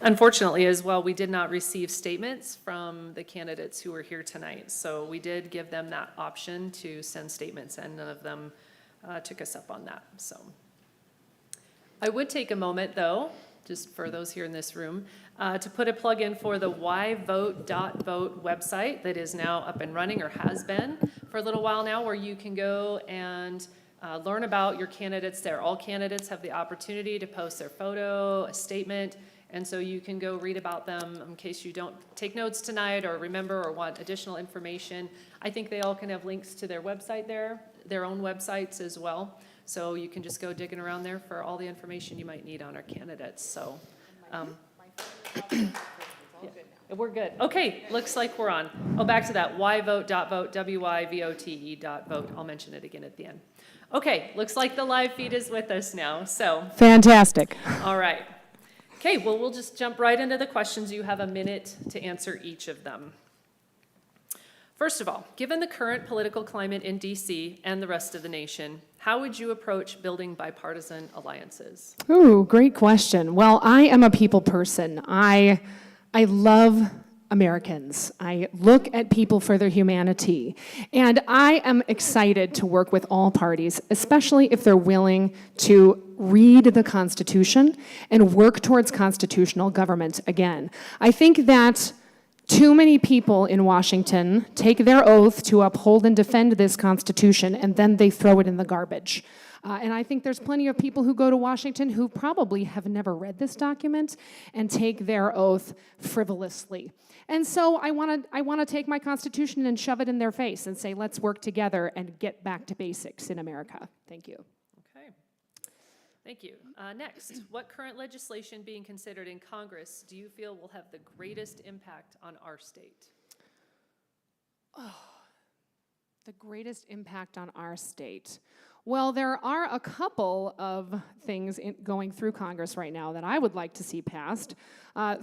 Unfortunately, as well, we did not receive statements from the candidates who were here tonight. So we did give them that option to send statements, and none of them took us up on that. So I would take a moment, though, just for those here in this room, to put a plug in for the whyvote.vote website that is now up and running, or has been for a little while now, where you can go and learn about your candidates there. All candidates have the opportunity to post their photo, a statement, and so you can go read about them in case you don't take notes tonight or remember or want additional information. I think they all can have links to their website there, their own websites as well. So you can just go digging around there for all the information you might need on our candidates. So yeah, we're good. Okay, looks like we're on. Oh, back to that, whyvote.vote, W-Y-V-O-T-E.vote. I'll mention it again at the end. Okay, looks like the live feed is with us now, so. Fantastic. All right. Okay, well, we'll just jump right into the questions. You have a minute to answer each of them. First of all, given the current political climate in DC and the rest of the nation, how would you approach building bipartisan alliances? Ooh, great question. Well, I am a people person. I love Americans. I look at people for their humanity. And I am excited to work with all parties, especially if they're willing to read the Constitution and work towards constitutional government again. I think that too many people in Washington take their oath to uphold and defend this Constitution, and then they throw it in the garbage. And I think there's plenty of people who go to Washington who probably have never read this document and take their oath frivolously. And so I want to take my Constitution and shove it in their face and say, let's work together and get back to basics in America. Thank you. Okay. Thank you. Next, what current legislation being considered in Congress do you feel will have the greatest impact on our state? Oh, the greatest impact on our state. Well, there are a couple of things going through Congress right now that I would like to see passed.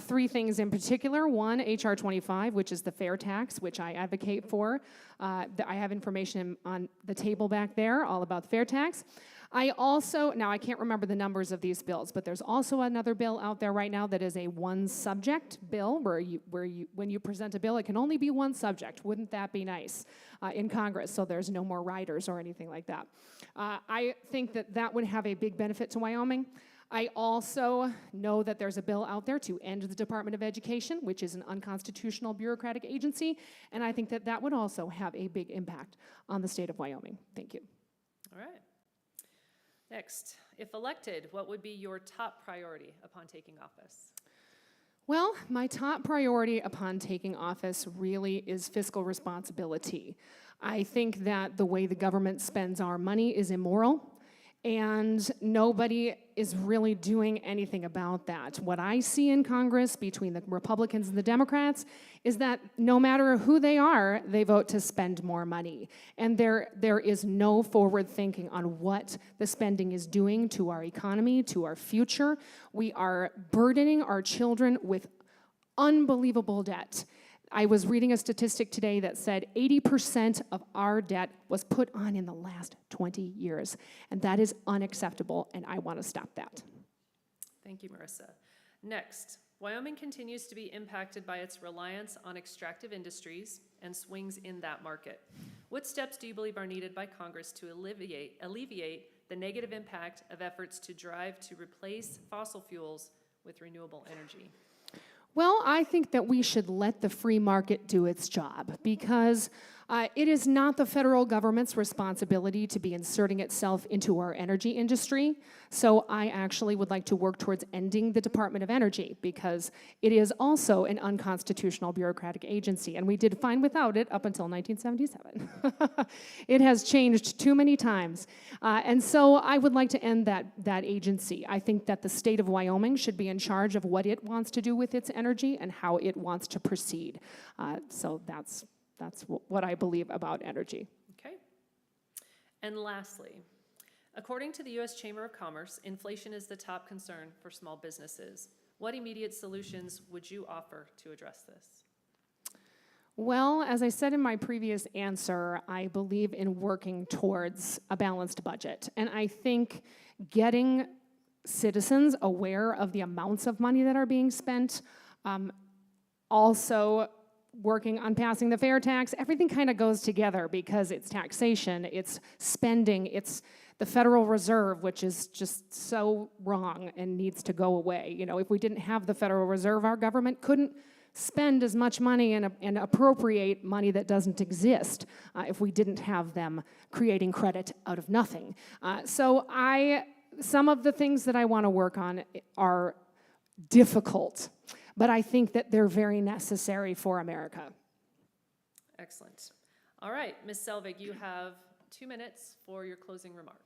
Three things in particular. One, H.R. 25, which is the fair tax, which I advocate for. I have information on the table back there all about the fair tax. Now I can't remember the numbers of these bills, but there's also another bill out there right now that is a one-subject bill, where when you present a bill, it can only be one subject. Wouldn't that be nice in Congress? So there's no more riders or anything like that. I think that would have a big benefit to Wyoming. I also know that there's a bill out there to end the Department of Education, which is an unconstitutional bureaucratic agency, and I think that would also have a big impact on the state of Wyoming. Thank you. All right. Next, if elected, what would be your top priority upon taking office? Well, my top priority upon taking office really is fiscal responsibility. I think that the way the government spends our money is immoral, and nobody is really doing anything about that. What I see in Congress between the Republicans and the Democrats is that no matter who they are, they vote to spend more money. And there is no forward thinking on what the spending is doing to our economy, to our future. We are burdening our children with unbelievable debt. I was reading a statistic today that said 80% of our debt was put on in the last 20 years. And that is unacceptable, and I want to stop that. Thank you, Marissa. Next, Wyoming continues to be impacted by its reliance on extractive industries and swings in that market. What steps do you believe are needed by Congress to alleviate the negative impact of efforts to drive to replace fossil fuels with renewable energy? Well, I think that we should let the free market do its job, because it is not the federal government's responsibility to be inserting itself into our energy industry. So I actually would like to work towards ending the Department of Energy, because it is also an unconstitutional bureaucratic agency, and we did fine without it up until 1977. It has changed too many times. And so I would like to end that agency. I think that the state of Wyoming should be in charge of what it wants to do with its energy and how it wants to proceed. So that's what I believe about energy. Okay. And lastly, according to the U.S. Chamber of Commerce, inflation is the top concern for small businesses. What immediate solutions would you offer to address this? Well, as I said in my previous answer, I believe in working towards a balanced budget. And I think getting citizens aware of the amounts of money that are being spent. Also, working on passing the fair tax, everything kind of goes together because it's taxation, it's spending, it's the Federal Reserve, which is just so wrong and needs to go away. You know, if we didn't have the Federal Reserve, our government couldn't spend as much money and appropriate money that doesn't exist if we didn't have them creating credit out of nothing. Some of the things that I want to work on are difficult, but I think that they're very necessary for America. Excellent. All right, Ms. Selvig, you have 2 minutes for your closing remarks.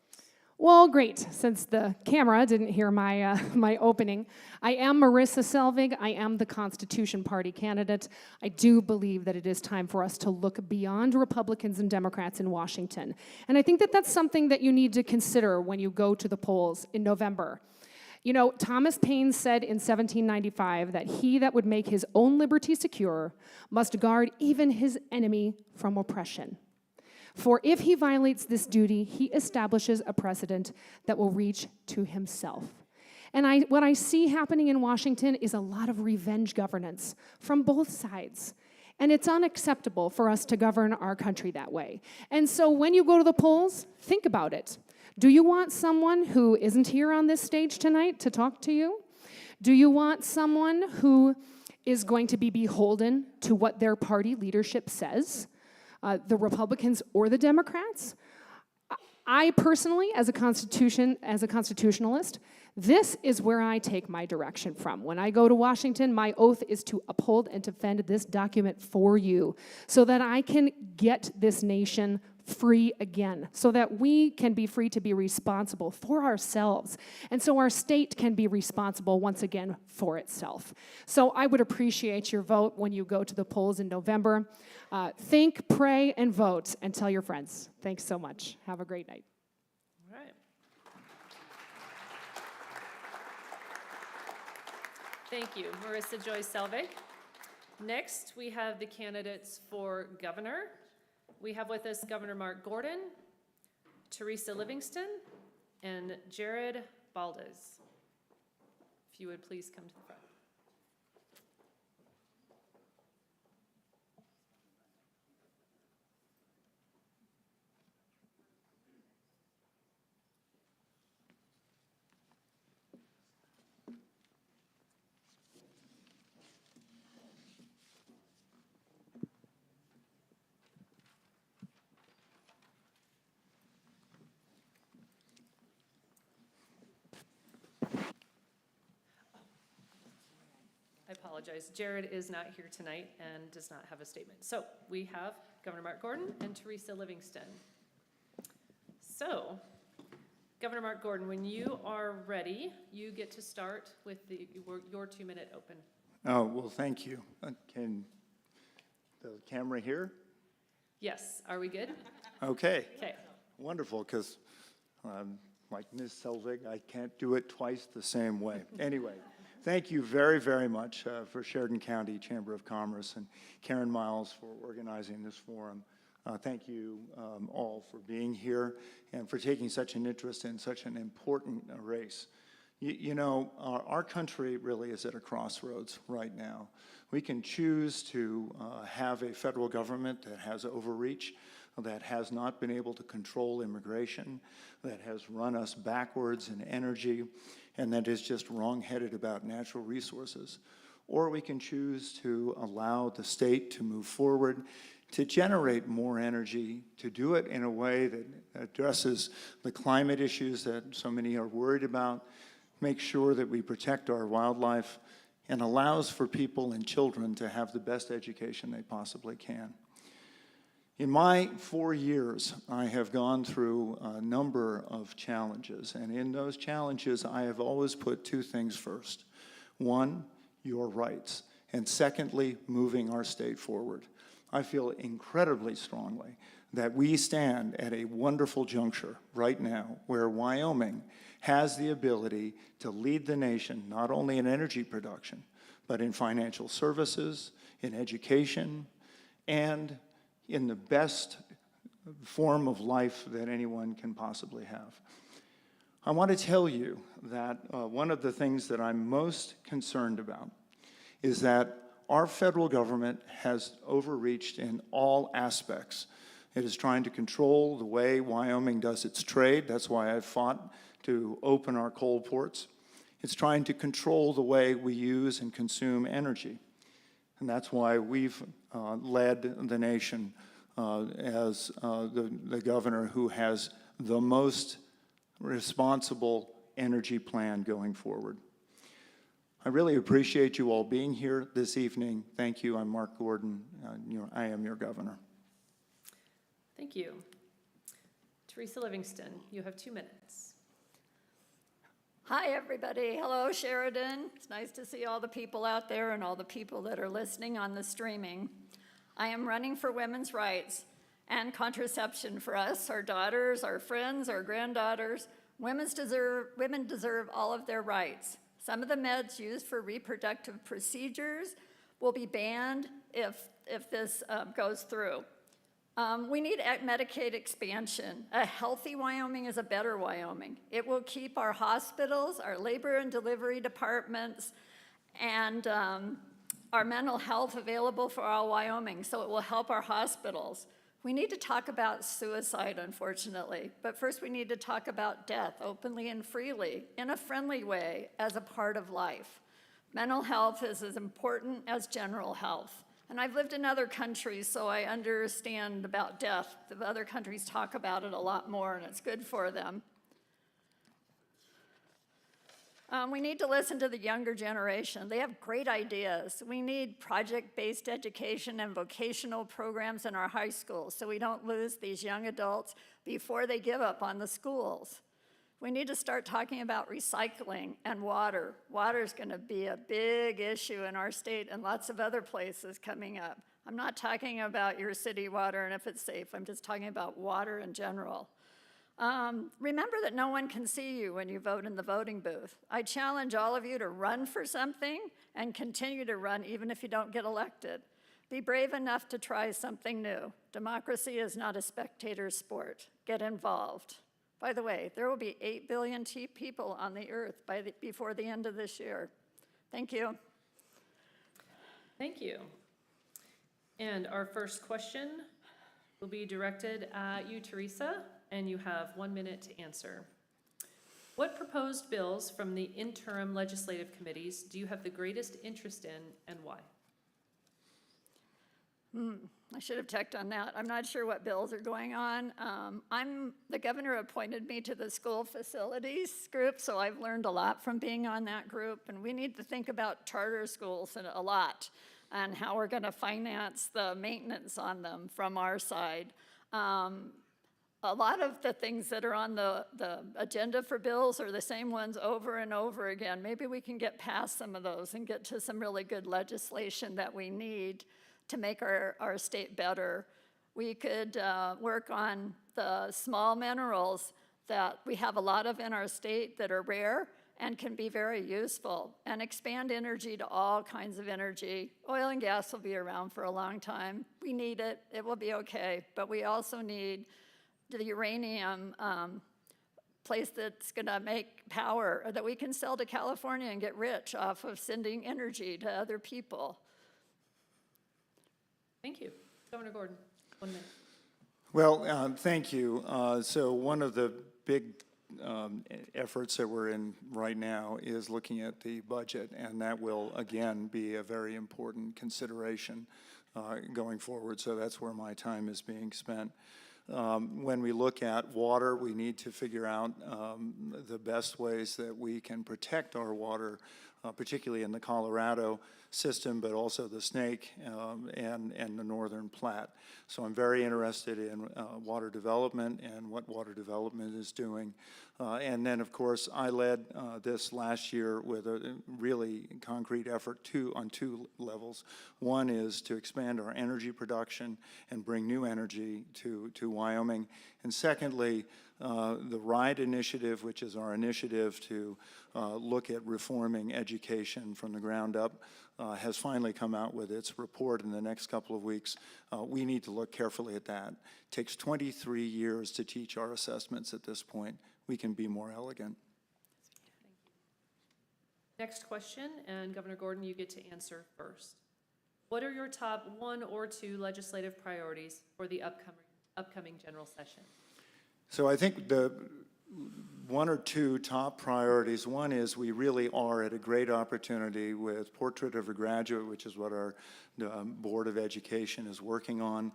Well, great. Since the camera didn't hear my my opening, I am Marissa Selvig. I am the Constitution Party candidate. I do believe that it is time for us to look beyond Republicans and Democrats in Washington. And I think that that's something that you need to consider when you go to the polls in November. You know, Thomas Paine said in 1795 that he that would make his own liberty secure must guard even his enemy from oppression. For if he violates this duty, he establishes a precedent that will reach to himself. And what I see happening in Washington is a lot of revenge governance from both sides. And it's unacceptable for us to govern our country that way. And so when you go to the polls, think about it. Do you want someone who isn't here on this stage tonight to talk to you? Do you want someone who is going to be beholden to what their party leadership says? The Republicans or the Democrats? I personally, as a constitutionalist, this is where I take my direction from. When I go to Washington, my oath is to uphold and defend this document for you so that I can get this nation free again, so that we can be free to be responsible for ourselves, and so our state can be responsible once again for itself. So I would appreciate your vote when you go to the polls in November. Think, pray, and vote, and tell your friends. Thanks so much. Have a great night. All right. Thank you, Marissa Joy Selvig. Next, we have the candidates for governor. We have with us Governor Mark Gordon, Teresa Livingston, and Jared Baldez. If you would please come to the front. I apologize. Jared is not here tonight and does not have a statement. So we have Governor Mark Gordon and Teresa Livingston. So, Governor Mark Gordon, when you are ready, you get to start with your 2-minute open. Oh, well, thank you. Can the camera hear? Yes. Are we good? Okay. Okay. Wonderful, because like Ms. Selvig, I can't do it twice the same way. Anyway, thank you very, very much for Sheridan County Chamber of Commerce and Karen Miles for organizing this forum. Thank you all for being here and for taking such an interest in such an important race. You know, our country really is at a crossroads right now. We can choose to have a federal government that has overreach, that has not been able to control immigration, that has run us backwards in energy, and that is just wrong-headed about natural resources. Or we can choose to allow the state to move forward, to generate more energy, to do it in a way that addresses the climate issues that so many are worried about, make sure that we protect our wildlife, and allows for people and children to have the best education they possibly can. In my 4 years, I have gone through a number of challenges, and in those challenges, I have always put 2 things first. One, your rights, and secondly, moving our state forward. I feel incredibly strongly that we stand at a wonderful juncture right now where Wyoming has the ability to lead the nation, not only in energy production, but in financial services, in education, and in the best form of life that anyone can possibly have. I want to tell you that one of the things that I'm most concerned about is that our federal government has overreached in all aspects. It is trying to control the way Wyoming does its trade. That's why I fought to open our coal ports. It's trying to control the way we use and consume energy. And that's why we've led the nation as the governor who has the most responsible energy plan going forward. I really appreciate you all being here this evening. Thank you. I'm Mark Gordon. I am your governor. Thank you. Teresa Livingston, you have 2 minutes. Hi, everybody. Hello, Sheridan. It's nice to see all the people out there and all the people that are listening on the streaming. I am running for women's rights and contraception for us, our daughters, our friends, our granddaughters. Women deserve all of their rights. Some of the meds used for reproductive procedures will be banned if this goes through. We need Medicaid expansion. A healthy Wyoming is a better Wyoming. It will keep our hospitals, our labor and delivery departments, and our mental health available for all Wyoming, so it will help our hospitals. We need to talk about suicide, unfortunately, but first we need to talk about death openly and freely, in a friendly way, as a part of life. Mental health is as important as general health. And I've lived in other countries, so I understand about death. The other countries talk about it a lot more, and it's good for them. We need to listen to the younger generation. They have great ideas. We need project-based education and vocational programs in our high schools so we don't lose these young adults before they give up on the schools. We need to start talking about recycling and water. Water is going to be a big issue in our state and lots of other places coming up. I'm not talking about your city water and if it's safe. I'm just talking about water in general. Remember that no one can see you when you vote in the voting booth. I challenge all of you to run for something and continue to run even if you don't get elected. Be brave enough to try something new. Democracy is not a spectator sport. Get involved. By the way, there will be 8 billion people on the earth before the end of this year. Thank you. Thank you. And our first question will be directed at you, Teresa, and you have 1 minute to answer. What proposed bills from the interim legislative committees do you have the greatest interest in and why? I should have checked on that. I'm not sure what bills are going on. The governor appointed me to the school facilities group, so I've learned a lot from being on that group, and we need to think about charter schools a lot and how we're going to finance the maintenance on them from our side. A lot of the things that are on the agenda for bills are the same ones over and over again. Maybe we can get past some of those and get to some really good legislation that we need to make our state better. We could work on the small minerals that we have a lot of in our state that are rare and can be very useful, and expand energy to all kinds of energy. Oil and gas will be around for a long time. We need it. It will be okay. But we also need the uranium place that's going to make power that we can sell to California and get rich off of sending energy to other people. Thank you. Governor Gordon, 1 minute. Well, thank you. So one of the big efforts that we're in right now is looking at the budget, and that will, again, be a very important consideration going forward. So that's where my time is being spent. When we look at water, we need to figure out the best ways that we can protect our water, particularly in the Colorado system, but also the Snake and the Northern Platte. So I'm very interested in water development and what water development is doing. And then, of course, I led this last year with a really concrete effort on two levels. One is to expand our energy production and bring new energy to Wyoming. And secondly, The RIDE initiative, which is our initiative to look at reforming education from the ground up, has finally come out with its report in the next couple of weeks. We need to look carefully at that. It takes 23 years to teach our assessments at this point. We can be more elegant. Next question, and Governor Gordon, you get to answer first. What are your top 1 or 2 legislative priorities for the upcoming general session? So I think the 1 or 2 top priorities, one is we really are at a great opportunity with Portrait of a Graduate, which is what our Board of Education is working on,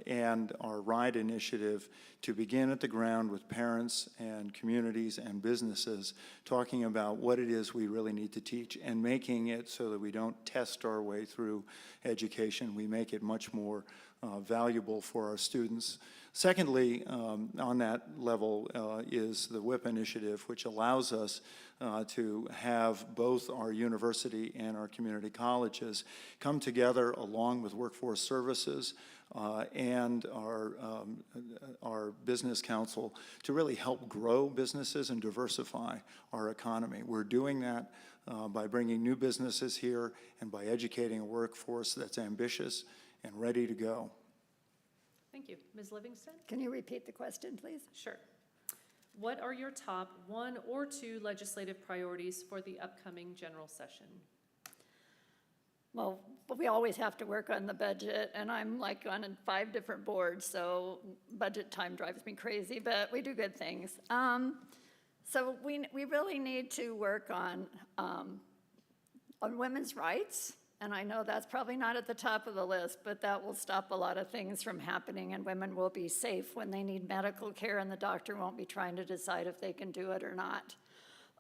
and our RIDE initiative to begin at the ground with parents and communities and businesses, talking about what it is we really need to teach and making it so that we don't test our way through education. We make it much more valuable for our students. Secondly, on that level is the WIP initiative, which allows us to have both our university and our community colleges come together along with workforce services and our business council to really help grow businesses and diversify our economy. We're doing that by bringing new businesses here and by educating a workforce that's ambitious and ready to go. Thank you. Ms. Livingston? Can you repeat the question, please? Sure. What are your top 1 or 2 legislative priorities for the upcoming general session? Well, we always have to work on the budget, and I'm like on 5 different boards, so budget time drives me crazy, but we do good things. So we really need to work on women's rights, and I know that's probably not at the top of the list, but that will stop a lot of things from happening, and women will be safe when they need medical care, and the doctor won't be trying to decide if they can do it or not.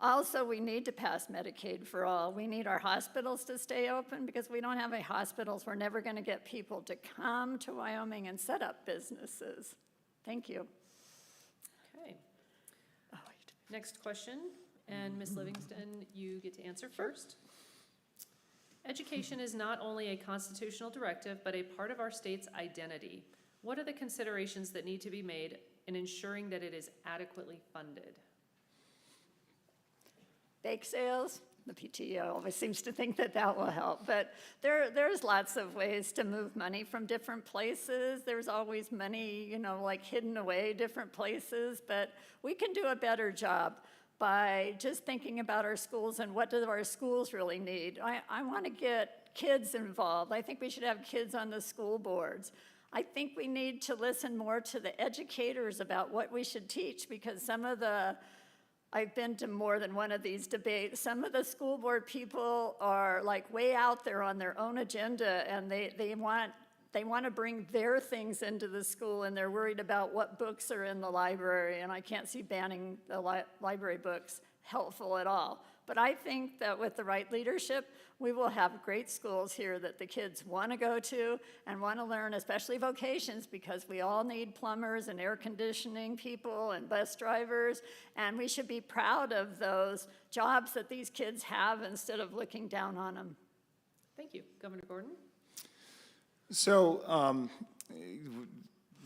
Also, we need to pass Medicaid for all. We need our hospitals to stay open because we don't have any hospitals. We're never going to get people to come to Wyoming and set up businesses. Thank you. Okay. Next question, and Ms. Livingston, you get to answer first. Education is not only a constitutional directive, but a part of our state's identity. What are the considerations that need to be made in ensuring that it is adequately funded? Bake sales, the PTO always seems to think that that will help, but there's lots of ways to move money from different places. There's always money, you know, like hidden away different places, but we can do a better job by just thinking about our schools and what do our schools really need. I want to get kids involved. I think we should have kids on the school boards. I think we need to listen more to the educators about what we should teach, because I've been to more than one of these debates. Some of the school board people are like way out there on their own agenda, and they want to bring their things into the school, and they're worried about what books are in the library, and I can't see banning the library books helpful at all. But I think that with the right leadership, we will have great schools here that the kids want to go to and want to learn, especially vocations, because we all need plumbers and air conditioning people and bus drivers, and we should be proud of those jobs that these kids have instead of looking down on them. Thank you. Governor Gordon? So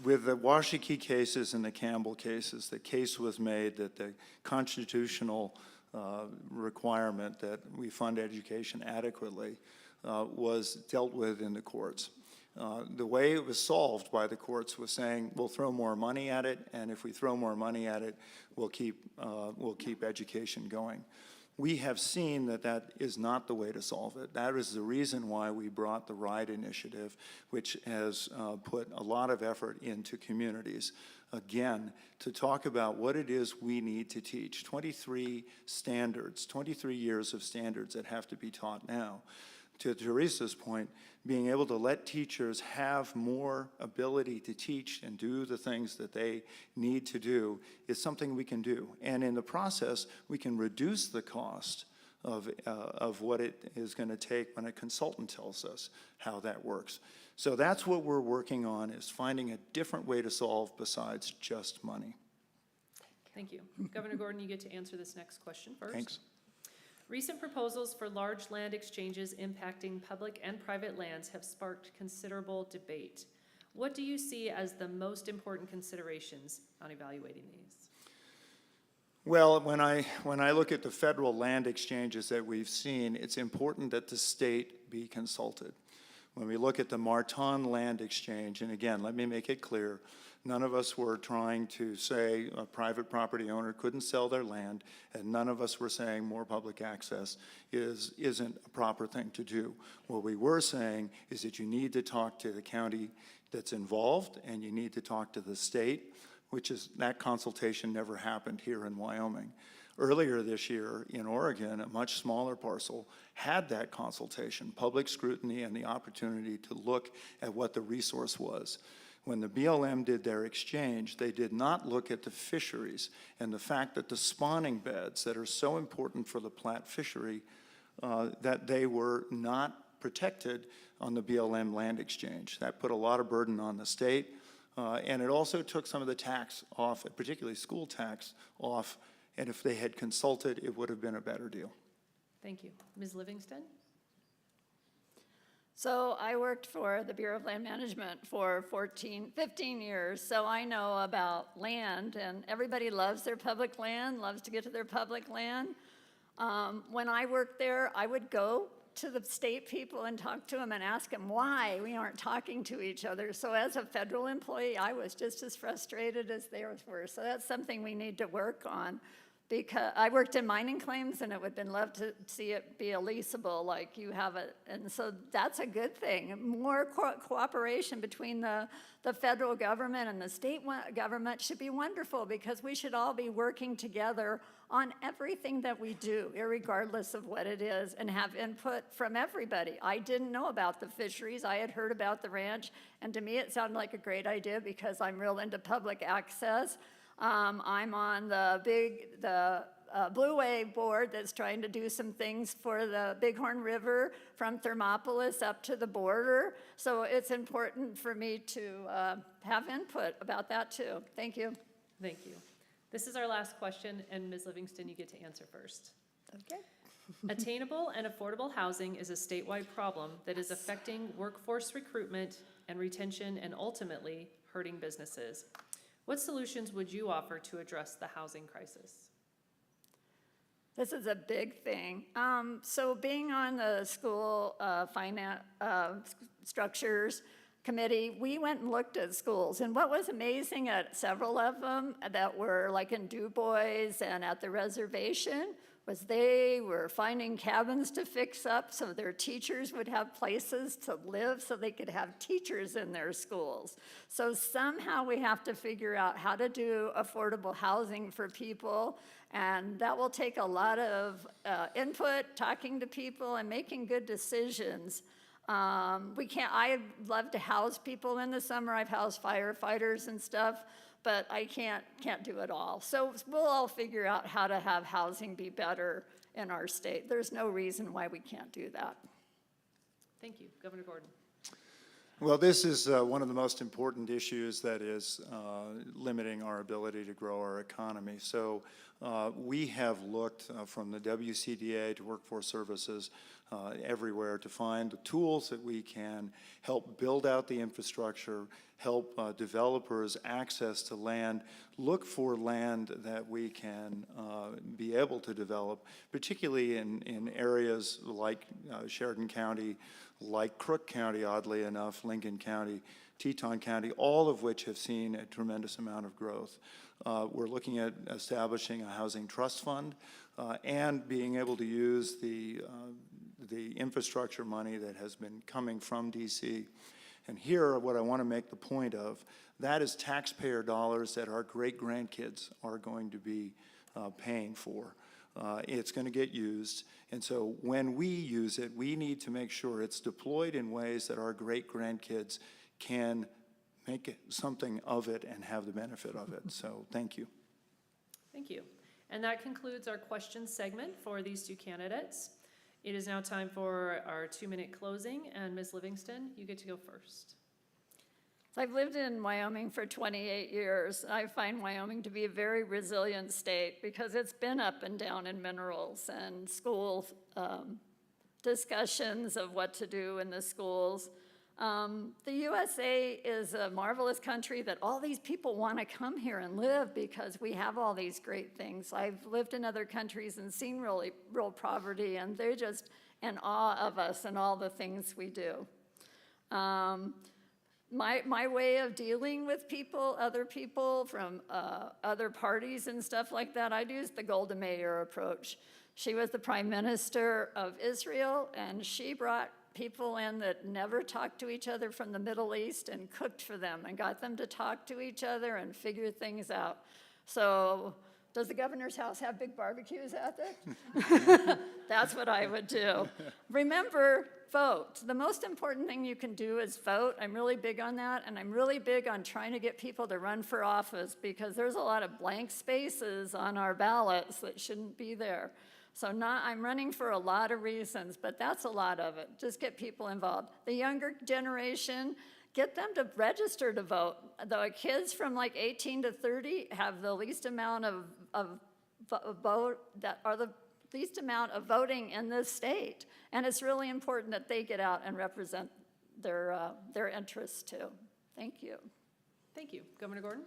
with the Washakie cases and the Campbell cases, the case was made that the constitutional requirement that we fund education adequately was dealt with in the courts. The way it was solved by the courts was saying, we'll throw more money at it, and if we throw more money at it, we'll keep education going. We have seen that that is not the way to solve it. That is the reason why we brought the RIDE initiative, which has put a lot of effort into communities, again, to talk about what it is we need to teach. 23 standards, 23 years of standards that have to be taught now. To Teresa's point, being able to let teachers have more ability to teach and do the things that they need to do is something we can do. And in the process, we can reduce the cost of what it is going to take when a consultant tells us how that works. So that's what we're working on, is finding a different way to solve besides just money. Thank you. Governor Gordon, you get to answer this next question first. Thanks. Recent proposals for large land exchanges impacting public and private lands have sparked considerable debate. What do you see as the most important considerations on evaluating these? Well, when I look at the federal land exchanges that we've seen, it's important that the state be consulted. When we look at the Martin land exchange, and again, let me make it clear, none of us were trying to say a private property owner couldn't sell their land, and none of us were saying more public access isn't a proper thing to do. What we were saying is that you need to talk to the county that's involved, and you need to talk to the state, which is, that consultation never happened here in Wyoming. Earlier this year in Oregon, a much smaller parcel had that consultation, public scrutiny, and the opportunity to look at what the resource was. When the BLM did their exchange, they did not look at the fisheries and the fact that the spawning beds that are so important for the Platte fishery, that they were not protected on the BLM land exchange. That put a lot of burden on the state, and it also took some of the tax off, particularly school tax off, and if they had consulted, it would have been a better deal. Thank you. Ms. Livingston? So I worked for the Bureau of Land Management for 15 years, so I know about land, and everybody loves their public land, loves to get to their public land. When I worked there, I would go to the state people and talk to them and ask them why we aren't talking to each other. So as a federal employee, I was just as frustrated as they were. So that's something we need to work on. Because I worked in mining claims, and it would have been loved to see it be a leasable like you have it. And so that's a good thing. More cooperation between the federal government and the state government should be wonderful, because we should all be working together on everything that we do, irregardless of what it is, and have input from everybody. I didn't know about the fisheries. I had heard about the ranch, and to me it sounded like a great idea because I'm real into public access. I'm on the Blue Wave board that's trying to do some things for the Bighorn River from Thermopolis up to the border. So it's important for me to have input about that too. Thank you. Thank you. This is our last question, and Ms. Livingston, you get to answer first. Okay. Attainable and affordable housing is a statewide problem that is affecting workforce recruitment and retention, and ultimately hurting businesses. What solutions would you offer to address the housing crisis? This is a big thing. So being on the school finance structures committee, we went and looked at schools. And what was amazing at several of them that were like in Du Bois and at the reservation was they were finding cabins to fix up so their teachers would have places to live so they could have teachers in their schools. So somehow we have to figure out how to do affordable housing for people, and that will take a lot of input, talking to people, and making good decisions. I love to house people in the summer. I've housed firefighters and stuff, but I can't do it all. So we'll all figure out how to have housing be better in our state. There's no reason why we can't do that. Thank you. Governor Gordon. Well, this is one of the most important issues that is limiting our ability to grow our economy. So we have looked from the WCDA to Workforce Services everywhere to find the tools that we can help build out the infrastructure, help developers access to land, look for land that we can be able to develop, particularly in areas like Sheridan County, like Crook County, oddly enough, Lincoln County, Teton County, all of which have seen a tremendous amount of growth. We're looking at establishing a housing trust fund and being able to use the infrastructure money that has been coming from DC. And here, what I want to make the point of, that is taxpayer dollars that our great-grandkids are going to be paying for. It's going to get used, and so when we use it, we need to make sure it's deployed in ways that our great-grandkids can make something of it and have the benefit of it. So thank you. Thank you. And that concludes our question segment for these two candidates. It is now time for our 2-minute closing, and Ms. Livingston, you get to go first. So I've lived in Wyoming for 28 years. I find Wyoming to be a very resilient state because it's been up and down in minerals and school discussions of what to do in the schools. The USA is a marvelous country that all these people want to come here and live because we have all these great things. I've lived in other countries and seen real poverty, and they're just in awe of us and all the things we do. My way of dealing with people, other people from other parties and stuff like that, I'd use the Golda Meir approach. She was the prime minister of Israel, and she brought people in that never talked to each other from the Middle East and cooked for them and got them to talk to each other and figure things out. So does the governor's house have big barbecues out there? That's what I would do. Remember, vote. The most important thing you can do is vote. I'm really big on that, and I'm really big on trying to get people to run for office because there's a lot of blank spaces on our ballots that shouldn't be there. So I'm running for a lot of reasons, but that's a lot of it. Just get people involved. The younger generation, get them to register to vote. The kids from like 18 to 30 have the least amount of vote that are the least amount of voting in this state, and it's really important that they get out and represent their interests too. Thank you. Thank you. Governor Gordon?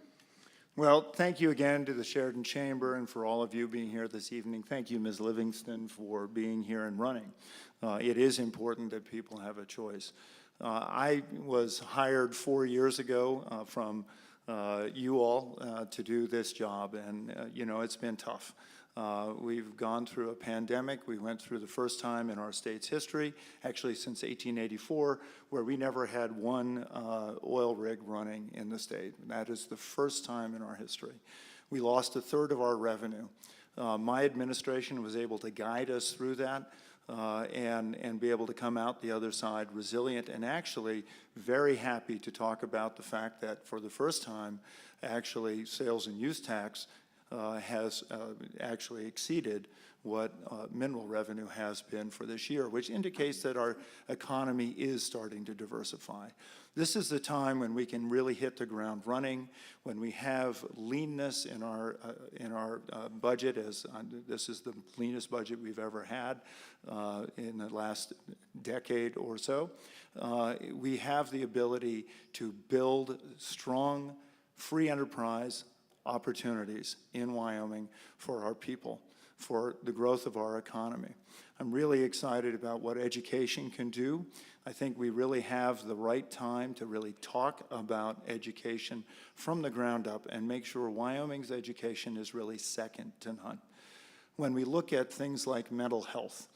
Well, thank you again to the Sheridan Chamber and for all of you being here this evening. Thank you, Ms. Livingston, for being here and running. It is important that people have a choice. I was hired 4 years ago from you all to do this job, and you know, it's been tough. We've gone through a pandemic. We went through the first time in our state's history, actually since 1884, where we never had one oil rig running in the state. That is the first time in our history. We lost a third of our revenue. My administration was able to guide us through that and be able to come out the other side resilient, and actually very happy to talk about the fact that for the first time, actually sales and use tax has actually exceeded what mineral revenue has been for this year, which indicates that our economy is starting to diversify. This is the time when we can really hit the ground running, when we have leanness in our budget, as this is the leanest budget we've ever had in the last decade or so. We have the ability to build strong, free enterprise opportunities in Wyoming for our people, for the growth of our economy. I'm really excited about what education can do. I think we really have the right time to really talk about education from the ground up and make sure Wyoming's education is really second to none. When we look at things like mental health,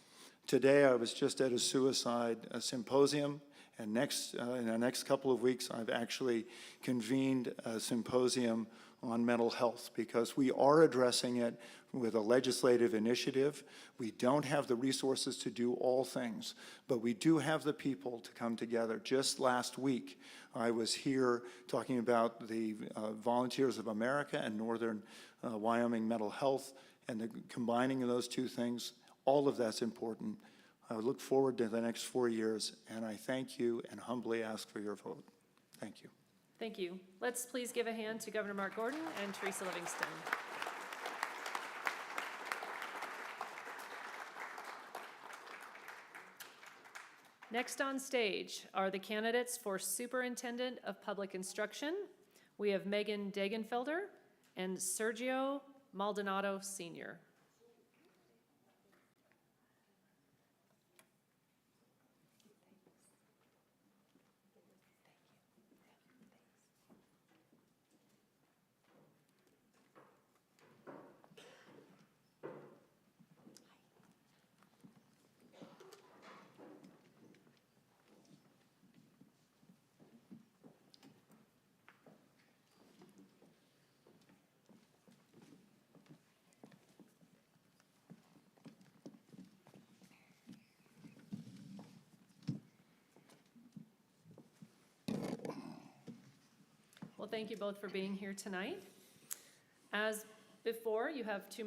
today I was just at a suicide symposium, and in the next couple of weeks I've actually convened a symposium on mental health, because we are addressing it with a legislative initiative. We don't have the resources to do all things, but we do have the people to come together. Just last week, I was here talking about the Volunteers of America and Northern Wyoming Mental Health, and the combining of those two things. All of that's important. I look forward to the next 4 years, and I thank you and humbly ask for your vote. Thank you. Thank you. Let's please give a hand to Governor Mark Gordon and Teresa Livingston. Next on stage are the candidates for Superintendent of Public Instruction. We have Megan Degenfelder and Sergio Maldonado Sr. Well, thank you both for being here tonight. As before, you have 2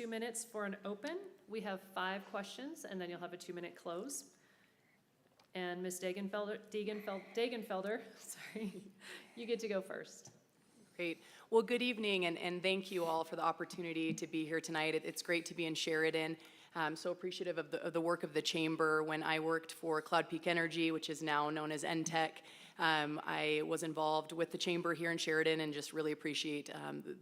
minutes for an open. We have 5 questions, and then you'll have a 2-minute close. And Ms. Degenfelder, sorry, you get to go first. Great. Well, good evening, and thank you all for the opportunity to be here tonight. It's great to be in Sheridan. So appreciative of the work of the chamber. When I worked for Cloud Peak Energy, which is now known as NTEC, I was involved with the chamber here in Sheridan and just really appreciate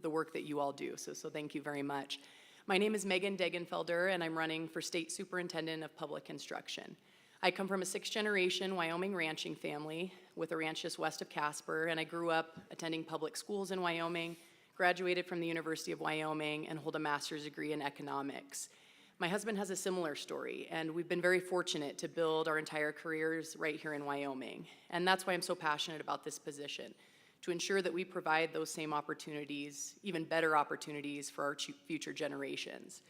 the work that you all do. So thank you very much. My name is Megan Degenfelder, and I'm running for State Superintendent of Public Instruction. I come from a 6th-generation Wyoming ranching family with a ranch just west of Casper, and I grew up attending public schools in Wyoming, graduated from the University of Wyoming, and hold a master's degree in economics. My husband has a similar story, and we've been very fortunate to build our entire careers right here in Wyoming. And that's why I'm so passionate about this position, to ensure that we provide those same opportunities, even better opportunities for our future generations.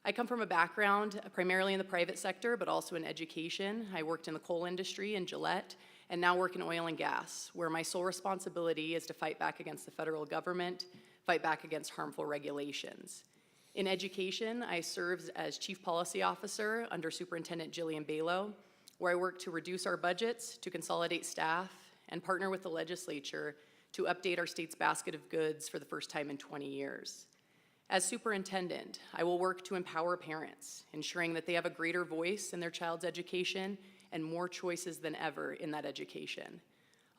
I come from a background primarily in the private sector, but also in education. I worked in the coal industry in Gillette, and now work in oil and gas, where my sole responsibility is to fight back against the federal government, fight back against harmful regulations. In education, I served as Chief Policy Officer under Superintendent Jillian Balow, where I worked to reduce our budgets, to consolidate staff, and partner with the legislature to update our state's basket of goods for the first time in 20 years. As superintendent, I will work to empower parents, ensuring that they have a greater voice in their child's education and more choices than ever in that education.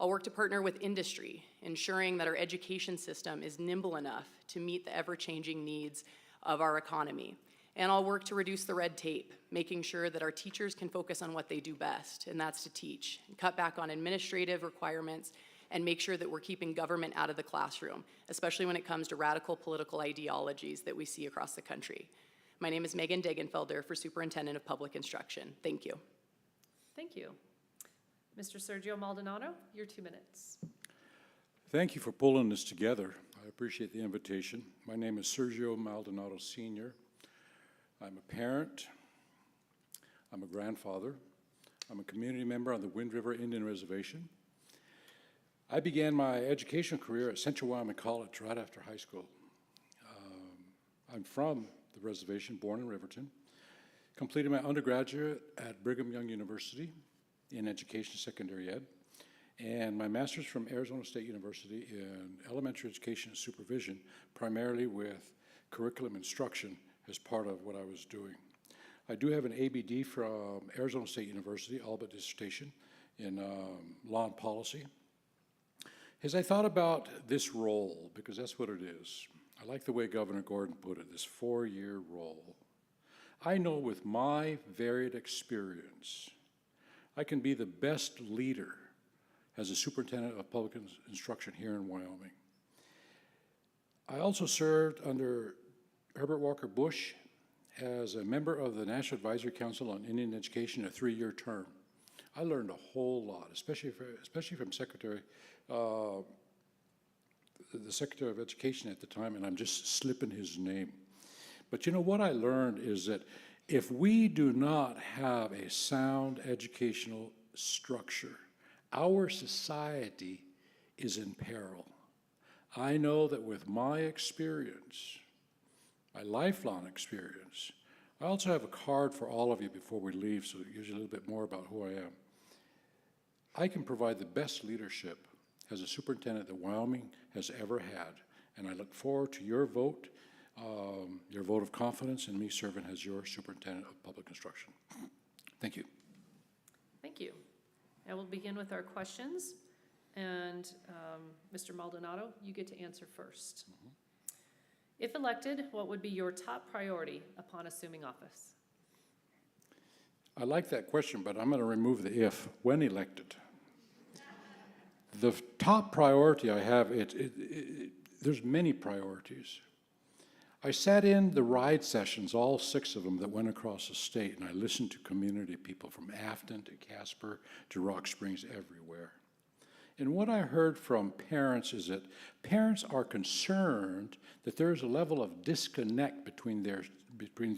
I'll work to partner with industry, ensuring that our education system is nimble enough to meet the ever-changing needs of our economy. And I'll work to reduce the red tape, making sure that our teachers can focus on what they do best, and that's to teach, cut back on administrative requirements, and make sure that we're keeping government out of the classroom, especially when it comes to radical political ideologies that we see across the country. My name is Megan Degenfelder for Superintendent of Public Instruction. Thank you. Thank you. Mr. Sergio Maldonado, your 2 minutes. Thank you for pulling this together. I appreciate the invitation. My name is Sergio Maldonado Sr. I'm a parent. I'm a grandfather. I'm a community member on the Wind River Indian Reservation. I began my educational career at Central Wyoming College right after high school. I'm from the reservation, born in Riverton. Completed my undergraduate at Brigham Young University in education, secondary ed, and my master's from Arizona State University in elementary education and supervision, primarily with curriculum instruction as part of what I was doing. I do have an ABD from Arizona State University, all but dissertation, in law and policy. As I thought about this role, because that's what it is, I like the way Governor Gordon put it, this 4-year role. I know with my varied experience, I can be the best leader as a superintendent of public instruction here in Wyoming. I also served under Herbert Walker Bush as a member of the National Advisory Council on Indian Education, a 3-year term. I learned a whole lot, especially from the Secretary of Education at the time, and I'm just slipping his name. But you know what I learned is that if we do not have a sound educational structure, our society is in peril. I know that with my experience, my lifelong experience, I also have a card for all of you before we leave, so it gives you a little bit more about who I am. I can provide the best leadership as a superintendent that Wyoming has ever had, and I look forward to your vote of confidence in me serving as your superintendent of public instruction. Thank you. Thank you. I will begin with our questions, and Mr. Maldonado, you get to answer first. If elected, what would be your top priority upon assuming office? I like that question, but I'm going to remove the if. When elected. The top priority I have, there's many priorities. I sat in the ride sessions, all 6 of them that went across the state, and I listened to community people from Afton to Casper to Rock Springs, everywhere. And what I heard from parents is that parents are concerned that there is a level of disconnect between their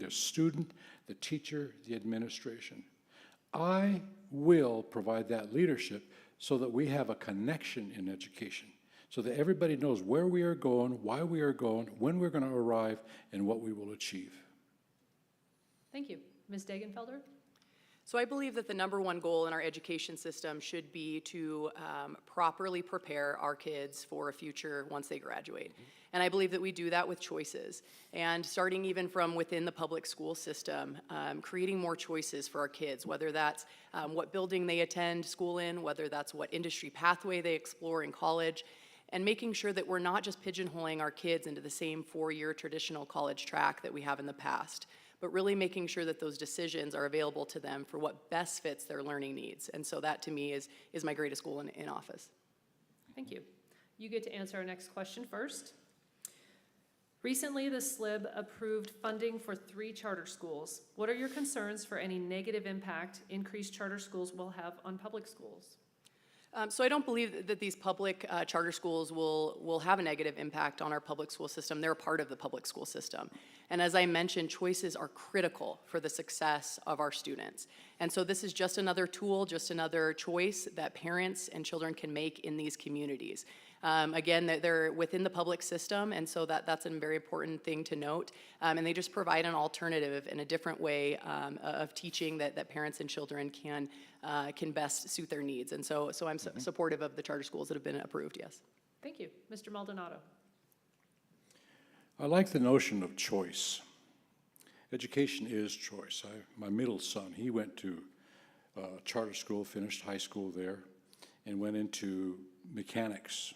student, the teacher, the administration. I will provide that leadership so that we have a connection in education, so that everybody knows where we are going, why we are going, when we're going to arrive, and what we will achieve. Thank you. Ms. Degenfelder? So I believe that the number one goal in our education system should be to properly prepare our kids for a future once they graduate. And I believe that we do that with choices. And starting even from within the public school system, creating more choices for our kids, whether that's what building they attend school in, whether that's what industry pathway they explore in college, and making sure that we're not just pigeonholing our kids into the same four-year traditional college track that we have in the past, but really making sure that those decisions are available to them for what best fits their learning needs. And so that, to me, is my greatest goal in office. Thank you. You get to answer our next question first. Recently, the SLIB approved funding for 3 charter schools. What are your concerns for any negative impact increased charter schools will have on public schools? So I don't believe that these public charter schools will have a negative impact on our public school system. They're a part of the public school system. And as I mentioned, choices are critical for the success of our students. And so this is just another tool, just another choice that parents and children can make in these communities. Again, they're within the public system, and so that's a very important thing to note. And they just provide an alternative and a different way of teaching that parents and children can best suit their needs. And so I'm supportive of the charter schools that have been approved, yes. Thank you. Mr. Maldonado. I like the notion of choice. Education is choice. My middle son, he went to charter school, finished high school there, and went into mechanics.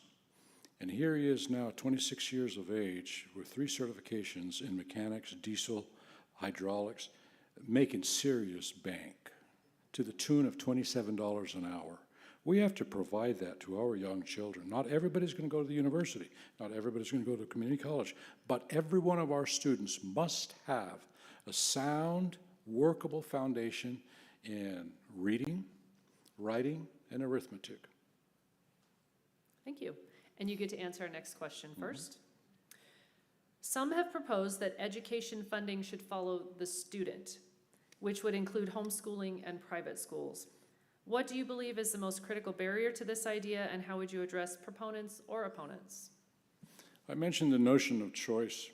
And here he is now, 26 years of age, with 3 certifications in mechanics, diesel, hydraulics, making serious bank to the tune of $27 an hour. We have to provide that to our young children. Not everybody's going to go to the university. Not everybody's going to go to community college. But every one of our students must have a sound, workable foundation in reading, writing, and arithmetic. Thank you. And you get to answer our next question first. Some have proposed that education funding should follow the student, which would include homeschooling and private schools. What do you believe is the most critical barrier to this idea, and how would you address proponents or opponents? I mentioned the notion of choice.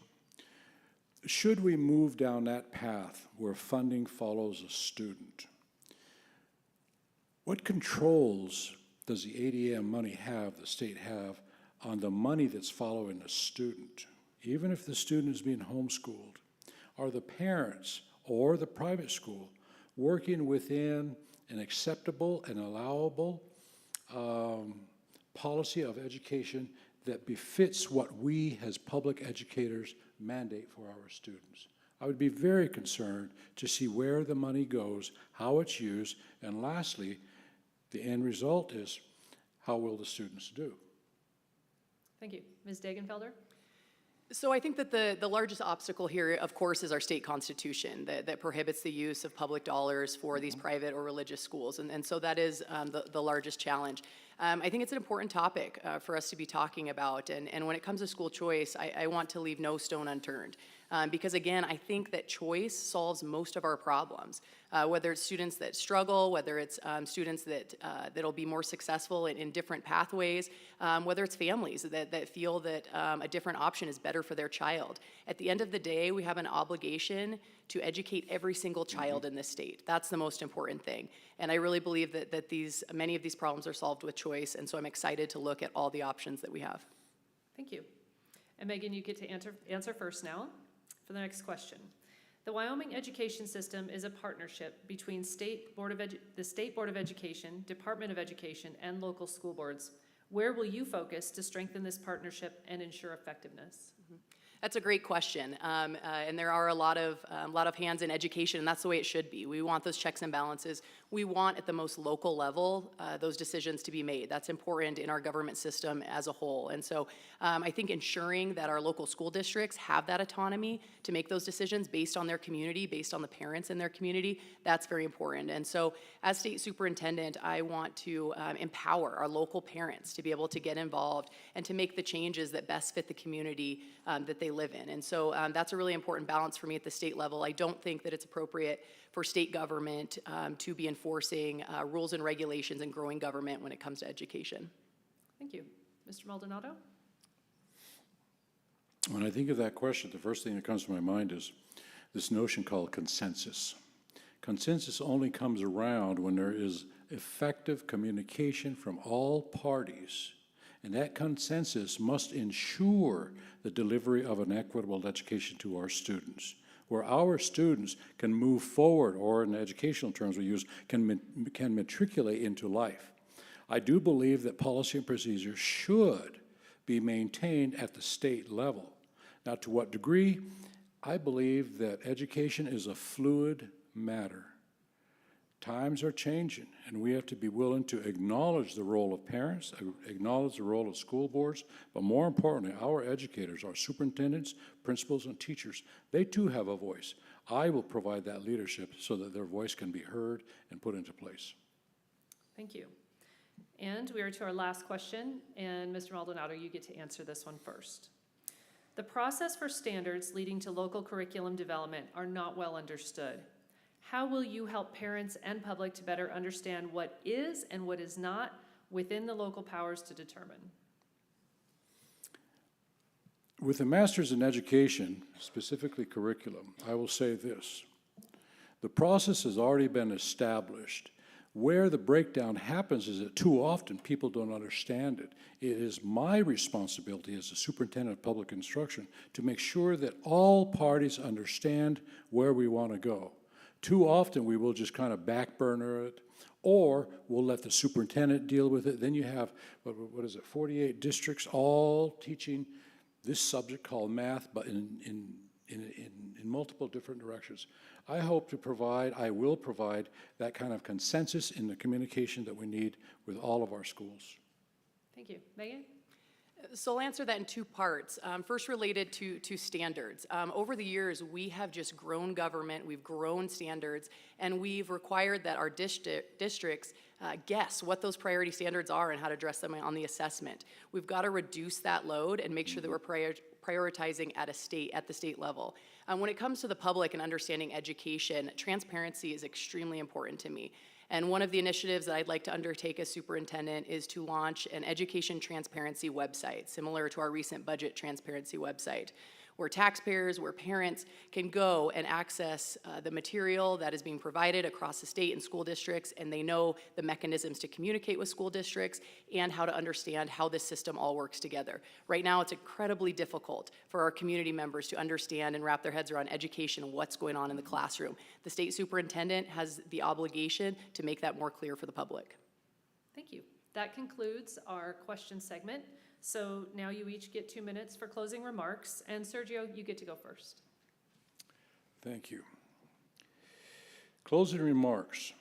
Should we move down that path where funding follows a student? What controls does the ADM money have, the state have, on the money that's following a student? Even if the student is being homeschooled, are the parents or the private school working within an acceptable and allowable policy of education that befits what we as public educators mandate for our students? I would be very concerned to see where the money goes, how it's used, and lastly, the end result is, how will the students do? Thank you. Ms. Dagenfelder? So I think that the largest obstacle here, of course, is our state constitution that prohibits the use of public dollars for these private or religious schools. And so that is the largest challenge. I think it's an important topic for us to be talking about. And when it comes to school choice, I want to leave no stone unturned. Because again, I think that choice solves most of our problems. Whether it's students that struggle, whether it's students that'll be more successful in different pathways, whether it's families that feel that a different option is better for their child. At the end of the day, we have an obligation to educate every single child in this state. That's the most important thing. And I really believe that many of these problems are solved with choice, and so I'm excited to look at all the options that we have. Thank you. And Megan, you get to answer first now for the next question. The Wyoming education system is a partnership between the State Board of Education, Department of Education, and local school boards. Where will you focus to strengthen this partnership and ensure effectiveness? That's a great question, and there are a lot of hands in education, and that's the way it should be. We want those checks and balances. We want, at the most local level, those decisions to be made. That's important in our government system as a whole. And so I think ensuring that our local school districts have that autonomy to make those decisions based on their community, based on the parents in their community, that's very important. And so as state superintendent, I want to empower our local parents to be able to get involved and to make the changes that best fit the community that they live in. And so that's a really important balance for me at the state level. I don't think that it's appropriate for state government to be enforcing rules and regulations and growing government when it comes to education. Thank you. Mr. Maldonado? When I think of that question, the first thing that comes to my mind is this notion called consensus. Consensus only comes around when there is effective communication from all parties, and that consensus must ensure the delivery of an equitable education to our students, where our students can move forward, or in educational terms we use, can matriculate into life. I do believe that policy and procedure should be maintained at the state level. Now, to what degree? I believe that education is a fluid matter. Times are changing, and we have to be willing to acknowledge the role of parents, acknowledge the role of school boards, but more importantly, our educators, our superintendents, principals, and teachers, they too have a voice. I will provide that leadership so that their voice can be heard and put into place. Thank you. And we are to our last question, and Mr. Maldonado, you get to answer this one first. The process for standards leading to local curriculum development are not well understood. How will you help parents and public to better understand what is and what is not within the local powers to determine? With a master's in education, specifically curriculum, I will say this. The process has already been established. Where the breakdown happens is that too often people don't understand it. It is my responsibility as the superintendent of public instruction to make sure that all parties understand where we want to go. Too often we will just kind of backburner it, or we'll let the superintendent deal with it. Then you have, what is it, 48 districts all teaching this subject called math, but in multiple different directions. I hope to provide, I will provide that kind of consensus in the communication that we need with all of our schools. Thank you. Megan? So I'll answer that in two parts. First, related to standards. Over the years, we have just grown government, we've grown standards, and we've required that our districts guess what those priority standards are and how to address them on the assessment. We've got to reduce that load and make sure that we're prioritizing at the state level. When it comes to the public and understanding education, transparency is extremely important to me. And one of the initiatives that I'd like to undertake as superintendent is to launch an education transparency website, similar to our recent budget transparency website, where taxpayers, where parents can go and access the material that is being provided across the state and school districts, and they know the mechanisms to communicate with school districts and how to understand how this system all works together. Right now, it's incredibly difficult for our community members to understand and wrap their heads around education and what's going on in the classroom. The state superintendent has the obligation to make that more clear for the public. Thank you. That concludes our question segment. So now you each get 2 minutes for closing remarks, and Sergio, you get to go first. Thank you. Closing remarks.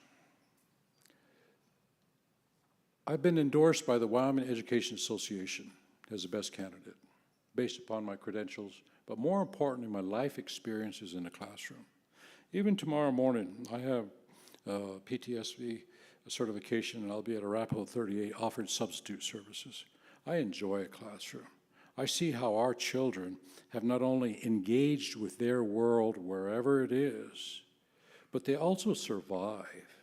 I've been endorsed by the Wyoming Education Association as the best candidate, based upon my credentials, but more importantly, my life experiences in the classroom. Even tomorrow morning, I have PTSD certification, and I'll be at Arapahoe 38 offering substitute services. I enjoy a classroom. I see how our children have not only engaged with their world wherever it is, but they also survive.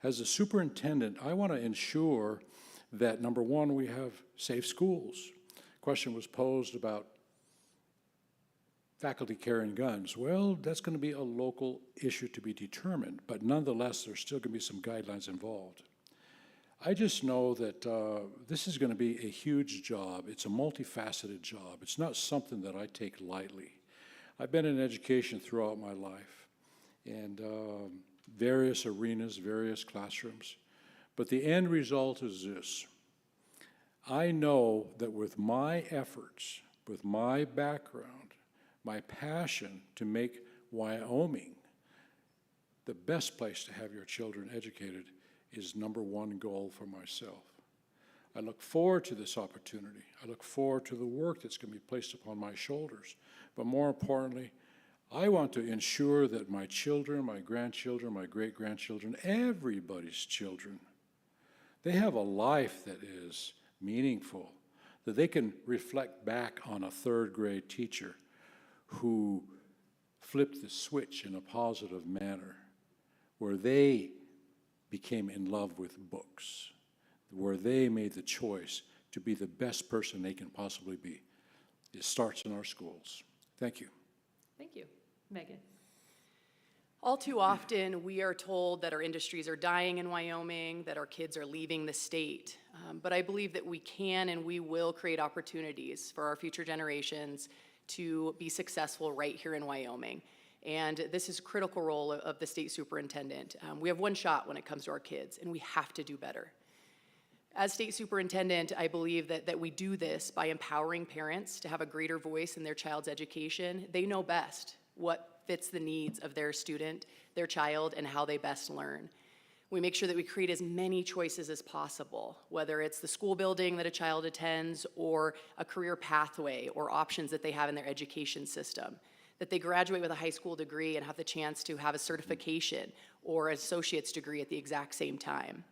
As a superintendent, I want to ensure that, number one, we have safe schools. A question was posed about faculty carrying guns. Well, that's going to be a local issue to be determined, but nonetheless, there's still going to be some guidelines involved. I just know that this is going to be a huge job. It's a multifaceted job. It's not something that I take lightly. I've been in education throughout my life, and various arenas, various classrooms. But the end result is this. I know that with my efforts, with my background, my passion to make Wyoming the best place to have your children educated is number one goal for myself. I look forward to this opportunity. I look forward to the work that's going to be placed upon my shoulders. But more importantly, I want to ensure that my children, my grandchildren, my great-grandchildren, everybody's children, they have a life that is meaningful, that they can reflect back on a third-grade teacher who flipped the switch in a positive manner, where they became in love with books, where they made the choice to be the best person they can possibly be. It starts in our schools. Thank you. Thank you. Megan? All too often, we are told that our industries are dying in Wyoming, that our kids are leaving the state. But I believe that we can and we will create opportunities for our future generations to be successful right here in Wyoming. And this is a critical role of the state superintendent. We have one shot when it comes to our kids, and we have to do better. As state superintendent, I believe that we do this by empowering parents to have a greater voice in their child's education. They know best what fits the needs of their student, their child, and how they best learn. We make sure that we create as many choices as possible, whether it's the school building that a child attends or a career pathway or options that they have in their education system, that they graduate with a high school degree and have the chance to have a certification or an associate's degree at the exact same time.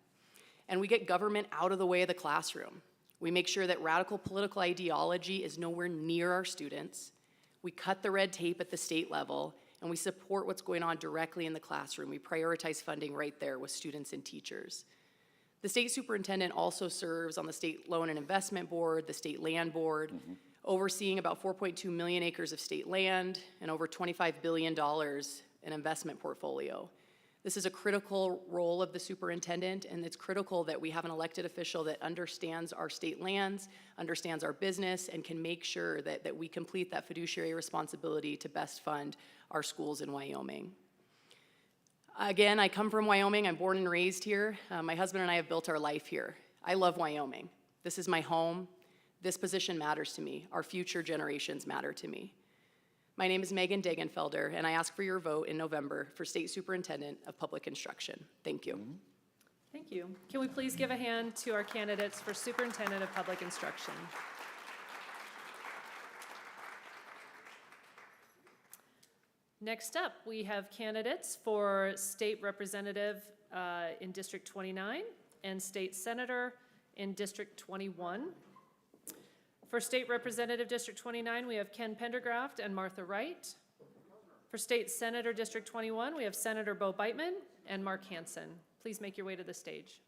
And we get government out of the way of the classroom. We make sure that radical political ideology is nowhere near our students. We cut the red tape at the state level, and we support what's going on directly in the classroom. We prioritize funding right there with students and teachers. The state superintendent also serves on the State Loan and Investment Board, the State Land Board, overseeing about 4.2 million acres of state land and over $25 billion in investment portfolio. This is a critical role of the superintendent, and it's critical that we have an elected official that understands our state lands, understands our business, and can make sure that we complete that fiduciary responsibility to best fund our schools in Wyoming. Again, I come from Wyoming. I'm born and raised here. My husband and I have built our life here. I love Wyoming. This is my home. This position matters to me. Our future generations matter to me. My name is Megan Degenfelder, and I ask for your vote in November for State Superintendent of Public Instruction. Thank you. Thank you. Can we please give a hand to our candidates for Superintendent of Public Instruction? Next up, we have candidates for State Representative in District 29 and State Senator in District 21. For State Representative District 29, we have Ken Pendergraft and Martha Wright. For State Senator District 21, we have Senator Bo Beitman and Mark Hansen. Please make your way to the stage.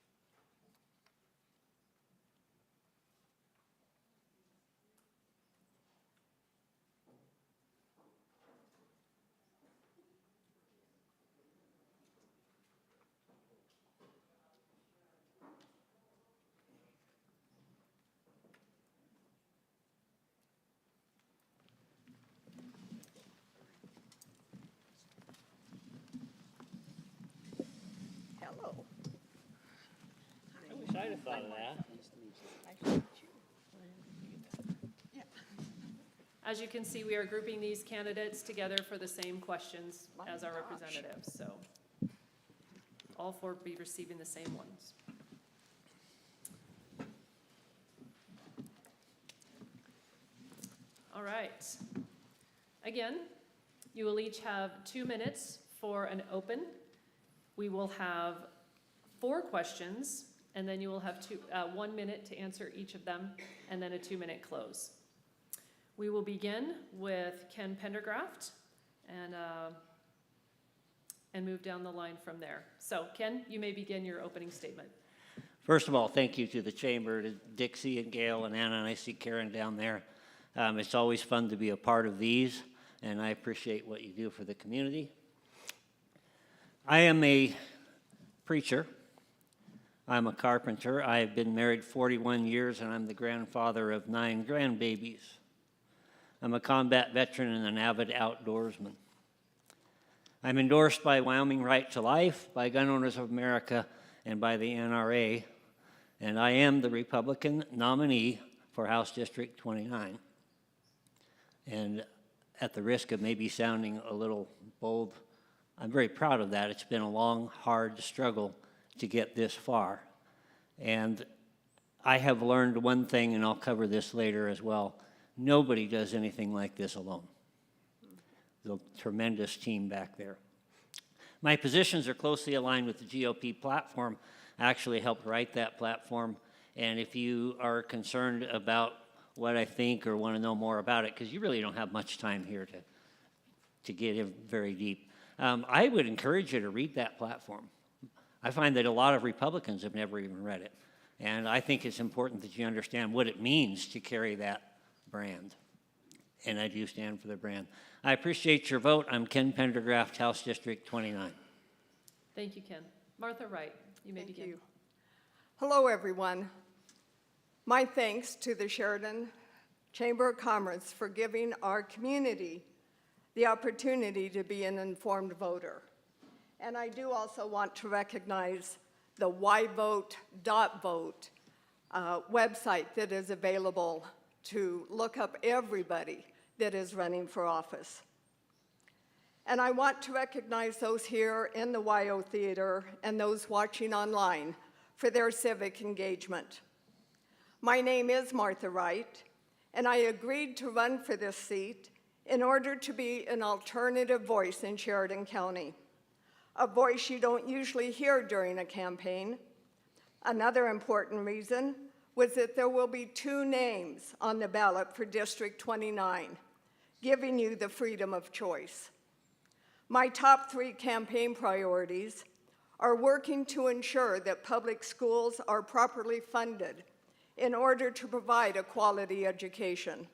Hello. I wish I'd have thought of that. As you can see, we are grouping these candidates together for the same questions as our representatives, so all four will be receiving the same ones. All right. Again, you will each have 2 minutes for an open. We will have 4 questions, and then you will have 1 minute to answer each of them, and then a 2-minute close. We will begin with Ken Pendergraft and move down the line from there. So, Ken, you may begin your opening statement. First of all, thank you to the Chamber, to Dixie and Gail and Anna, and I see Karen down there. It's always fun to be a part of these, and I appreciate what you do for the community. I am a preacher. I'm a carpenter. I've been married 41 years, and I'm the grandfather of 9 grandbabies. I'm a combat veteran and an avid outdoorsman. I'm endorsed by Wyoming Right to Life, by Gun Owners of America, and by the NRA, and I am the Republican nominee for House District 29. And at the risk of maybe sounding a little bold, I'm very proud of that. It's been a long, hard struggle to get this far. And I have learned one thing, and I'll cover this later as well. Nobody does anything like this alone. There's a tremendous team back there. My positions are closely aligned with the GOP platform. I actually helped write that platform. And if you are concerned about what I think or want to know more about it, because you really don't have much time here to get in very deep, I would encourage you to read that platform. I find that a lot of Republicans have never even read it. And I think it's important that you understand what it means to carry that brand. and I do stand for the brand. I appreciate your vote. I'm Ken Pendergraft, House District 29. Thank you, Ken. Martha Wright, you may Thank begin. you. Hello, everyone. My thanks to the Sheridan Chamber of Commerce for giving our community the opportunity to be an informed voter. And I do also want to recognize the whyvote.vote website that is available to look up everybody that is running for office. And I want to recognize those here in the YO Theater and those watching online for their civic engagement. My name is Martha Wright, and I agreed to run for this seat in order to be an alternative voice in Sheridan County, a voice you don't usually hear during a campaign. Another important reason was that there will be 2 names on the ballot for District 29, giving you the freedom of choice. My top 3 campaign priorities are working to ensure that public schools are properly funded in order to provide a quality education.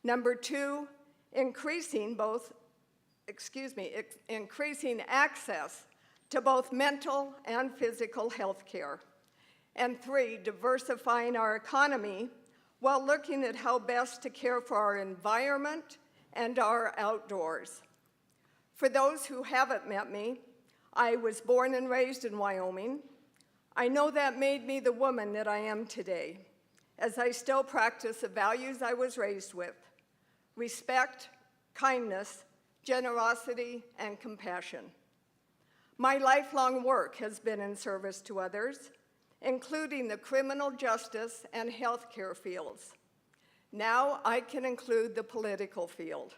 Number 2, increasing access to both mental and physical health care. And 3, diversifying our economy while looking at how best to care for our environment and our outdoors. For those who haven't met me, I was born and raised in Wyoming. I know that made me the woman that I am today, as I still practice the values I was raised with: respect, kindness, generosity, and compassion. My lifelong work has been in service to others, including the criminal justice and healthcare fields. Now I can include the political field.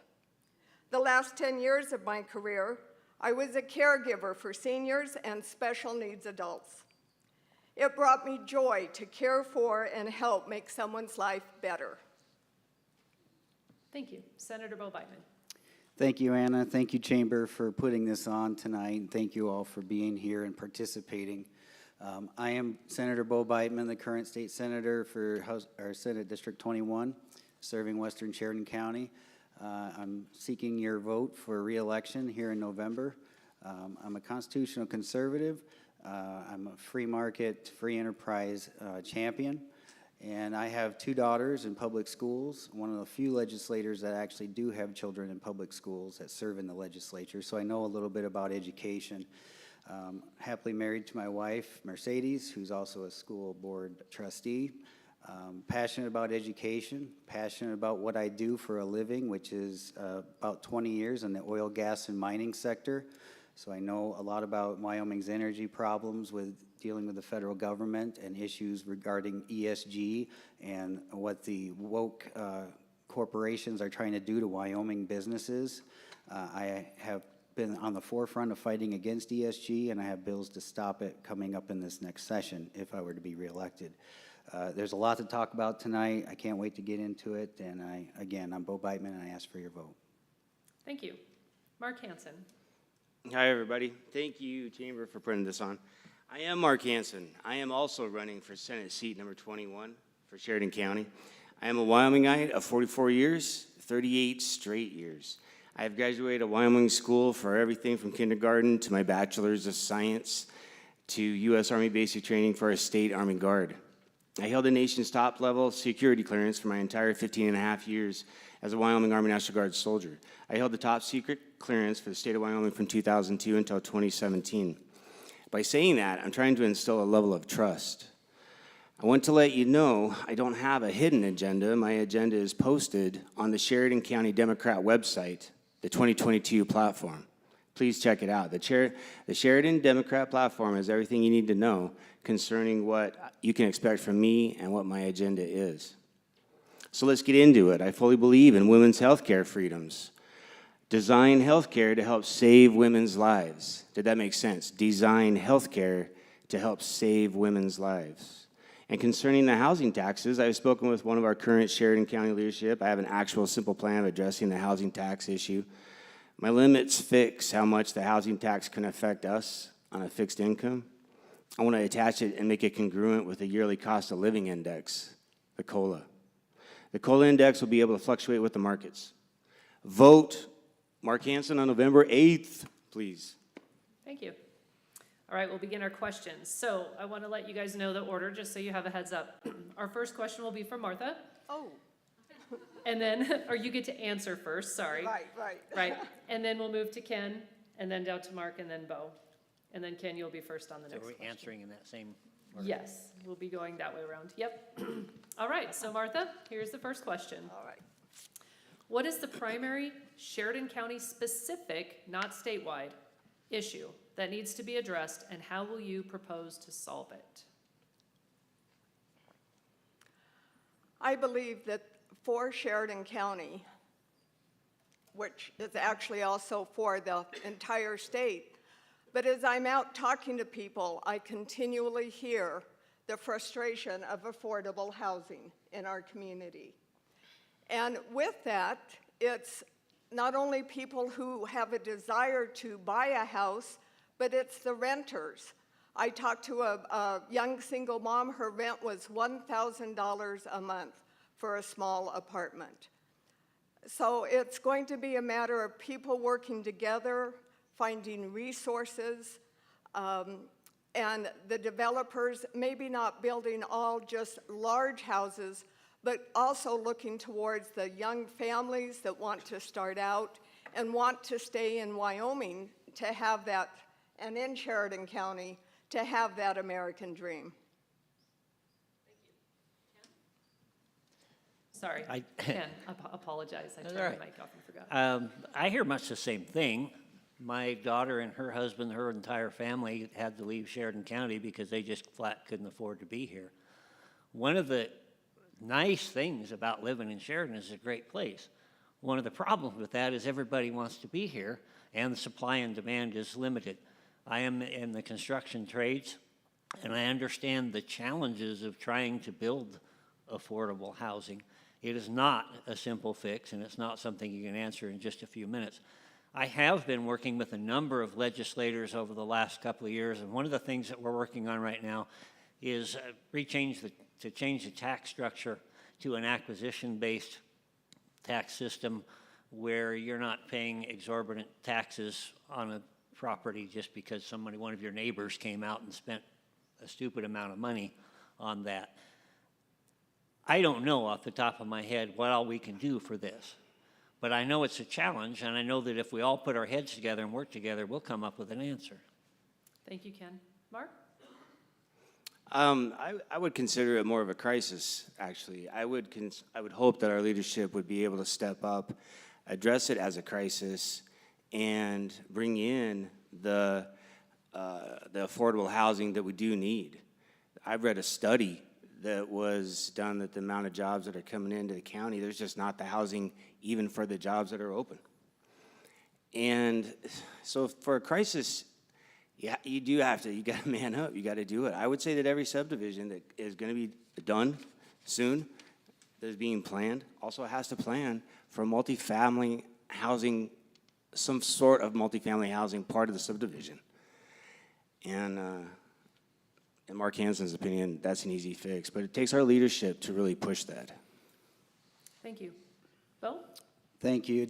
The last 10 years of my career, I was a caregiver for seniors and special needs adults. It brought me joy to care for and help make someone's life better. Thank you. Senator Bo Biteman. Thank you, Anna. Thank you, Chamber, for putting this on tonight, and thank you all for being here and participating. I am Senator Bo Biteman, the current state senator for Senate District 21, serving Western Sheridan County. I'm seeking your vote for re-election here in November. I'm a constitutional conservative. I'm a free market, free enterprise champion. And I have 2 daughters in public schools, one of the few legislators that actually do have children in public schools that serve in the legislature, so I know a little bit about education. Happily married to my wife, Mercedes, who's also a school board trustee. Passionate about education, passionate about what I do for a living, which is about 20 years in the oil, gas, and mining sector. So I know a lot about Wyoming's energy problems with dealing with the federal government and issues regarding ESG and what the woke corporations are trying to do to Wyoming businesses. I have been on the forefront of fighting against ESG, and I have bills to stop it coming up in this next session if I were to be reelected. There's a lot to talk about tonight. I can't wait to get into it. And I'm Bo Biteman, and I ask for your vote. Thank you. Mark Hansen. Hi, everybody. Thank you, Chamber, for putting this on. I am Mark Hansen. I am also running for Senate seat number 21 for Sheridan County. I am a Wyomingite of 44 years, 38 straight years. I have graduated a Wyoming school for everything from kindergarten to my bachelor's of science to U.S. Army basic training for our state Army Guard. I held the nation's top level security clearance for my entire 15 and a half years as a Wyoming Army National Guard soldier. I held the top secret clearance for the state of Wyoming from 2002 until 2017. By saying that, I'm trying to instill a level of trust. I want to let you know I don't have a hidden agenda. My agenda is posted on the Sheridan County Democrat website, the 2022 platform. Please check it out. The Sheridan Democrat platform has everything you need to know concerning what you can expect from me and what my agenda is. So let's get into it. I fully believe in women's health care freedoms. Design health care to help save women's lives. Did that make sense? Design health care to help save women's lives. And concerning the housing taxes, I've spoken with one of our current Sheridan County leadership. I have an actual simple plan of addressing the housing tax issue. My limits fix how much the housing tax can affect us on a fixed income. I want to attach it and make it congruent with the yearly cost of living index, the COLA. The COLA index will be able to fluctuate with the markets. Vote Mark Hansen on November 8th, please. Thank you. All right, we'll begin our questions. So I want to let you guys know the order, just so you have a heads up. Our first question will be from Martha, Oh, and then, or you get to answer first, sorry. right. Right, and then we'll move to Ken, and then down to Mark, and then Bo. And then Ken, you'll be first on the So next we're question. answering in that same order? Yes, we'll be going that way around. Yep. All right, so Martha, here's the first question. All right. What is the primary Sheridan County specific, not statewide, issue that needs to be addressed, and how will you propose to solve it? I believe that for Sheridan County, which is actually also for the entire state, but as I'm out talking to people, I continually hear the frustration of affordable housing in our community. And with that, it's not only people who have a desire to buy a house, but it's the renters. I talked to a young single mom. Her rent was $1,000 a month for a small apartment. So it's going to be a matter of people working together, finding resources, and the developers maybe not building all just large houses, but also looking towards the young families that want to start out and want to stay in Wyoming to have that, and in Sheridan County, to have that American dream. Sorry, Ken, apologize. I That's turned all the right. mic off and forgot. I hear much the same thing. My daughter and her husband, her entire family had to leave Sheridan County because they just flat couldn't afford to be here. One of the nice things about living in Sheridan is it's a great place. One of the problems with that is everybody wants to be here, and the supply and demand is limited. I am in the construction trades, and I understand the challenges of trying to build affordable housing. It is not a simple fix, and it's not something you can answer in just a few minutes. I have been working with a number of legislators over the last couple of years, and one of the things that we're working on right now is change the tax structure to an acquisition-based tax system where you're not paying exorbitant taxes on a property just because one of your neighbors came out and spent a stupid amount of money on that. I don't know off the top of my head what all we can do for this, but I know it's a challenge, and I know that if we all put our heads together and work together, we'll come up with an answer. Thank you, Ken. Mark? I would consider it more of a crisis, actually. I would hope that our leadership would be able to step up, address it as a crisis, and bring in the affordable housing that we do need. I've read a study that was done that the amount of jobs that are coming into the county, there's just not the housing even for the jobs that are open. And so for a crisis, yeah, you got to man up. You got to do it. I would say that every subdivision that is going to be done soon, that is being planned, also has to plan for multifamily housing, some sort of multifamily housing part of the subdivision. And in Mark Hansen's opinion, that's an easy fix, but it takes our leadership to really push that. Thank you. Bo? Thank you.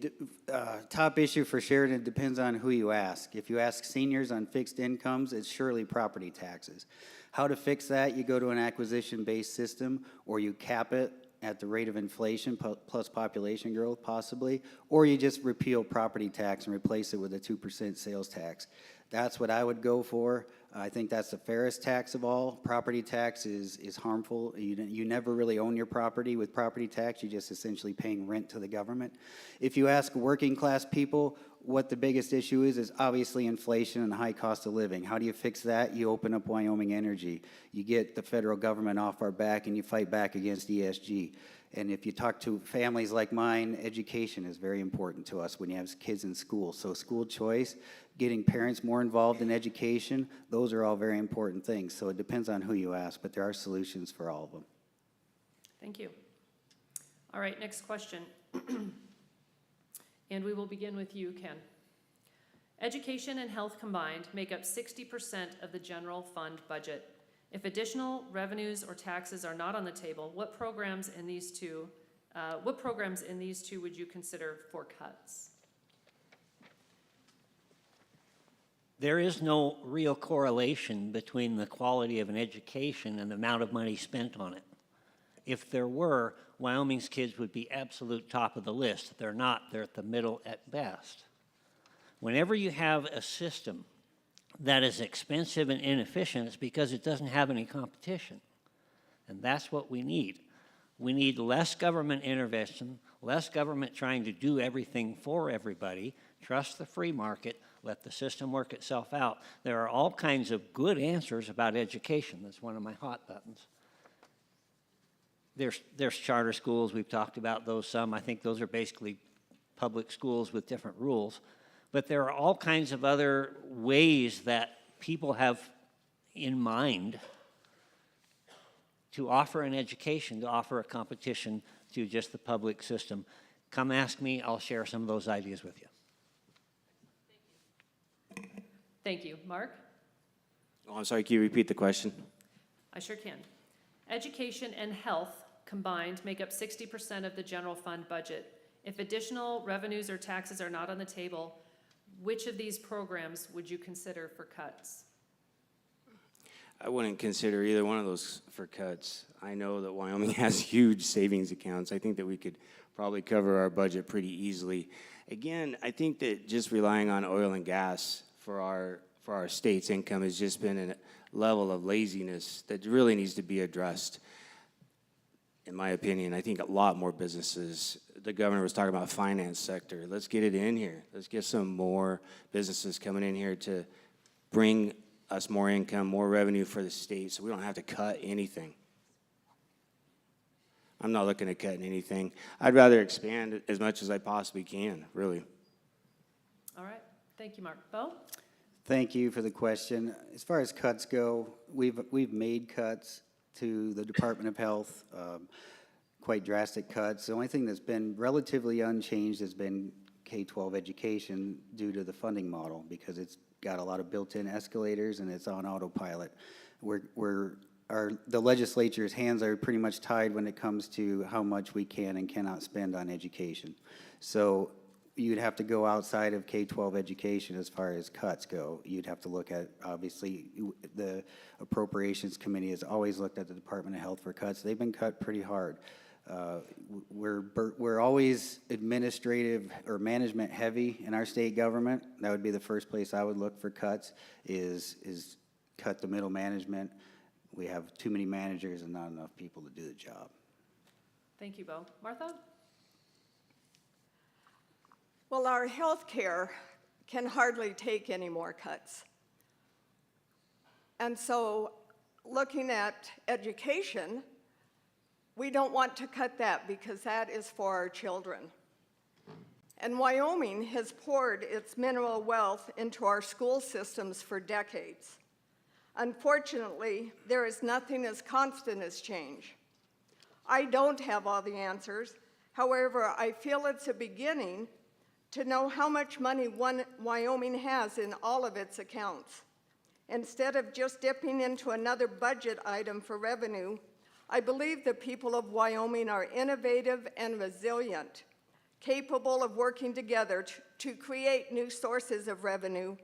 Top issue for Sheridan depends on who you ask. If you ask seniors on fixed incomes, it's surely property taxes. How to fix that? You go to an acquisition-based system, or you cap it at the rate of inflation plus population growth, possibly, or you just repeal property tax and replace it with a 2% sales tax. That's what I would go for. I think that's the fairest tax of all. Property tax is harmful. You never really own your property with property tax. You're just essentially paying rent to the government. If you ask working class people what the biggest issue is obviously inflation and high cost of living. How do you fix that? You open up Wyoming Energy. You get the federal government off our back and you fight back against ESG. And if you talk to families like mine, education is very important to us when you have kids in school. So school choice, getting parents more involved in education, those are all very important things. So it depends on who you ask, but there are solutions for all of them. Thank you. All right, next question. And we will begin with you, Ken. Education and health combined make up 60% of the general fund budget. If additional revenues or taxes are not on the table, what programs in these two What programs in these two would you consider for cuts? There is no real correlation between the quality of an education and the amount of money spent on it. If there were, Wyoming's kids would be absolute top of the list. They're not. They're at the middle at best. Whenever you have a system that is expensive and inefficient, it's because it doesn't have any competition. And that's what we need. We need less government intervention, less government trying to do everything for everybody, trust the free market, let the system work itself out. There are all kinds of good answers about education. That's one of my hot buttons. There's charter schools. We've talked about those some. I think those are basically public schools with different rules. But there are all kinds of other ways that people have in mind to offer an education, to offer a competition to just the public system. Come ask me. I'll share some of those ideas with you. Thank you. Mark? Oh, I'm sorry, can you repeat the question? I sure can. Education and health combined make up 60% of the general fund budget. If additional revenues or taxes are not on the table, which of these programs would you consider for cuts? I wouldn't consider either one of those for cuts. I know that Wyoming has huge savings accounts. I think that we could probably cover our budget pretty easily. Again, I think that just relying on oil and gas for our state's income has just been a level of laziness that really needs to be addressed. In my opinion, I think a lot more businesses, the governor was talking about finance sector. Let's get it in here. Let's get some more businesses coming in here to bring us more income, more revenue for the state so we don't have to cut anything. I'm not looking at cutting anything. I'd rather expand as much as I possibly can, really. All right. Thank you, Mark. Bo? Thank you for the question. As far as cuts go, we've made cuts to the Department of Health, quite drastic cuts. The only thing that's been relatively unchanged has been K-12 education due to the funding model, because it's got a lot of built-in escalators and it's on autopilot. The legislature's hands are pretty much tied when it comes to how much we can and cannot spend on education. So you'd have to go outside of K-12 education as far as cuts go. You'd have to look at, obviously, the Appropriations Committee has always looked at the Department of Health for cuts. They've been cut pretty hard. We're always administrative or management heavy in our state government. That would be the first place I would look for cuts, is cut the middle management. We have too many managers and not enough people to do the job. Thank you, Bo. Martha? Well, our health care can hardly take any more cuts. And so looking at education, we don't want to cut that because that is for our children. And Wyoming has poured its mineral wealth into our school systems for decades. Unfortunately, there is nothing as constant as change. I don't have all the answers. However, I feel it's a beginning to know how much money Wyoming has in all of its accounts. Instead of just dipping into another budget item for revenue, I believe the people of Wyoming are innovative and resilient, capable of working together to create new sources of revenue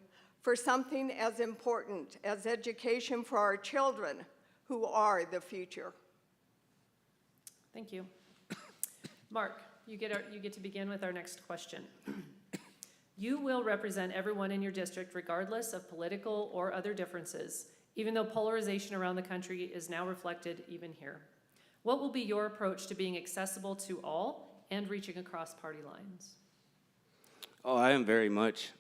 for something as important as education for our children, who are the future. Thank you. Mark, you get to begin with our next question. You will represent everyone in your district regardless of political or other differences, even though polarization around the country is now reflected even here. What will be your approach to being accessible to all and reaching across party lines? Oh, I am very much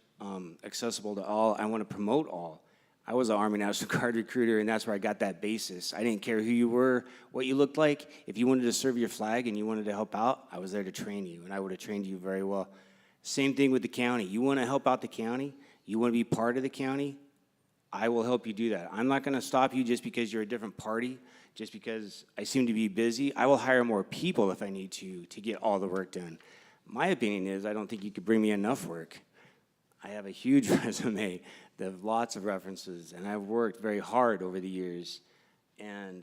accessible to all. I want to promote all. I was an Army National Guard recruiter, and that's where I got that basis. I didn't care who you were, what you looked like. If you wanted to serve your flag and you wanted to help out, I was there to train you, and I would have trained you very well. Same thing with the county. You want to help out the county? You want to be part of the county? I will help you do that. I'm not going to stop you just because you're a different party, just because I seem to be busy. I will hire more people if I need to get all the work done. My opinion is I don't think you could bring me enough work. I have a huge resume. There are lots of references, and I've worked very hard over the years. And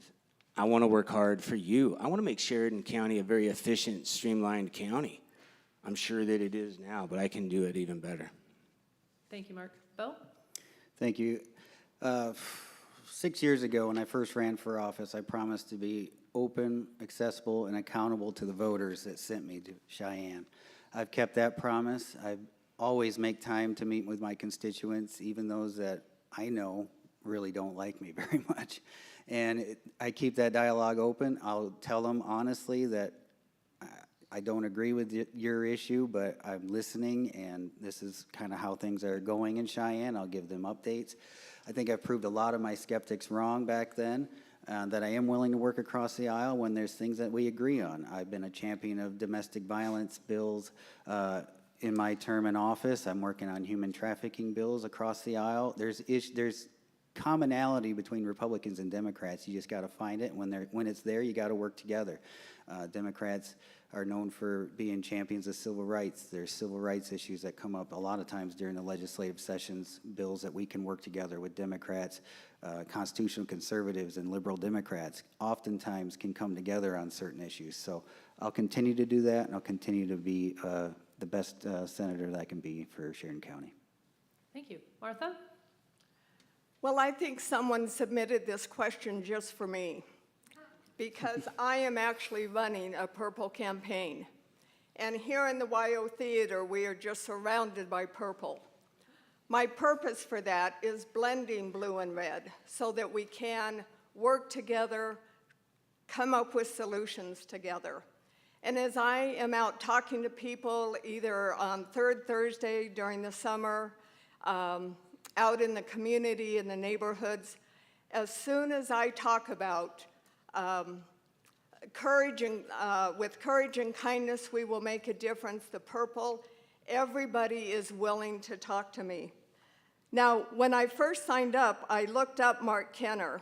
I want to work hard for you. I want to make Sheridan County a very efficient, streamlined county. I'm sure that it is now, but I can do it even better. Thank you, Mark. Bo? Thank you. 6 years ago, when I first ran for office, I promised to be open, accessible, and accountable to the voters that sent me to Cheyenne. I've kept that promise. I always make time to meet with my constituents, even those that I know really don't like me very much. And I keep that dialogue open. I'll tell them honestly that I don't agree with your issue, but I'm listening, and this is kind of how things are going in Cheyenne. I'll give them updates. I think I've proved a lot of my skeptics wrong back then, that I am willing to work across the aisle when there's things that we agree on. I've been a champion of domestic violence bills in my term in office. I'm working on human trafficking bills across the aisle. There's commonality between Republicans and Democrats. You just got to find it. When it's there, you got to work together. Democrats are known for being champions of civil rights. There's civil rights issues that come up a lot of times during the legislative sessions, bills that we can work together with Democrats, constitutional conservatives and liberal Democrats oftentimes can come together on certain issues. So I'll continue to do that, and I'll continue to be the best senator that I can be for Sheridan County. Thank you. Martha? Well, I think someone submitted this question just for me, because I am actually running a purple campaign. And here in the YO Theater, we are just surrounded by purple. My purpose for that is blending blue and red so that we can work together, come up with solutions together. And as I am out talking to people, either on third Thursday during the summer, out in the community, in the neighborhoods, as soon as I talk about with courage and kindness, we will make a difference, the purple, everybody is willing to talk to me. Now, when I first signed up, I looked up Mark Kenner,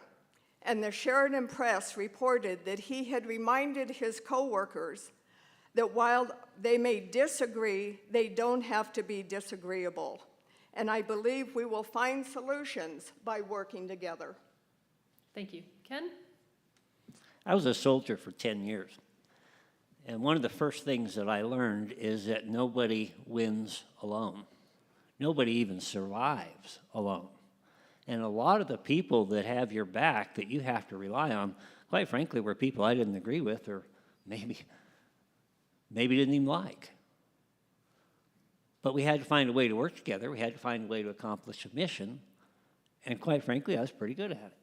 and the Sheridan Press reported that he had reminded his coworkers that while they may disagree, they don't have to be disagreeable. And I believe we will find solutions by working together. Thank you. Ken? I was a soldier for 10 years. And one of the first things that I learned is that nobody wins alone. Nobody even survives alone. And a lot of the people that have your back that you have to rely on, quite frankly, were people I didn't agree with or maybe didn't even like. But we had to find a way to work together. We had to find a way to accomplish a mission. And quite frankly, I was pretty good at it.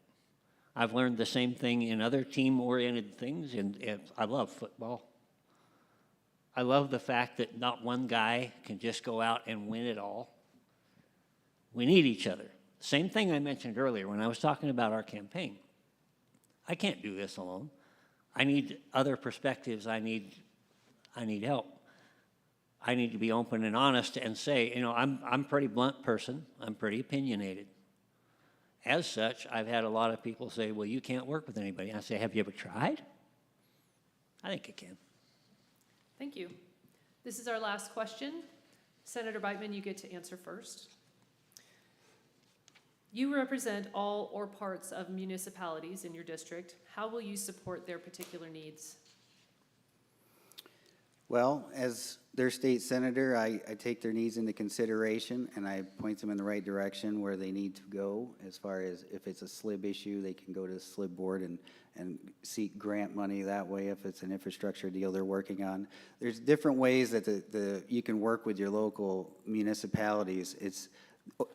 I've learned the same thing in other team-oriented things, and I love football. I love the fact that not one guy can just go out and win it all. We need each other. Same thing I mentioned earlier when I was talking about our campaign. I can't do this alone. I need other perspectives. I need help. I need to be open and honest and say, you know, I'm a pretty blunt person. I'm pretty opinionated. As such, I've had a lot of people say, well, you can't work with anybody. I say, have you ever tried? I think I can. Thank you. This is our last question. Senator Beitman, you get to answer first. You represent all or parts of municipalities in your district. How will you support their particular needs? Well, as their state senator, I take their needs into consideration, and I point them in the right direction where they need to go. As far as if it's a SLIB issue, they can go to the SLIB board and seek grant money that way if it's an infrastructure deal they're working on. There's different ways that you can work with your local municipalities. It's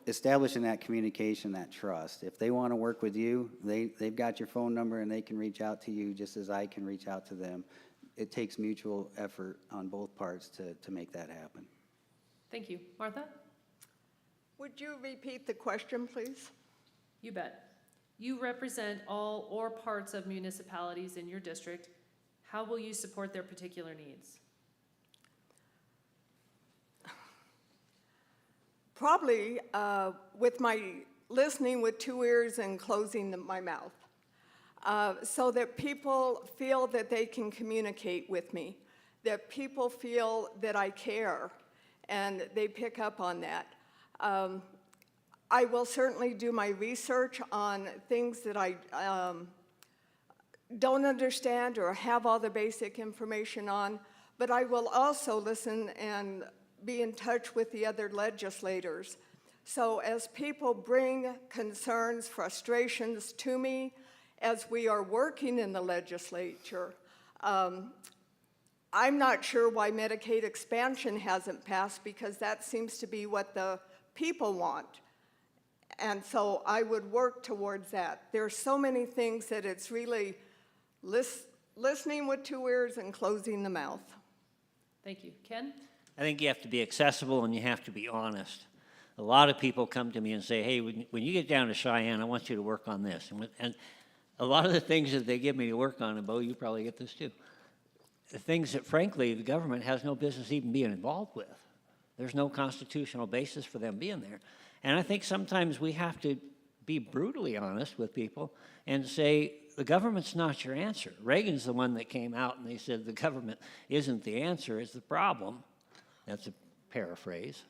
establishing that communication, that trust. If they want to work with you, they've got your phone number and they can reach out to you just as I can reach out to them. It takes mutual effort on both parts to make that happen. Thank you. Martha? Would you repeat the question, please? You bet. You represent all or parts of municipalities in your district. How will you support their particular needs? Probably with my listening with 2 ears and closing my mouth. So that people feel that they can communicate with me, that people feel that I care, and they pick up on that. I will certainly do my research on things that I don't understand or have all the basic information on, but I will also listen and be in touch with the other legislators. So as people bring concerns, frustrations to me, as we are working in the legislature, I'm not sure why Medicaid expansion hasn't passed, because that seems to be what the people want. And so I would work towards that. There are so many things that it's really listening with 2 ears and closing the mouth. Thank you. Ken? I think you have to be accessible and you have to be honest. A lot of people come to me and say, hey, when you get down to Cheyenne, I want you to work on this. And a lot of the things that they give me to work on, and Bo, you probably get this too, the things that, frankly, the government has no business even being involved with. There's no constitutional basis for them being there. And I think sometimes we have to be brutally honest with people and say, the government's not your answer. Reagan's the one that came out and they said the government isn't the answer, it's the problem. That's a paraphrase.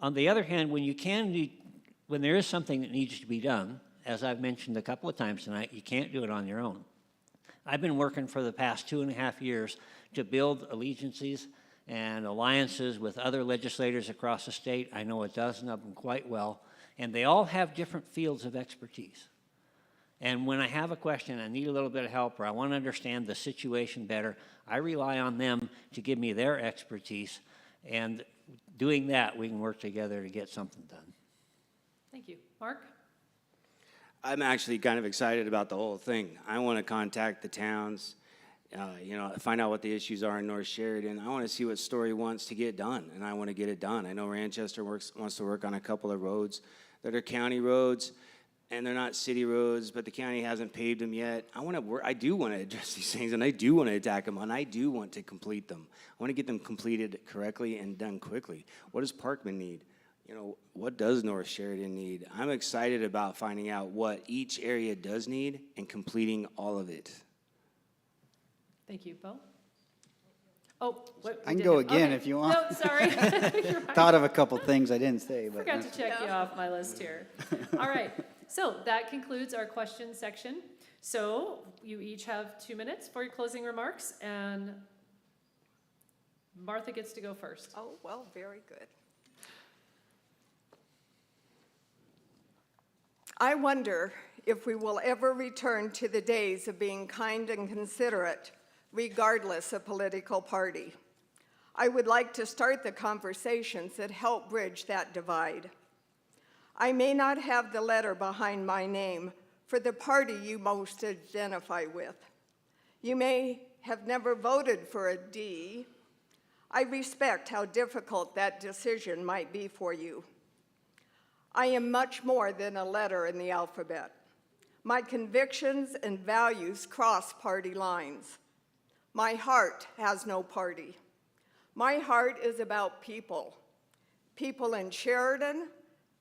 On the other hand, when there is something that needs to be done, as I've mentioned a couple of times tonight, you can't do it on your own. I've been working for the past 2.5 years to build allegiances and alliances with other legislators across the state. I know a dozen of them quite well, and they all have different fields of expertise. And when I have a question, I need a little bit of help, or I want to understand the situation better, I rely on them to give me their expertise, and doing that, we can work together to get something done. Thank you. Mark? I'm actually kind of excited about the whole thing. I want to contact the towns, find out what the issues are in North Sheridan. I want to see what Story wants to get done, and I want to get it done. I know Manchester wants to work on a couple of roads that are county roads, and they're not city roads, but the county hasn't paved them yet. I do want to address these things, and I do want to attack them, and I do want to complete them. I want to get them completed correctly and done quickly. What does Parkman need? What does North Sheridan need? I'm excited about finding out what each area does need and completing all of it. Thank you. Bo? Oh, what? I can go again if you want. No, sorry. You're right. Thought of a couple things I didn't say, but. Forgot to check you off my list here. All right, so that concludes our question section. So you each have 2 minutes for your closing remarks, and Martha gets to go first. Oh, well, very good. I wonder if we will ever return to the days of being kind and considerate, regardless of political party. I would like to start the conversations that help bridge that divide. I may not have the letter behind my name for the party you most identify with. You may have never voted for a D. I respect how difficult that decision might be for you. I am much more than a letter in the alphabet. My convictions and values cross party lines. My heart has no party. My heart is about people. People in Sheridan,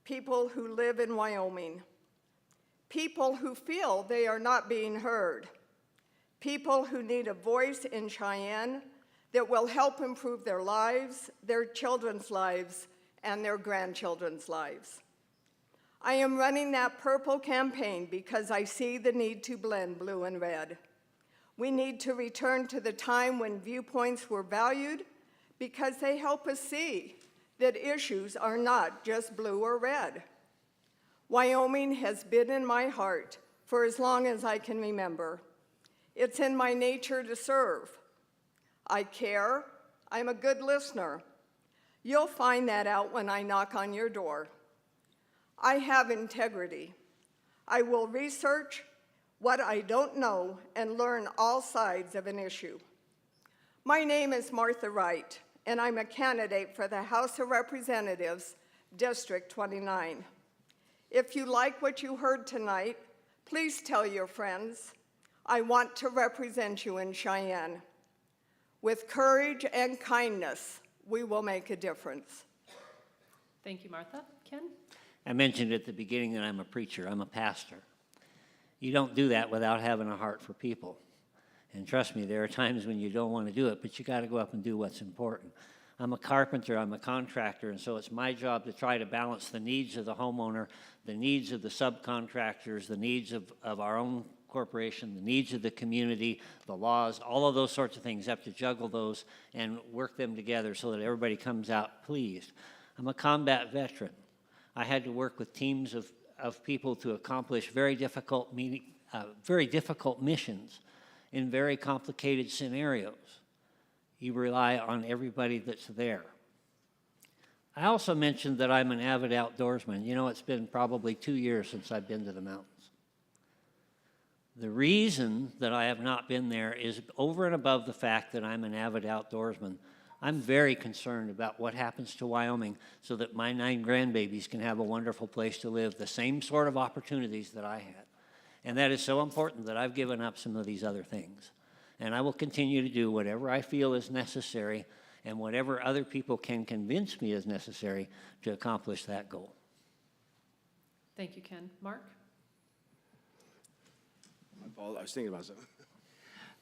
people who live in Wyoming. People who feel they are not being heard. People who need a voice in Cheyenne that will help improve their lives, their children's lives, and their grandchildren's lives. I am running that purple campaign because I see the need to blend blue and red. We need to return to the time when viewpoints were valued because they help us see that issues are not just blue or red. Wyoming has been in my heart for as long as I can remember. It's in my nature to serve. I care. I'm a good listener. You'll find that out when I knock on your door. I have integrity. I will research what I don't know and learn all sides of an issue. My name is Martha Wright, and I'm a candidate for the House of Representatives, District 29. If you like what you heard tonight, please tell your friends. I want to represent you in Cheyenne. With courage and kindness, we will make a difference. Thank you, Martha. Ken? I mentioned at the beginning that I'm a preacher, I'm a pastor. You don't do that without having a heart for people. And trust me, there are times when you don't want to do it, but you got to go up and do what's important. I'm a carpenter, I'm a contractor, and so it's my job to try to balance the needs of the homeowner, the needs of the subcontractors, the needs of our own corporation, the needs of the community, the laws, all of those sorts of things. You have to juggle those and work them together so that everybody comes out pleased. I'm a combat veteran. I had to work with teams of people to accomplish very difficult missions in very complicated scenarios. You rely on everybody that's there. I also mentioned that I'm an avid outdoorsman. You know, it's been probably 2 years since I've been to the mountains. The reason that I have not been there is over and above the fact that I'm an avid outdoorsman. I'm very concerned about what happens to Wyoming so that my 9 grandbabies can have a wonderful place to live, the same sort of opportunities that I had. And that is so important that I've given up some of these other things. And I will continue to do whatever I feel is necessary and whatever other people can convince me is necessary to accomplish that goal. Thank you, Ken. Mark? My fault, I was thinking about something.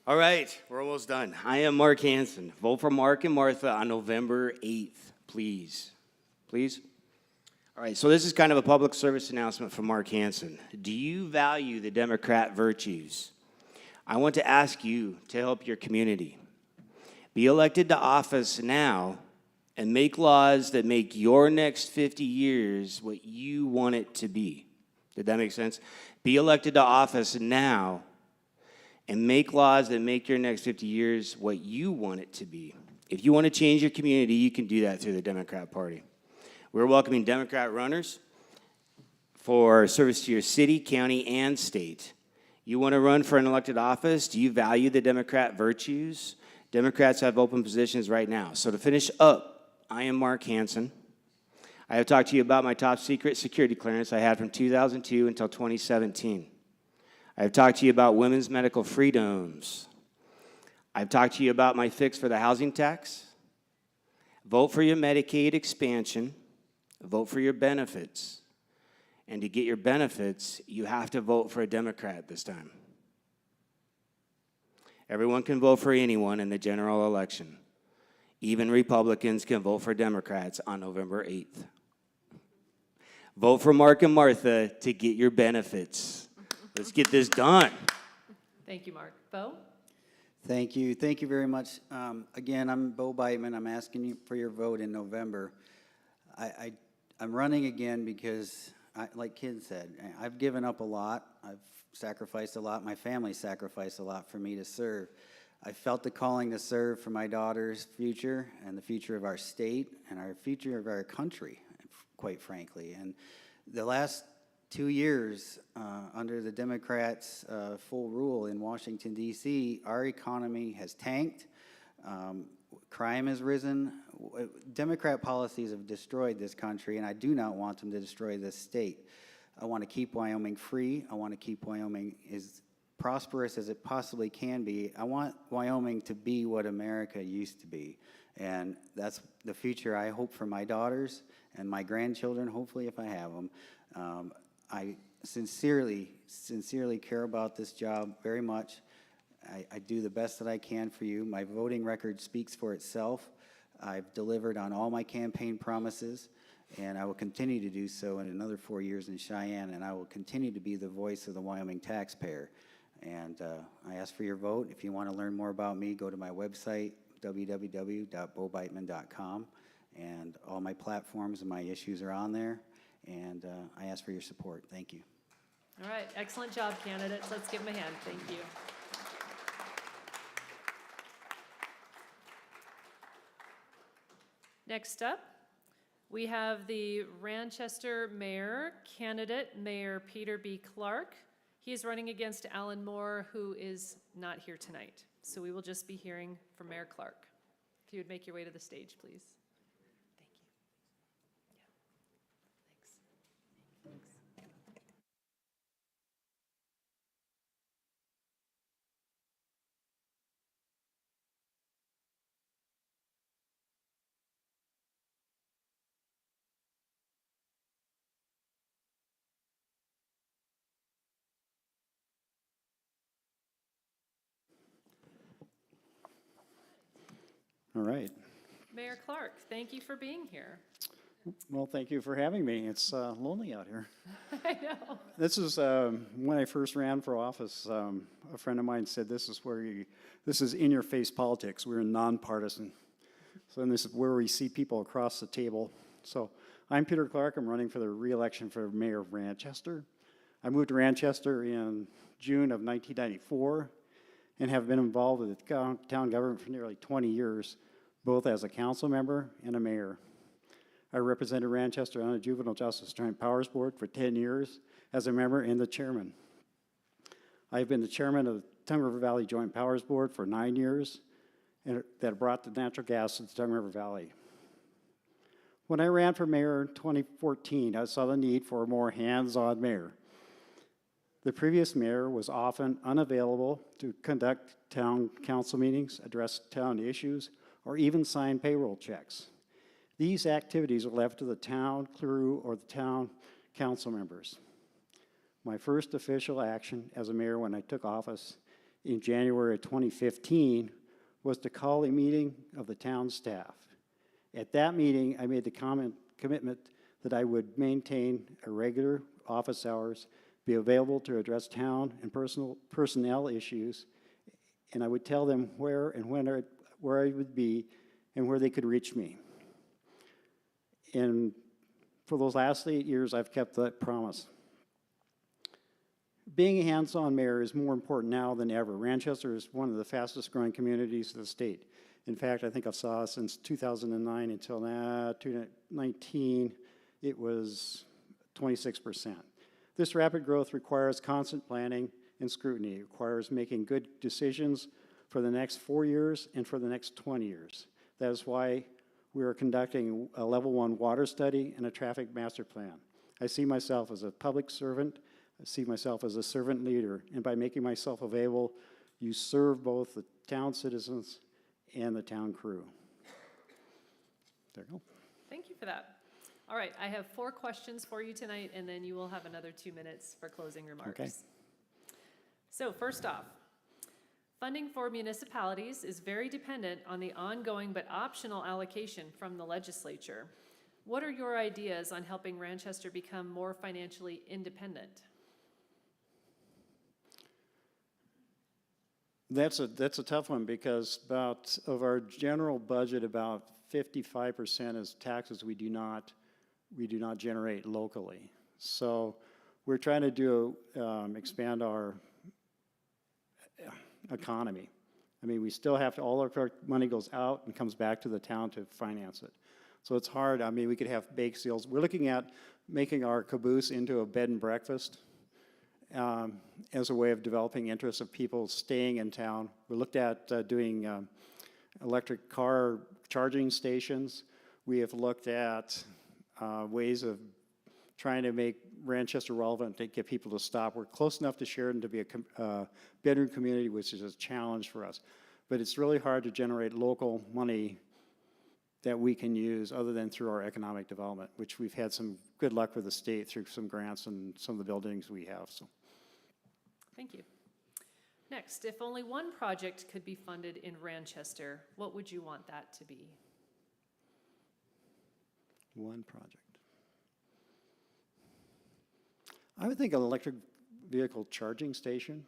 All right, we're almost done. I am Mark Hansen. Vote for Mark and Martha on November 8th, please. Please? All right, so this is kind of a public service announcement from Mark Hansen. Do you value the Democrat virtues? I want to ask you to help your community. Be elected to office now and make laws that make your next 50 years what you want it to be. Did that make sense? Be elected to office now and make laws that make your next 50 years what you want it to be. If you want to change your community, you can do that through the Democrat Party. We're welcoming Democrat runners for service to your city, county, and state. You want to run for an elected office? Do you value the Democrat virtues? Democrats have open positions right now. So to finish up, I am Mark Hansen. I have talked to you about my top secret security clearance I had from 2002 until 2017. I have talked to you about women's medical freedoms. I've talked to you about my fix for the housing tax. Vote for your Medicaid expansion. Vote for your benefits. And to get your benefits, you have to vote for a Democrat this time. Everyone can vote for anyone in the general election. Even Republicans can vote for Democrats on November 8th. Vote for Mark and Martha to get your benefits. Let's get this done. Thank you, Mark. Bo? Thank you. Thank you very much. Again, I'm Bo Beitman. I'm asking you for your vote in November. I'm running again because, like Ken said, I've given up a lot. I've sacrificed a lot. My family sacrificed a lot for me to serve. I felt the calling to serve for my daughter's future and the future of our state and our future of our country, quite frankly. And the last 2 years under the Democrats' full rule in Washington, D.C., our economy has tanked. Crime has risen. Democrat policies have destroyed this country, and I do not want them to destroy this state. I want to keep Wyoming free. I want to keep Wyoming as prosperous as it possibly can be. I want Wyoming to be what America used to be. And that's the future I hope for my daughters and my grandchildren, hopefully if I have them. I sincerely care about this job very much. I do the best that I can for you. My voting record speaks for itself. I've delivered on all my campaign promises, and I will continue to do so in another 4 years in Cheyenne, and I will continue to be the voice of the Wyoming taxpayer. And I ask for your vote. If you want to learn more about me, go to my website, www.bobeitman.com, and all my platforms and my issues are on there, and I ask for your support. Thank you. All right, excellent job, candidates. Let's give them a hand. Thank you. Next up, we have the Ranchester Mayor candidate, Mayor Peter B. Clark. He is running against Alan Moore, who is not here tonight. So we will just be hearing from Mayor Clark. If you would make your way to the stage, please. Thank you. Yeah. Thanks. All right. Mayor Clark, thank you for being here. Well, thank you for having me. It's lonely out here. I know. This is when I first ran for office. A friend of mine said, "This is this is in-your-face politics. We're nonpartisan." So, and this is where we see people across the table. So, I'm Peter Clark. I'm running for the re-election for mayor of Manchester. I moved to Manchester in June of 1994, and have been involved with the town government for nearly 20 years, both as a council member and a mayor. I represented Manchester on the Juvenile Justice Joint Powers Board for 10 years as a member and the chairman. I've been the chairman of the Tongue River Valley Joint Powers Board for 9 years, and that brought the natural gas to the Tongue River Valley. When I ran for mayor in 2014, I saw the need for a more hands-on mayor. The previous mayor was often unavailable to conduct town council meetings, address town issues, or even sign payroll checks. These activities are left to the town crew or the town council members. My first official action as a mayor when I took office in January of 2015 was to call a meeting of the town staff. At that meeting, I made the commitment that I would maintain irregular office hours, be available to address town and personnel issues, and I would tell them where and where I would be and where they could reach me. And for those last 8 years, I've kept that promise. Being a hands-on mayor is more important now than ever. Manchester is one of the fastest growing communities of the state. In fact, I think I saw since 2009 until now, 2019, it was 26%. This rapid growth requires constant planning and scrutiny. It requires making good decisions for the next 4 years and for the next 20 years. That is why we are conducting a level 1 water study and a traffic master plan. I see myself as a public servant. I see myself as a servant leader. And by making myself available, you serve both the town citizens and the town crew. There you go. Thank you for that. All right, I have 4 questions for you tonight, and then you will have another 2 minutes for closing remarks. Okay. So first off, funding for municipalities is very dependent on the ongoing but optional allocation from the legislature. What are your ideas on helping Manchester become more financially independent? That's a tough one because of our general budget, about 55% is taxes we do not generate locally. So we're trying to expand our economy. I mean, we still have to, all of our money goes out and comes back to the town to finance it. So it's hard. I mean, we could have bake sales. We're looking at making our caboose into a bed and breakfast as a way of developing interest of people staying in town. We looked at doing electric car charging stations. We have looked at ways of trying to make Manchester relevant to get people to stop. We're close enough to Sheridan to be a bedroom community, which is a challenge for us. But it's really hard to generate local money that we can use other than through our economic development, which we've had some good luck with the state through some grants and some of the buildings we have. So, Thank you. Next, if only one project could be funded in Manchester, what would you want that to be? one project. I would think an electric vehicle charging station.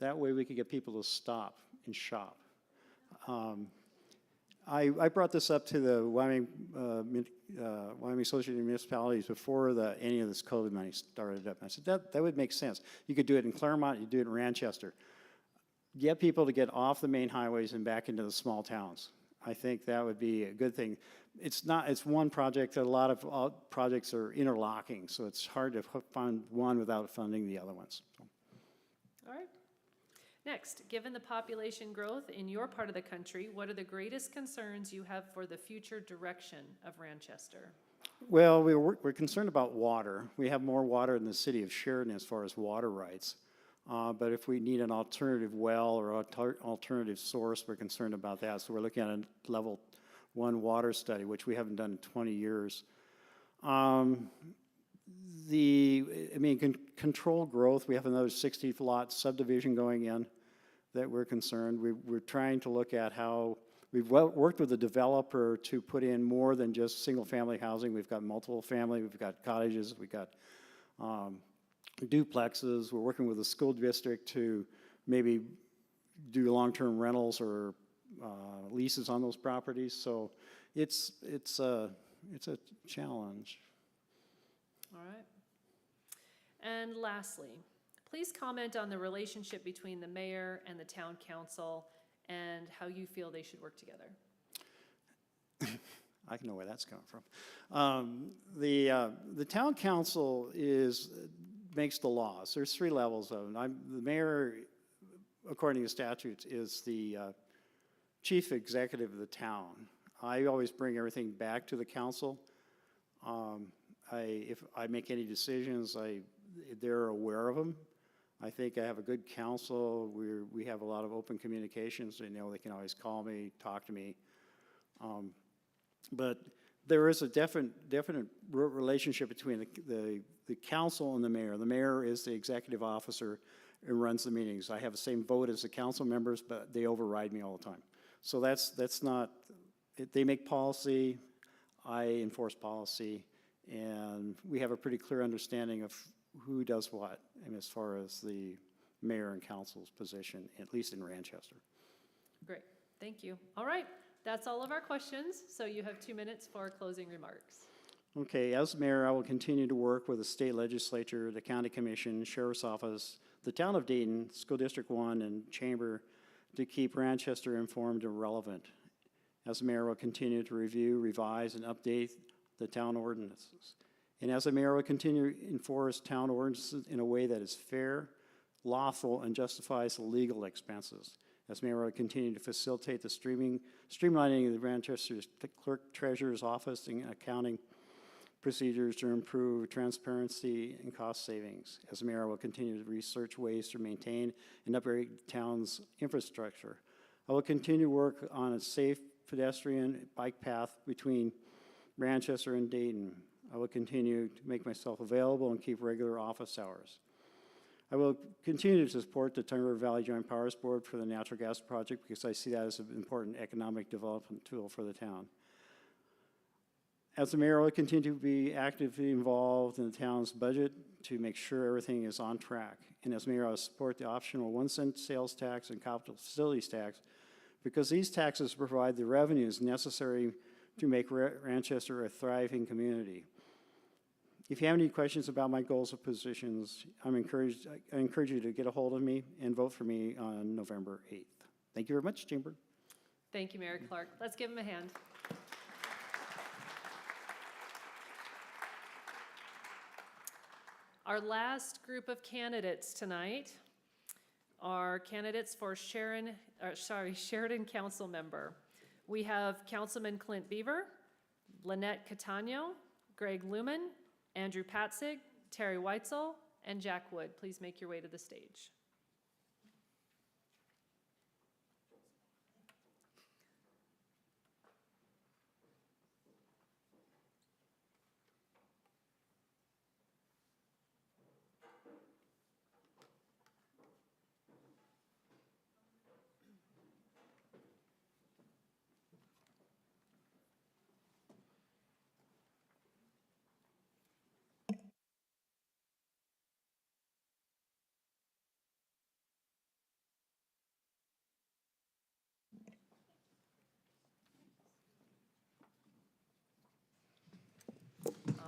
That way we could get people to stop and shop. I brought this up to the Wyoming Association of Municipalities before any of this COVID money started up. I said, that would make sense. You could do it in Claremont, you do it in Manchester. Get people to get off the main highways and back into the small towns. I think that would be a good thing. It's one project. A lot of projects are interlocking, so it's hard to fund one without funding the other ones. All right. Next, given the population growth in your part of the country, what are the greatest concerns you have for the future direction of Manchester? Well, we're concerned about water. We have more water in the city of Sheridan as far as water rights. But if we need an alternative well or alternative source, we're concerned about that. So we're looking at a level 1 water study, which we haven't done in 20 years. Control growth, we have another 60 lot subdivision going in that we're concerned. We're trying to look at how We've worked with the developer to put in more than just single-family housing. We've got multiple family, we've got cottages, we've got duplexes. We're working with the school district to maybe do long-term rentals or leases on those properties. So it's a challenge. All right. And lastly, please comment on the relationship between the mayor and the town council and how you feel they should work together. I know where that's coming from. The town council makes the laws. There's 3 levels of them. The mayor, according to statutes, is the chief executive of the town. I always bring everything back to the council. If I make any decisions, they're aware of them. I think I have a good council. We have a lot of open communications. They know they can always call me, talk to me. But there is a definite relationship between the council and the mayor. The mayor is the executive officer and runs the meetings. I have the same vote as the council members, but they override me all the time. So that's not, they make policy, I enforce policy, and we have a pretty clear understanding of who does what, and as far as the mayor and council's position, at least in Ranchester. Great, thank you. All right, that's all of our questions, so you have 2 minutes for closing remarks. Okay, as mayor, I will continue to work with the state legislature, the county commission, sheriff's office, the town of Dayton, School District 1, and chamber to keep Ranchester informed and relevant. As mayor, I will continue to review, revise, and update the town ordinances. And as a mayor, I will continue to enforce town ordinances in a way that is fair, lawful, and justifies the legal expenses. As mayor, I will continue to facilitate the streamlining of the Manchester Clerk Treasurer's Office and accounting procedures to improve transparency and cost savings. As mayor, I will continue to research ways to maintain and upgrade the town's infrastructure. I will continue to work on a safe pedestrian bike path between Manchester and Dayton. I will continue to make myself available and keep regular office hours. I will continue to support the Tongue River Valley Joint Powers Board for the natural gas project because I see that as an important economic development tool for the town. As the mayor, I will continue to be actively involved in the town's budget to make sure everything is on track. And as mayor, I will support the optional 1-cent sales tax and capital facilities tax because these taxes provide the revenues necessary to make Ranchester a thriving community. If you have any questions about my goals or positions, I encourage you to get a hold of me and vote for me on November 8th. Thank you very much, Chamber. Thank you, Mayor Clark. Let's give him a hand. Our last group of candidates tonight are candidates for Sheridan Council Member. We have Councilman Clint Beaver, Lynette Catano, Greg Lumen, Andrew Patzig, Terry Weitzel, and Jack Wood. Please make your way to the stage.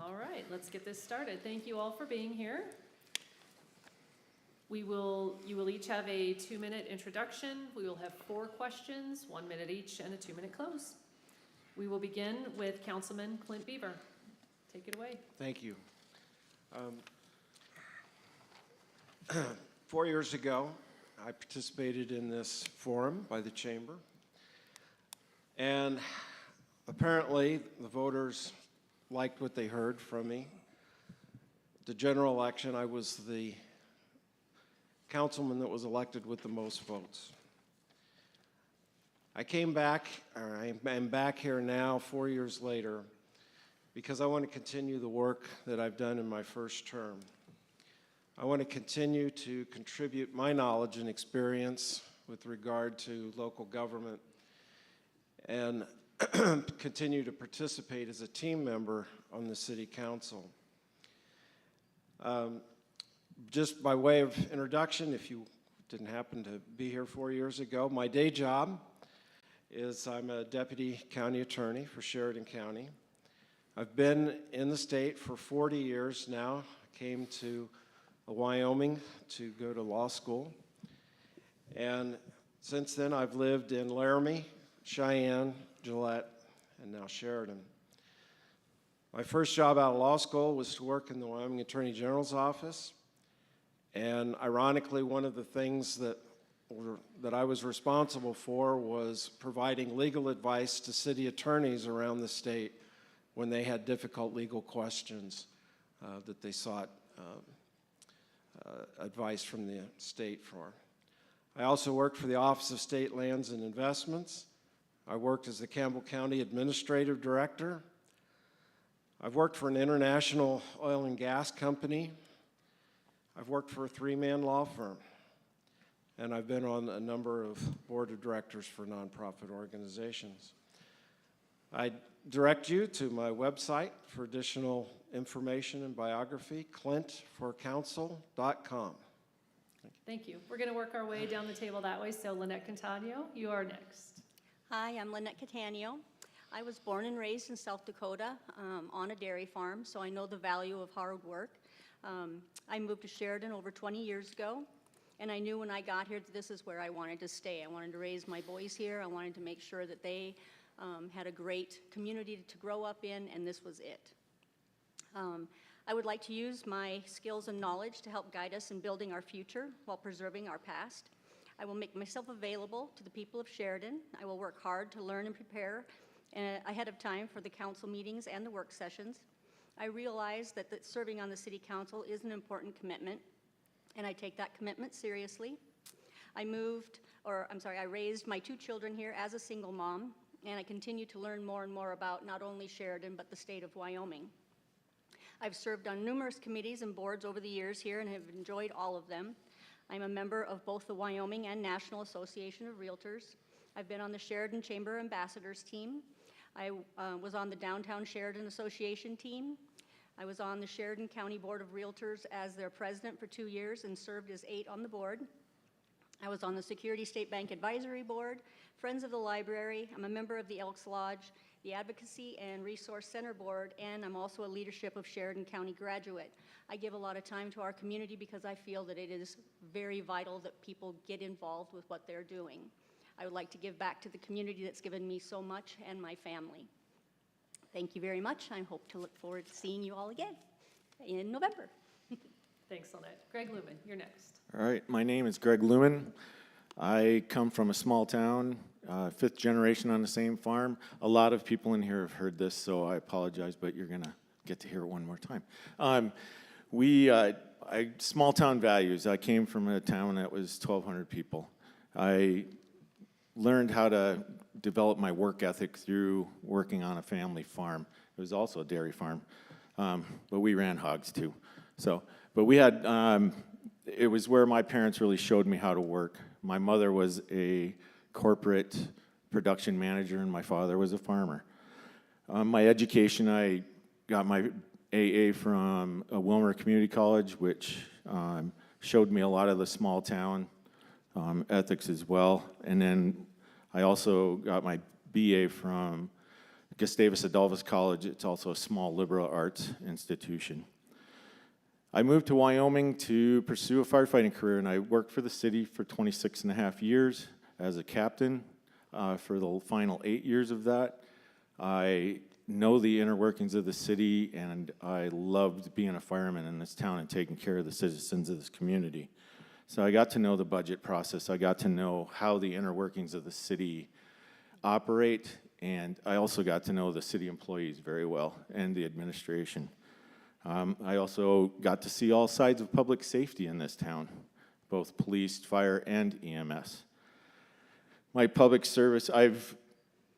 All right, let's get this started. Thank you all for being here. You will each have a 2-minute introduction. We will have 4 questions, 1 minute each, and a 2-minute close. We will begin with Councilman Clint Beaver. Take it away. Thank you. 4 years ago, I participated in this forum by the Chamber, and apparently the voters liked what they heard from me. The general election, I was the councilman that was elected with the most votes. I came back, or I'm back here now 4 years later, because I want to continue the work that I've done in my first term. I want to continue to contribute my knowledge and experience with regard to local government and continue to participate as a team member on the city council. Just by way of introduction, if you didn't happen to be here 4 years ago, my day job is I'm a deputy county attorney for Sheridan County. I've been in the state for 40 years now. I came to Wyoming to go to law school. And since then, I've lived in Laramie, Cheyenne, Gillette, and now Sheridan. My first job out of law school was to work in the Wyoming Attorney General's office. And ironically, one of the things that I was responsible for was providing legal advice to city attorneys around the state when they had difficult legal questions that they sought advice from the state for. I also worked for the Office of State Lands and Investments. I worked as the Campbell County Administrative Director. I've worked for an international oil and gas company. I've worked for a three-man law firm. And I've been on a number of board of directors for nonprofit organizations. I direct you to my website for additional information and biography, clintforcouncil.com. Thank you. We're going to work our way down the table that way. So Lynette Catania, you are next. Hi, I'm Lynette Catania. I was born and raised in South Dakota on a dairy farm, so I know the value of hard work. I moved to Sheridan over 20 years ago, and I knew when I got here that this is where I wanted to stay. I wanted to raise my boys here. I wanted to make sure that they had a great community to grow up in, and this was it. I would like to use my skills and knowledge to help guide us in building our future while preserving our past. I will make myself available to the people of Sheridan. I will work hard to learn and prepare ahead of time for the council meetings and the work sessions. I realize that serving on the city council is an important commitment, and I take that commitment seriously. I raised my 2 children here as a single mom, and I continue to learn more and more about not only Sheridan, but the state of Wyoming. I've served on numerous committees and boards over the years here and have enjoyed all of them. I'm a member of both the Wyoming and National Association of Realtors. I've been on the Sheridan Chamber Ambassadors team. I was on the Downtown Sheridan Association team. I was on the Sheridan County Board of Realtors as their president for 2 years and served as 8 on the board. I was on the Security State Bank Advisory Board, Friends of the Library. I'm a member of the Elks Lodge, the Advocacy and Resource Center Board, and I'm also a leadership of Sheridan County graduate. I give a lot of time to our community because I feel that it is very vital that people get involved with what they're doing. I would like to give back to the community that's given me so much and my family. Thank you very much. I hope to look forward to seeing you all again in November. Thanks, Lynette. Greg Lumen, you're next. All right, my name is Greg Lumen. I come from a small town, 5th generation on the same farm. A lot of people in here have heard this, so I apologize, but you're going to get to hear it one more time. Small town values. I came from a town that was 1,200 people. I learned how to develop my work ethic through working on a family farm. It was also a dairy farm, but we ran hogs too. But we had, it was where my parents really showed me how to work. My mother was a corporate production manager and my father was a farmer. My education, I got my AA from Wilmer Community College, which showed me a lot of the small town ethics as well. And then I also got my BA from Gustavus Adolphus College. It's also a small liberal arts institution. I moved to Wyoming to pursue a firefighting career, and I worked for the city for 26 and a half years as a captain for the final 8 years of that. I know the inner workings of the city, and I loved being a fireman in this town and taking care of the citizens of this community. So I got to know the budget process. I got to know how the inner workings of the city operate, and I also got to know the city employees very well and the administration. I also got to see all sides of public safety in this town, both police, fire, and EMS. My public service, I've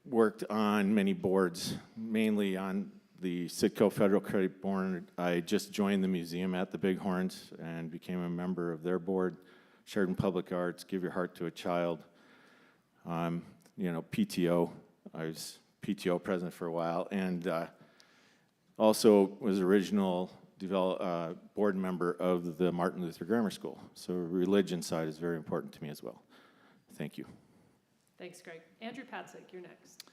worked on many boards, mainly on the Citgo Federal Credit Board. I just joined the museum at the Bighorns and became a member of their board. Sheridan Public Arts, Give Your Heart to a Child, PTO. I was PTO president for a while, and also was original board member of the Martin Luther Grammar School. So religion side is very important to me as well. Thank you. Thanks, Greg. Andrew Patzik, you're next.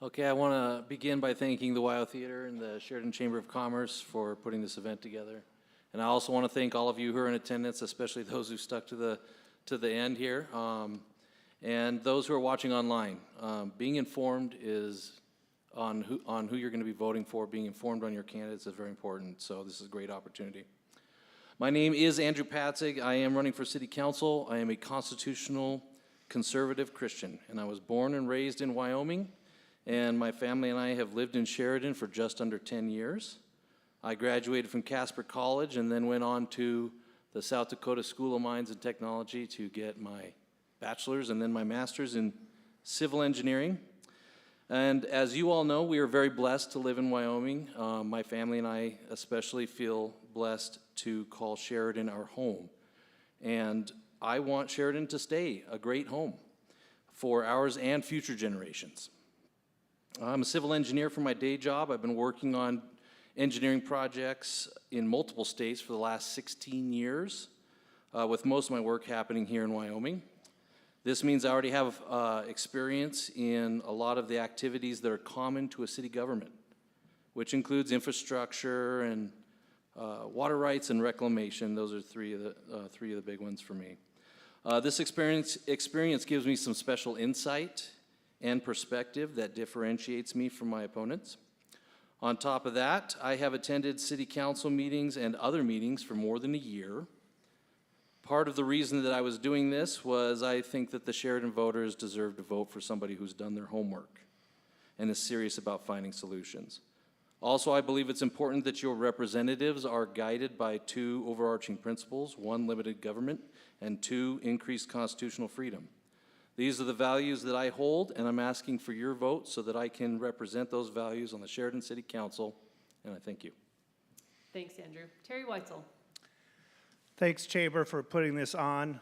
Okay, I want to begin by thanking the WYO Theater and the Sheridan Chamber of Commerce for putting this event together. And I also want to thank all of you who are in attendance, especially those who stuck to the end here, and those who are watching online. Being informed is on who you're going to be voting for. Being informed on your candidates is very important, so this is a great opportunity. My name is Andrew Patzik. I am running for City Council. I am a constitutional conservative Christian, and I was born and raised in Wyoming, and my family and I have lived in Sheridan for just under 10 years. I graduated from Casper College and then went on to the South Dakota School of Mines and Technology to get my bachelor's and then my master's in civil engineering. And as you all know, we are very blessed to live in Wyoming. My family and I especially feel blessed to call Sheridan our home. And I want Sheridan to stay a great home for ours and future generations. I'm a civil engineer for my day job. I've been working on engineering projects in multiple states for the last 16 years, with most of my work happening here in Wyoming. This means I already have experience in a lot of the activities that are common to a city government, which includes infrastructure and water rights and reclamation. Those are three of the big ones for me. This experience gives me some special insight and perspective that differentiates me from my opponents. On top of that, I have attended city council meetings and other meetings for more than a year. Part of the reason that I was doing this was I think that the Sheridan voters deserve to vote for somebody who's done their homework and is serious about finding solutions. Also, I believe it's important that your representatives are guided by two overarching principles: one, limited government, and two, increased constitutional freedom. These are the values that I hold, and I'm asking for your vote so that I can represent those values on the Sheridan City Council, and I thank you. Thanks, Andrew. Terry Weitzel. Thanks, Chamber, for putting this on.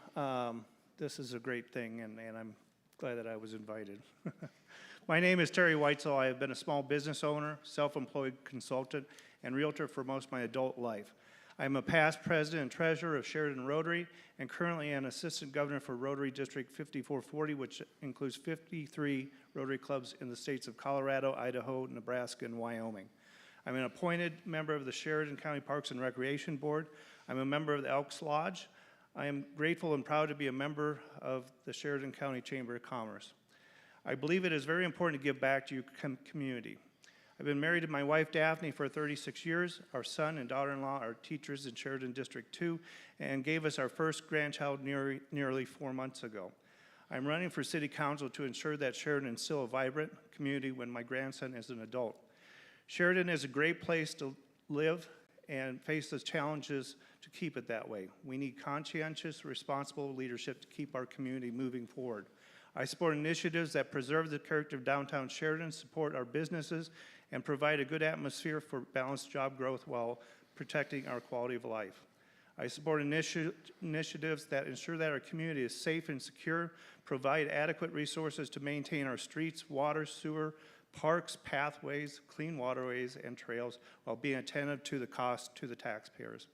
This is a great thing, and I'm glad that I was invited. My name is Terry Weitzel. I have been a small business owner, self-employed consultant, and realtor for most of my adult life. I am a past president and treasurer of Sheridan Rotary, and currently an assistant governor for Rotary District 5440, which includes 53 Rotary clubs in the states of Colorado, Idaho, Nebraska, and Wyoming. I'm an appointed member of the Sheridan County Parks and Recreation Board. I'm a member of the Elks Lodge. I am grateful and proud to be a member of the Sheridan County Chamber of Commerce. I believe it is very important to give back to your community. I've been married to my wife, Daphne, for 36 years. Our son and daughter-in-law are teachers in Sheridan District 2 and gave us our first grandchild nearly 4 months ago. I'm running for City Council to ensure that Sheridan is still a vibrant community when my grandson is an adult. Sheridan is a great place to live and face the challenges to keep it that way. We need conscientious, responsible leadership to keep our community moving forward. I support initiatives that preserve the character of downtown Sheridan, support our businesses, and provide a good atmosphere for balanced job growth while protecting our quality of life. I support initiatives that ensure that our community is safe and secure, provide adequate resources to maintain our streets, water, sewer, parks, pathways, clean waterways, and trails, while being attentive to the cost to the taxpayers.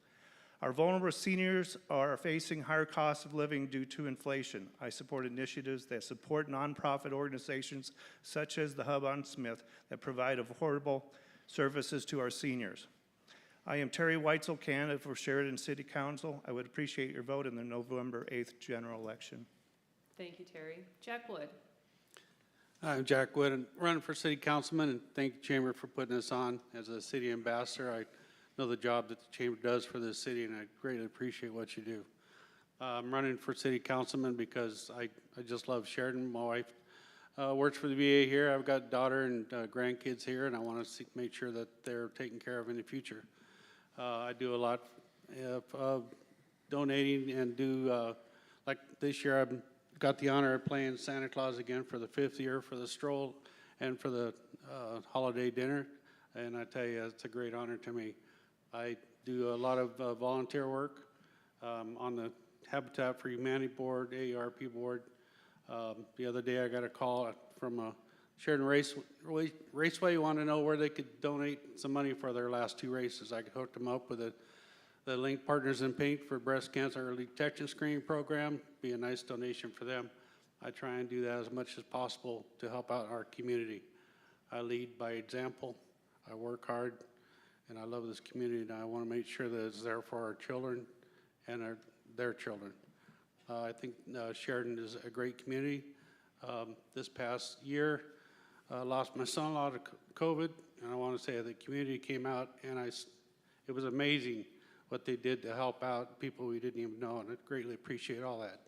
Our vulnerable seniors are facing higher costs of living due to inflation. I support initiatives that support nonprofit organizations such as the Hub on Smith that provide affordable services to our seniors. I am Terry Weitzel, candidate for Sheridan City Council. I would appreciate your vote in the November 8th general election. Thank you, Terry. Jack Wood. I'm Jack Wood, and running for city councilman, and thank you, Chamber, for putting this on. As a city ambassador, I know the job that the Chamber does for this city, and I greatly appreciate what you do. I'm running for city councilman because I just love Sheridan. My wife works for the VA here. I've got a daughter and grandkids here, and I want to make sure that they're taken care of in the future. I do a lot of donating and do, like this year, I've got the honor of playing Santa Claus again for the 5th year for the stroll and for the holiday dinner, and I tell you, it's a great honor to me. I do a lot of volunteer work on the Habitat for Humanity board, AARP board. The other day I got a call from Sheridan Raceway wanted to know where they could donate some money for their last 2 races. I could hook them up with the Link Partners in Pink for breast cancer early detection screening program. Be a nice donation for them. I try and do that as much as possible to help out our community. I lead by example. I work hard, and I love this community, and I want to make sure that it's there for our children and their children. I think Sheridan is a great community. This past year, I lost my son-in-law to COVID, and I want to say the community came out, and it was amazing what they did to help out people we didn't even know, and I greatly appreciate all that.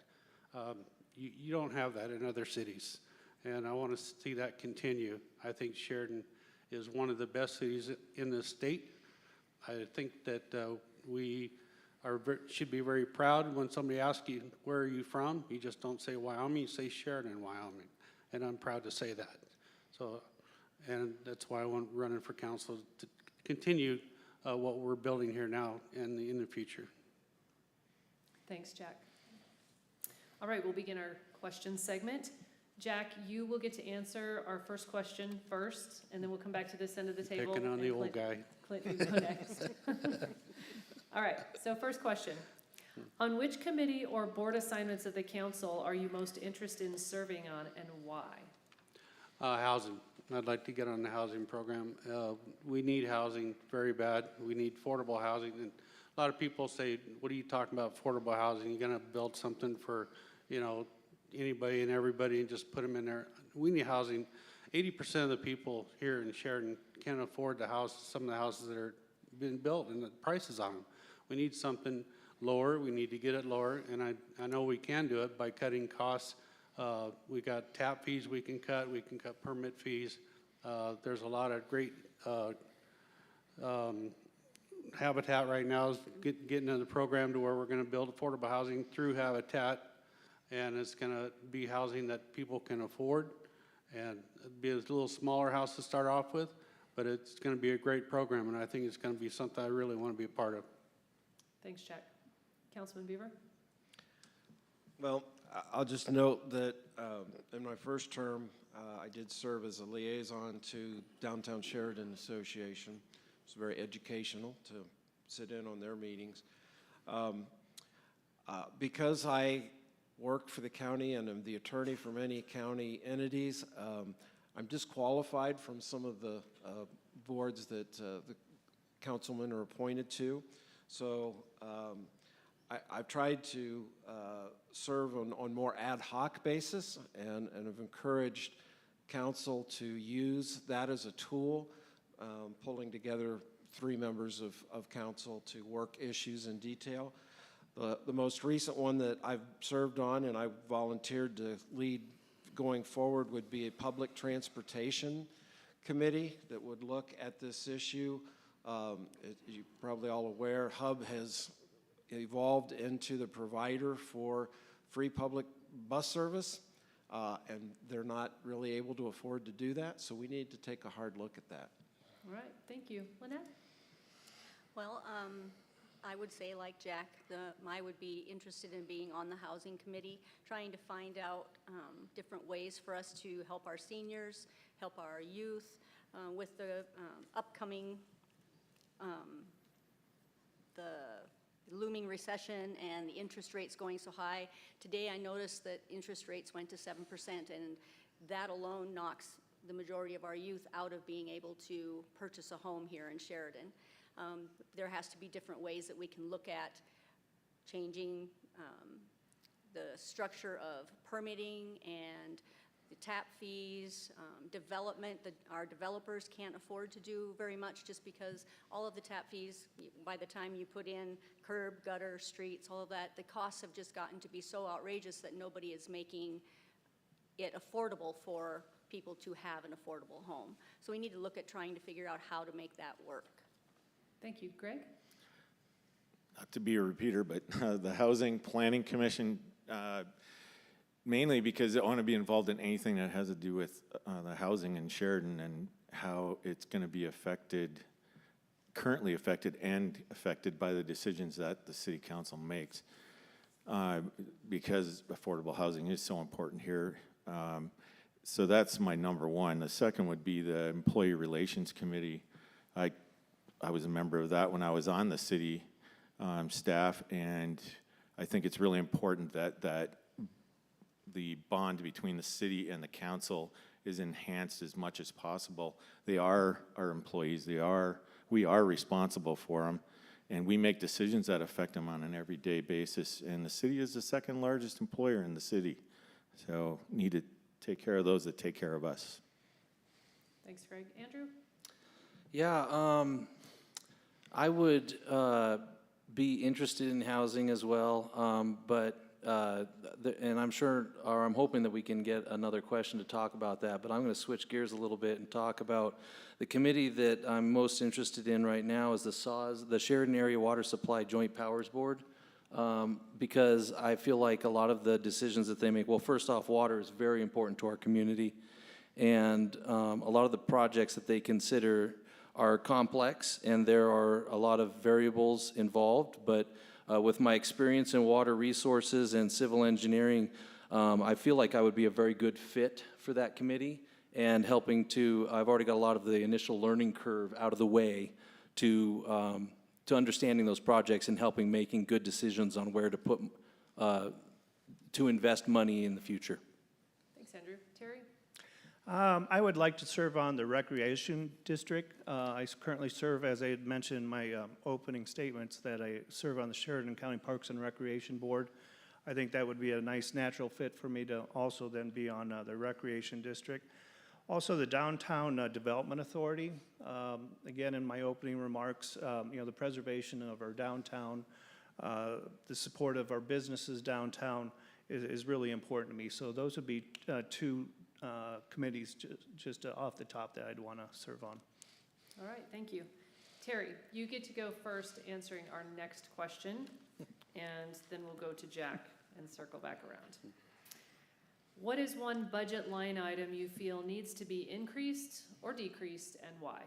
You don't have that in other cities, and I want to see that continue. I think Sheridan is one of the best cities in the state. I think that we should be very proud when somebody asks you, where are you from? You just don't say Wyoming, you say Sheridan, Wyoming, and I'm proud to say that. So, and that's why I want running for council to continue what we're building here now and in the future. Thanks, Jack. All right, we'll begin our question segment. Jack, you will get to answer our first question first, and then we'll come back to this end of the table. Picking on the old guy. Clint, you go next. All right, so first question. On which committee or board assignments of the council are you most interested in serving on, and why? Housing. I'd like to get on the housing program. We need housing very bad. We need affordable housing. And a lot of people say, what are you talking about, affordable housing? You're going to build something for, anybody and everybody and just put them in there. We need housing. 80% of the people here in Sheridan can't afford some of the houses that are being built and the prices on them. We need something lower. We need to get it lower. And I know we can do it by cutting costs. We got tap fees we can cut permit fees. There's a lot of great Habitat right now is getting in the program to where we're going to build affordable housing through Habitat, and it's going to be housing that people can afford, and it'd be a little smaller house to start off with, but it's going to be a great program, and I think it's going to be something I really want to be a part of. Thanks, Jack. Councilman Beaver? Well, I'll just note that in my first term, I did serve as a liaison to Downtown Sheridan Association. It was very educational to sit in on their meetings. Because I work for the county and am the attorney for many county entities, I'm disqualified from some of the boards that the councilmen are appointed to. So I've tried to serve on more ad hoc basis and have encouraged council to use that as a tool, pulling together 3 members of council to work issues in detail. The most recent one that I've served on and I volunteered to lead going forward would be a public transportation committee that would look at this issue. You're probably all aware, HUB has evolved into the provider for free public bus service, and they're not really able to afford to do that, so we need to take a hard look at that. All right, thank you. Lynette? Well, I would say, like Jack, I would be interested in being on the housing committee, trying to find out different ways for us to help our seniors, help our youth with the upcoming, the looming recession and the interest rates going so high. Today I noticed that interest rates went to 7%, and that alone knocks the majority of our youth out of being able to purchase a home here in Sheridan. There has to be different ways that we can look at changing the structure of permitting and the tap fees, development that our developers can't afford to do very much just because all of the tap fees, by the time you put in curb, gutter, streets, all of that, the costs have just gotten to be so outrageous that nobody is making it affordable for people to have an affordable home. So we need to look at trying to figure out how to make that work. Thank you. Greg? Not to be a repeater, but the Housing Planning Commission, mainly because I want to be involved in anything that has to do with the housing in Sheridan and how it's going to be currently affected and affected by the decisions that the city council makes. Because affordable housing is so important here. So that's my number one. The second would be the Employee Relations Committee. I was a member of that when I was on the city staff, and I think it's really important that the bond between the city and the council is enhanced as much as possible. They are our employees. We are responsible for them, and we make decisions that affect them on an everyday basis. And the city is the second largest employer in the city, so need to take care of those that take care of us. Thanks, Greg. Andrew? Yeah, I would be interested in housing as well, and I'm sure, or I'm hoping that we can get another question to talk about that, but I'm going to switch gears a little bit and talk about the committee that I'm most interested in right now is the SAWS, the Sheridan Area Water Supply Joint Powers Board, because I feel like a lot of the decisions that they make, well, first off, water is very important to our community, and a lot of the projects that they consider are complex, and there are a lot of variables involved, but with my experience in water resources and civil engineering, I feel like I would be a very good fit for that committee, and helping to, I've already got a lot of the initial learning curve out of the way to understanding those projects and helping making good decisions on where to put, to invest money in the future. Thanks, Andrew. Terry? I would like to serve on the Recreation District. I currently serve, as I had mentioned in my opening statements, that I serve on the Sheridan County Parks and Recreation Board. I think that would be a nice natural fit for me to also then be on the Recreation District. Also, the Downtown Development Authority. Again, in my opening remarks, the preservation of our downtown, the support of our businesses downtown is really important to me. So those would be two committees just off the top that I'd want to serve on. All right, thank you. Terry, you get to go first answering our next question, and then we'll go to Jack and circle back around. What is one budget line item you feel needs to be increased or decreased, and why?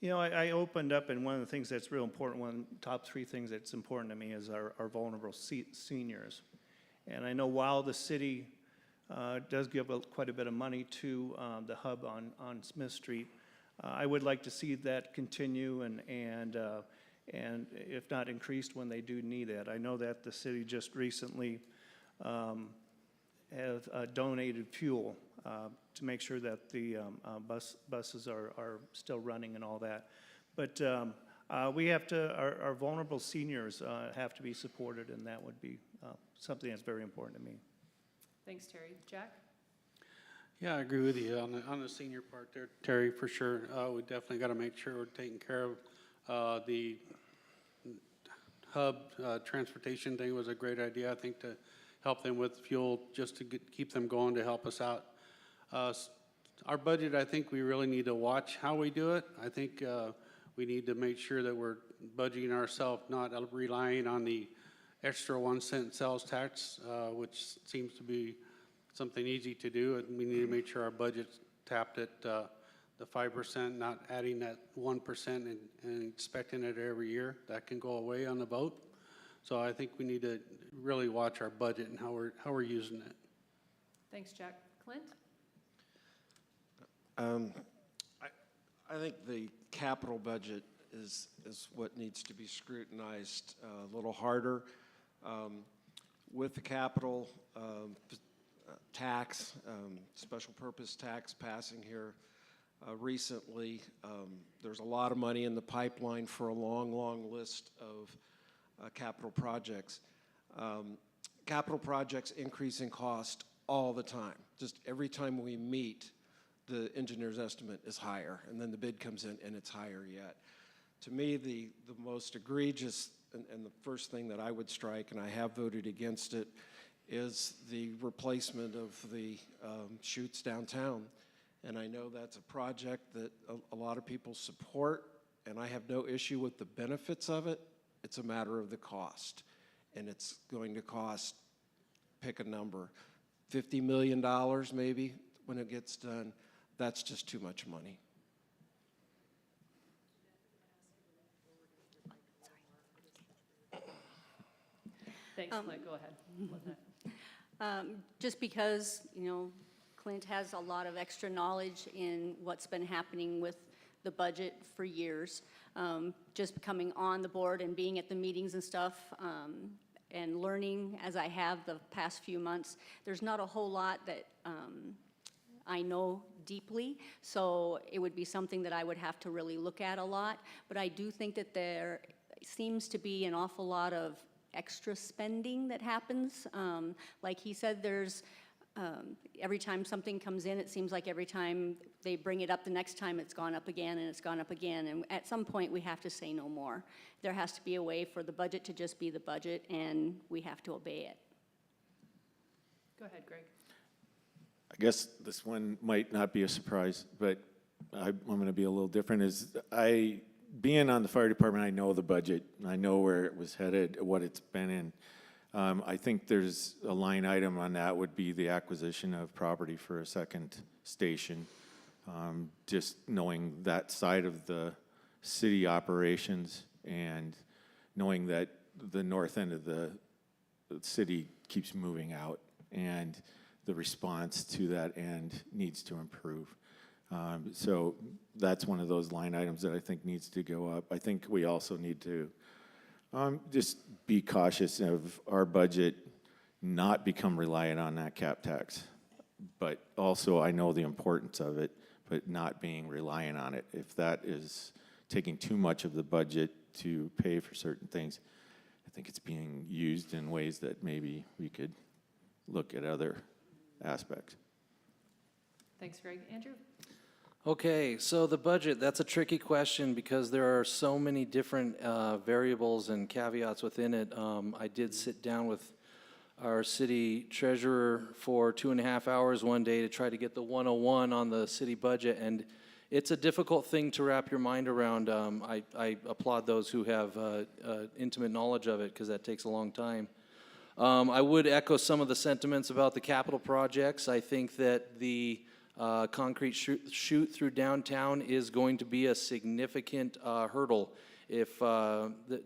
I opened up, and one of the things that's real important, one of the top three things that's important to me is our vulnerable seniors. And I know while the city does give quite a bit of money to the hub on Smith Street, I would like to see that continue and if not increased when they do need it. I know that the city just recently have donated fuel to make sure that the buses are still running and all that. But we have to, our vulnerable seniors have to be supported, and that would be something that's very important to me. Thanks, Terry. Jack? Yeah, I agree with you on the senior part there, Terry, for sure. We definitely got to make sure we're taking care of the hub transportation thing was a great idea, I think, to help them with fuel, just to keep them going, to help us out. Our budget, I think we really need to watch how we do it. I think we need to make sure that we're budgeting ourselves, not relying on the extra 1 cent sales tax, which seems to be something easy to do. And we need to make sure our budget's tapped at the 5%, not adding that 1% and expecting it every year. That can go away on the vote. So I think we need to really watch our budget and how we're using it. Thanks, Jack. Clint? I think the capital budget is what needs to be scrutinized a little harder. With the capital tax, special purpose tax passing here recently, there's a lot of money in the pipeline for a long list of capital projects. Capital projects increase in cost all the time. Just every time we meet, the engineer's estimate is higher, and then the bid comes in and it's higher yet. To me, the most egregious and the first thing that I would strike, and I have voted against it, is the replacement of the chutes downtown. And I know that's a project that a lot of people support, and I have no issue with the benefits of it. It's a matter of the cost, and it's going to cost, pick a number, $50 million maybe when it gets done. That's just too much money. Thanks, Clint, go ahead. Love that. Just because, Clint has a lot of extra knowledge in what's been happening with the budget for years. Just coming on the board and being at the meetings and stuff, and learning as I have the past few months, there's not a whole lot that I know deeply, so it would be something that I would have to really look at a lot. But I do think that there seems to be an awful lot of extra spending that happens. Like he said, there's every time something comes in, it seems like every time they bring it up, the next time it's gone up again, and it's gone up again. And at some point, we have to say no more. There has to be a way for the budget to just be the budget, and we have to obey it. Go ahead, Greg. I guess this one might not be a surprise, but I'm going to be a little different. Being on the fire department, I know the budget. I know where it was headed, what it's been in. I think there's a line item on that would be the acquisition of property for a second station. Just knowing that side of the city operations and knowing that the north end of the city keeps moving out and the response to that end needs to improve. So that's one of those line items that I think needs to go up. I think we also need to just be cautious of our budget not become reliant on that cap tax. But also I know the importance of it, but not being reliant on it. If that is taking too much of the budget to pay for certain things, I think it's being used in ways that maybe we could look at other aspects. Thanks, Greg. Andrew? Okay, so the budget, that's a tricky question because there are so many different variables and caveats within it. I did sit down with our city treasurer for 2.5 hours one day to try to get the 101 on the city budget, and it's a difficult thing to wrap your mind around. I applaud those who have intimate knowledge of it because that takes a long time. I would echo some of the sentiments about the capital projects. I think that the concrete shoot through downtown is going to be a significant hurdle. If,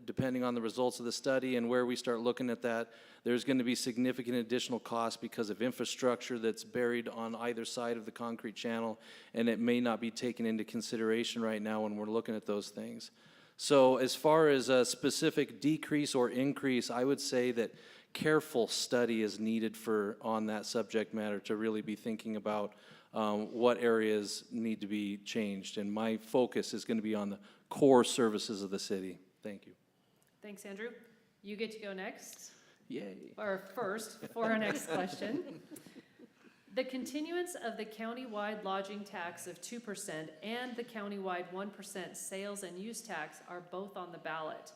depending on the results of the study and where we start looking at that, there's going to be significant additional costs because of infrastructure that's buried on either side of the concrete channel, and it may not be taken into consideration right now when we're looking at those things. So as far as a specific decrease or increase, I would say that careful study is needed on that subject matter to really be thinking about what areas need to be changed. And my focus is going to be on the core services of the city. Thank you. Thanks, Andrew. You get to go next. Yay. Or first, for our next question. The continuance of the countywide lodging tax of 2% and the countywide 1% sales and use tax are both on the ballot.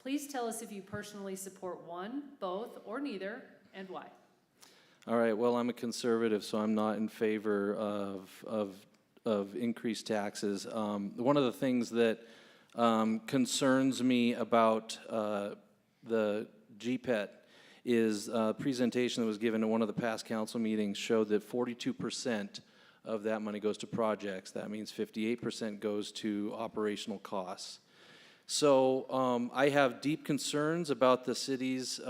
Please tell us if you personally support one, both, or neither, and why. All right, well, I'm a conservative, so I'm not in favor of increased taxes. One of the things that concerns me about the GPET is a presentation that was given at one of the past council meetings showed that 42% of that money goes to projects. That means 58% goes to operational costs. So I have deep concerns about the city's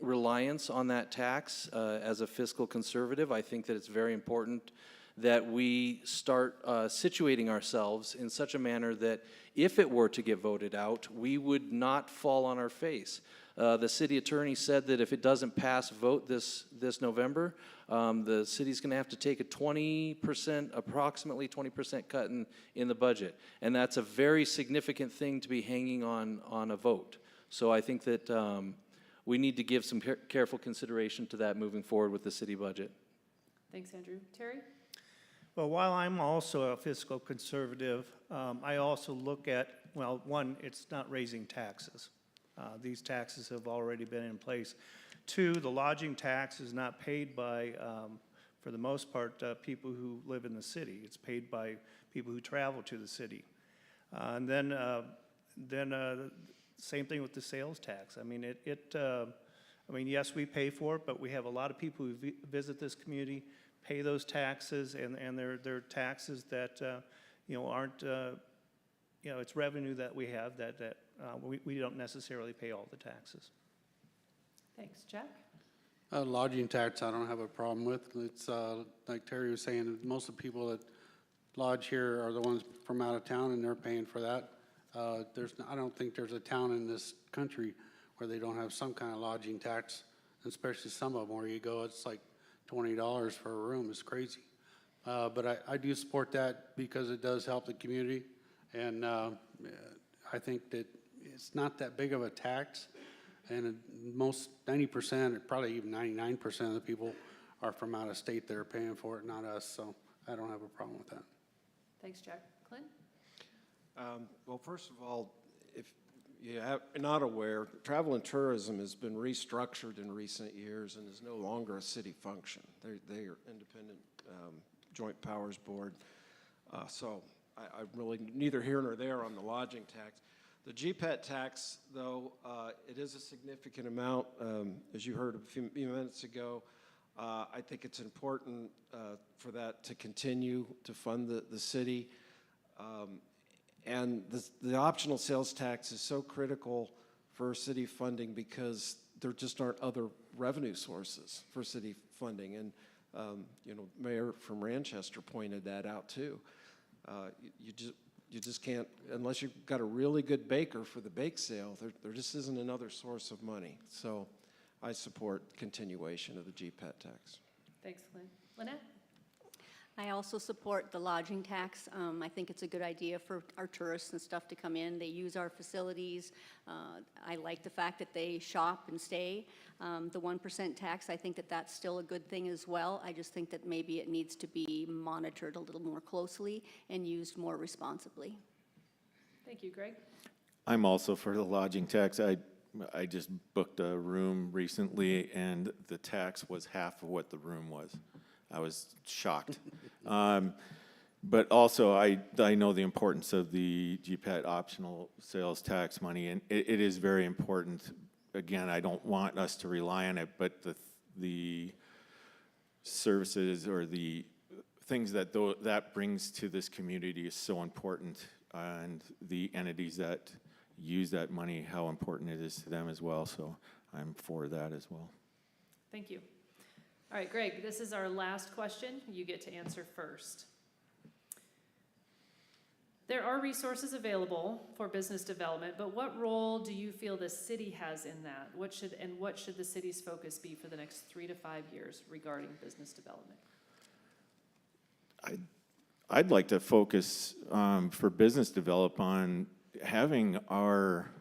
reliance on that tax. As a fiscal conservative, I think that it's very important that we start situating ourselves in such a manner that if it were to get voted out, we would not fall on our face. The city attorney said that if it doesn't pass vote this November, the city's going to have to take a 20%, approximately 20% cut in the budget. And that's a very significant thing to be hanging on a vote. So I think that we need to give some careful consideration to that moving forward with the city budget. Thanks, Andrew. Terry? Well, while I'm also a fiscal conservative, I also look at, well, one, it's not raising taxes. These taxes have already been in place. Two, the lodging tax is not paid by, for the most part, people who live in the city. It's paid by people who travel to the city. And then same thing with the sales tax. I mean, yes, we pay for it, but we have a lot of people who visit this community, pay those taxes, and they're taxes that aren't it's revenue that we have that we don't necessarily pay all the taxes. Thanks, Jack. Lodging tax, I don't have a problem with. It's, like Terry was saying, most of the people that lodge here are the ones from out of town, and they're paying for that. I don't think there's a town in this country where they don't have some kind of lodging tax, especially some of them where you go, it's like $20 for a room. It's crazy. But I do support that because it does help the community, and I think that it's not that big of a tax. And most 90%, or probably even 99% of the people are from out of state that are paying for it, not us. So I don't have a problem with that. Thanks, Jack. Clint? Well, first of all, if you're not aware, travel and tourism has been restructured in recent years and is no longer a city function. They are independent joint powers board. So I'm really neither here nor there on the lodging tax. The GPET tax, though, it is a significant amount, as you heard a few minutes ago. I think it's important for that to continue to fund the city. And the optional sales tax is so critical for city funding because there just aren't other revenue sources for city funding. And, Mayor from Manchester pointed that out too. You just can't, unless you've got a really good baker for the bake sale, there just isn't another source of money. So I support continuation of the GPET tax. Thanks, Clint. Lynette? I also support the lodging tax. I think it's a good idea for our tourists and stuff to come in. They use our facilities. I like the fact that they shop and stay. The 1% tax, I think that that's still a good thing as well. I just think that maybe it needs to be monitored a little more closely and used more responsibly. Thank you, Greg. I'm also for the lodging tax. I just booked a room recently, and the tax was half of what the room was. I was shocked. But also, I know the importance of the GPET optional sales tax money, and it is very important. Again, I don't want us to rely on it, but the services or the things that brings to this community is so important, and the entities that use that money, how important it is to them as well. So I'm for that as well. Thank you. All right, Greg, this is our last question. You get to answer first. There are resources available for business development, but what role do you feel the city has in that? What should the city's focus be for the next 3 to 5 years regarding business development? I'd like to focus for business develop on having our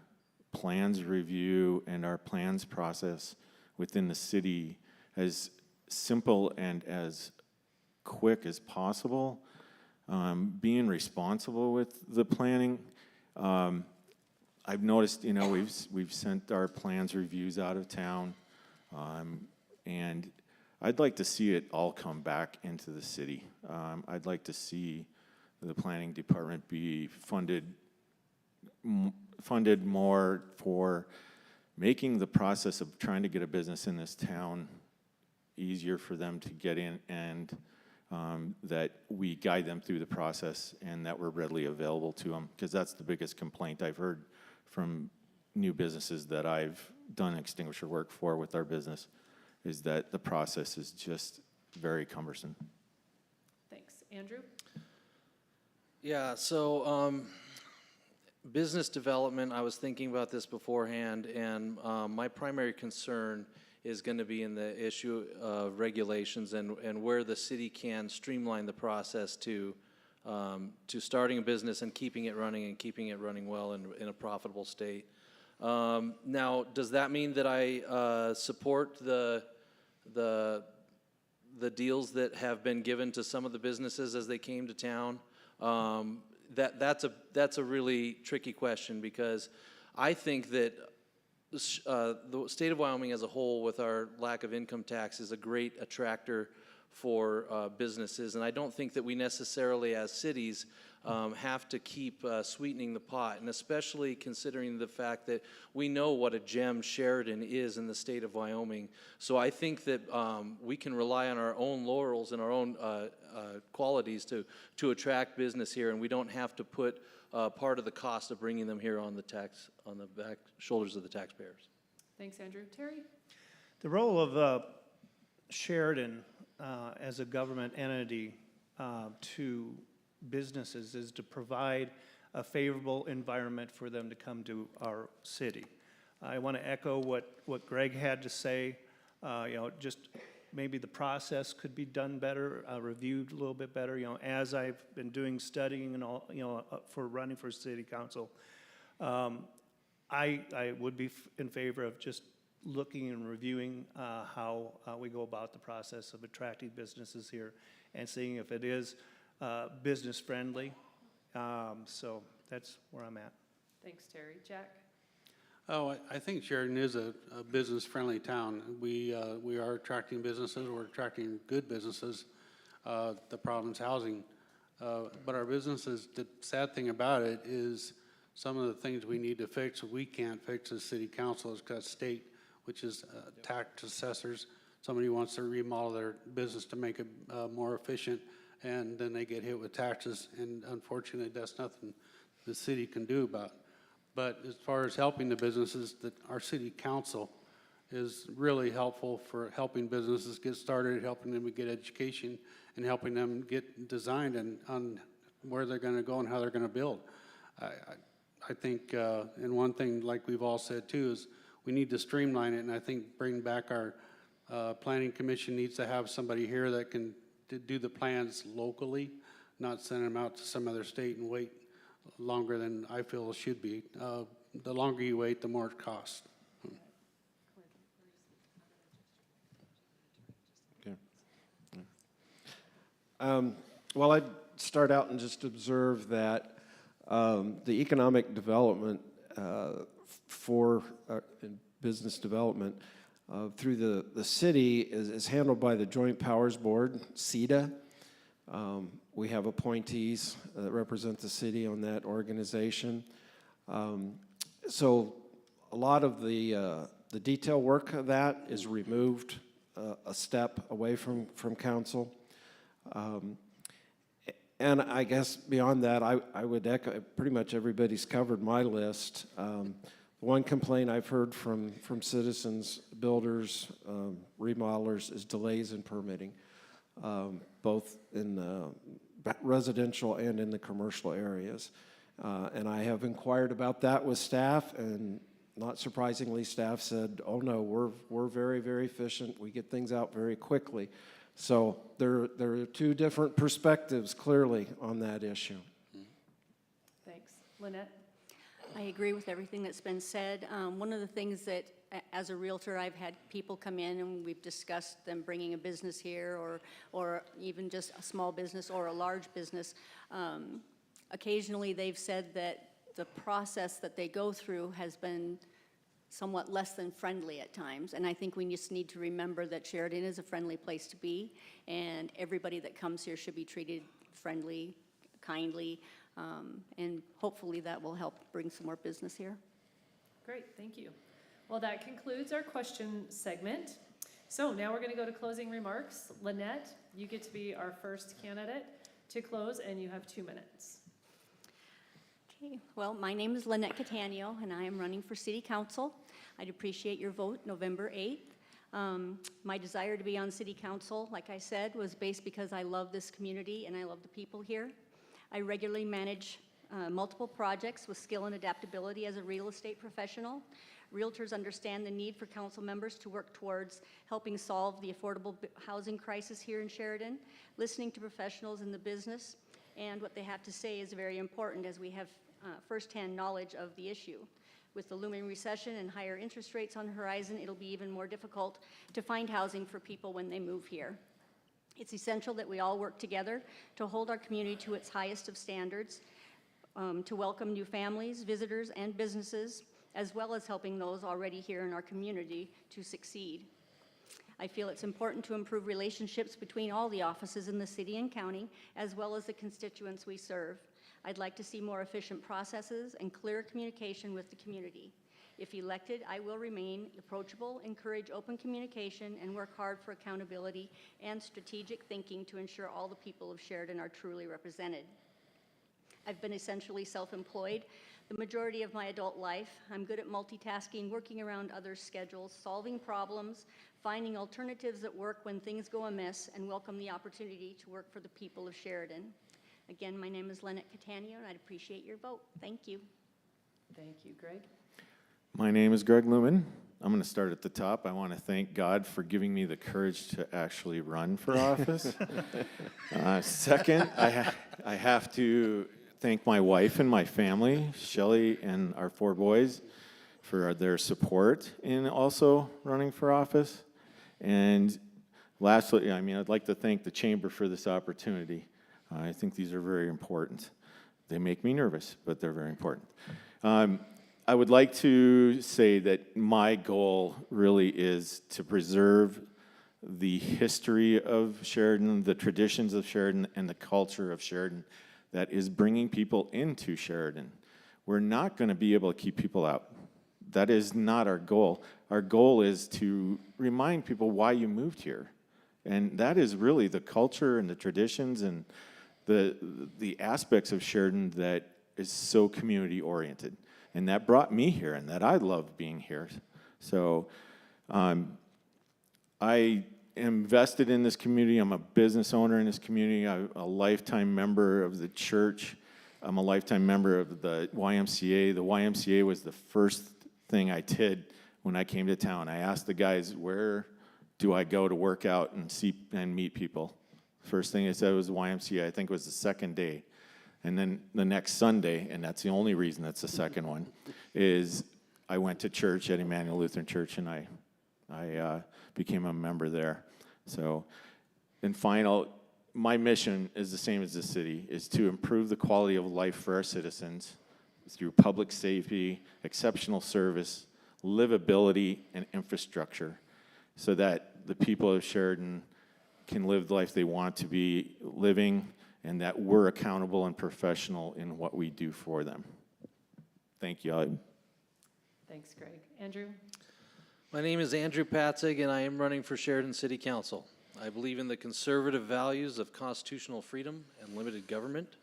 plans review and our plans process within the city as simple and as quick as possible. Being responsible with the planning. I've noticed, we've sent our plans reviews out of town, and I'd like to see it all come back into the city. I'd like to see the planning department be funded more for making the process of trying to get a business in this town easier for them to get in, and that we guide them through the process and that we're readily available to them, because that's the biggest complaint I've heard from new businesses that I've done extinguisher work for with our business, is that the process is just very cumbersome. Thanks. Andrew? Yeah, so business development, I was thinking about this beforehand, and my primary concern is going to be in the issue of regulations and where the city can streamline the process to starting a business and keeping it running well in a profitable state. Now, does that mean that I support the deals that have been given to some of the businesses as they came to town? That's a really tricky question, because I think that the state of Wyoming as a whole, with our lack of income tax, is a great attractor for businesses, and I don't think that we necessarily as cities have to keep sweetening the pot, and especially considering the fact that we know what a gem Sheridan is in the state of Wyoming. So I think that we can rely on our own laurels and our own qualities to attract business here, and we don't have to put part of the cost of bringing them here on the back shoulders of the taxpayers. Thanks, Andrew. Terry? The role of Sheridan as a government entity to businesses is to provide a favorable environment for them to come to our city. I want to echo what Greg had to say. Just maybe the process could be done better, reviewed a little bit better. As I've been doing studying and all, for running for city council, I would be in favor of just looking and reviewing how we go about the process of attracting businesses here and seeing if it is business friendly. So that's where I'm at. Thanks, Terry. Jack? Oh, I think Sheridan is a business-friendly town. We are attracting businesses. We're attracting good businesses. The problem's housing. But our businesses, the sad thing about it is some of the things we need to fix, we can't fix as city council. It's got state, which is tax assessors. Somebody wants to remodel their business to make it more efficient, and then they get hit with taxes, and unfortunately, that's nothing the city can do about it. But as far as helping the businesses, our city council is really helpful for helping businesses get started, helping them get education, and helping them get designed on where they're going to go and how they're going to build. I think, and one thing like we've all said too, is we need to streamline it, and I think bring back our planning commission needs to have somebody here that can do the plans locally, not send them out to some other state and wait longer than I feel it should be. The longer you wait, the more it costs. Okay. Well, I'd start out and just observe that the economic development for business development through the city is handled by the Joint Powers Board, CEDA. We have appointees that represent the city on that organization. So a lot of the detail work of that is removed a step away from council. And I guess beyond that, I would echo, pretty much everybody's covered my list. One complaint I've heard from citizens, builders, remodelers is delays in permitting, both in residential and in the commercial areas. And I have inquired about that with staff, and not surprisingly, staff said, oh no, we're very, very efficient. We get things out very quickly. So there are two different perspectives clearly on that issue. Thanks. Lynette? I agree with everything that's been said. One of the things that, as a realtor, I've had people come in and we've discussed them bringing a business here, or even just a small business or a large business. Occasionally they've said that the process that they go through has been somewhat less than friendly at times, and I think we just need to remember that Sheridan is a friendly place to be, and everybody that comes here should be treated friendly, kindly, and hopefully that will help bring some more business here. Great, thank you. Well, that concludes our question segment. So now we're going to go to closing remarks. Lynette, you get to be our first candidate to close, and you have 2 minutes. Okay, well, my name is Lynette Catania, and I am running for City Council. I'd appreciate your vote November 8th. My desire to be on City Council, like I said, was based because I love this community and I love the people here. I regularly manage multiple projects with skill and adaptability as a real estate professional. Realtors understand the need for council members to work towards helping solve the affordable housing crisis here in Sheridan. Listening to professionals in the business and what they have to say is very important, as we have firsthand knowledge of the issue. With the looming recession and higher interest rates on the horizon, it'll be even more difficult to find housing for people when they move here. It's essential that we all work together to hold our community to its highest of standards, to welcome new families, visitors, and businesses, as well as helping those already here in our community to succeed. I feel it's important to improve relationships between all the offices in the city and county, as well as the constituents we serve. I'd like to see more efficient processes and clearer communication with the community. If elected, I will remain approachable, encourage open communication, and work hard for accountability and strategic thinking to ensure all the people of Sheridan are truly represented. I've been essentially self-employed the majority of my adult life. I'm good at multitasking, working around others' schedules, solving problems, finding alternatives at work when things go amiss, and welcome the opportunity to work for the people of Sheridan. Again, my name is Lynette Catania, and I'd appreciate your vote. Thank you. Thank you, Greg. My name is Greg Lumen. I'm going to start at the top. I want to thank God for giving me the courage to actually run for office. Second, I have to thank my wife and my family, Shelley and our 4 boys, for their support in also running for office. And lastly, I'd like to thank the Chamber for this opportunity. I think these are very important. They make me nervous, but they're very important. I would like to say that my goal really is to preserve the history of Sheridan, the traditions of Sheridan, and the culture of Sheridan that is bringing people into Sheridan. We're not going to be able to keep people out. That is not our goal. Our goal is to remind people why you moved here. And that is really the culture and the traditions and the aspects of Sheridan that is so community-oriented. And that brought me here, and that I love being here. So I am vested in this community. I'm a business owner in this community. I'm a lifetime member of the church. I'm a lifetime member of the YMCA. The YMCA was the first thing I did when I came to town. I asked the guys, where do I go to work out and see and meet people? First thing they said was the YMCA. I think it was the second day. And then the next Sunday, and that's the only reason that's the second one, is I went to church at Emmanuel Lutheran Church, and I became a member there. So, and final, my mission is the same as the city, is to improve the quality of life for our citizens through public safety, exceptional service, livability, and infrastructure, so that the people of Sheridan can live the life they want to be living, and that we're accountable and professional in what we do for them. Thank you. Thanks, Greg. Andrew? My name is Andrew Patzig, and I am running for Sheridan City Council. I believe in the conservative values of constitutional freedom and limited government.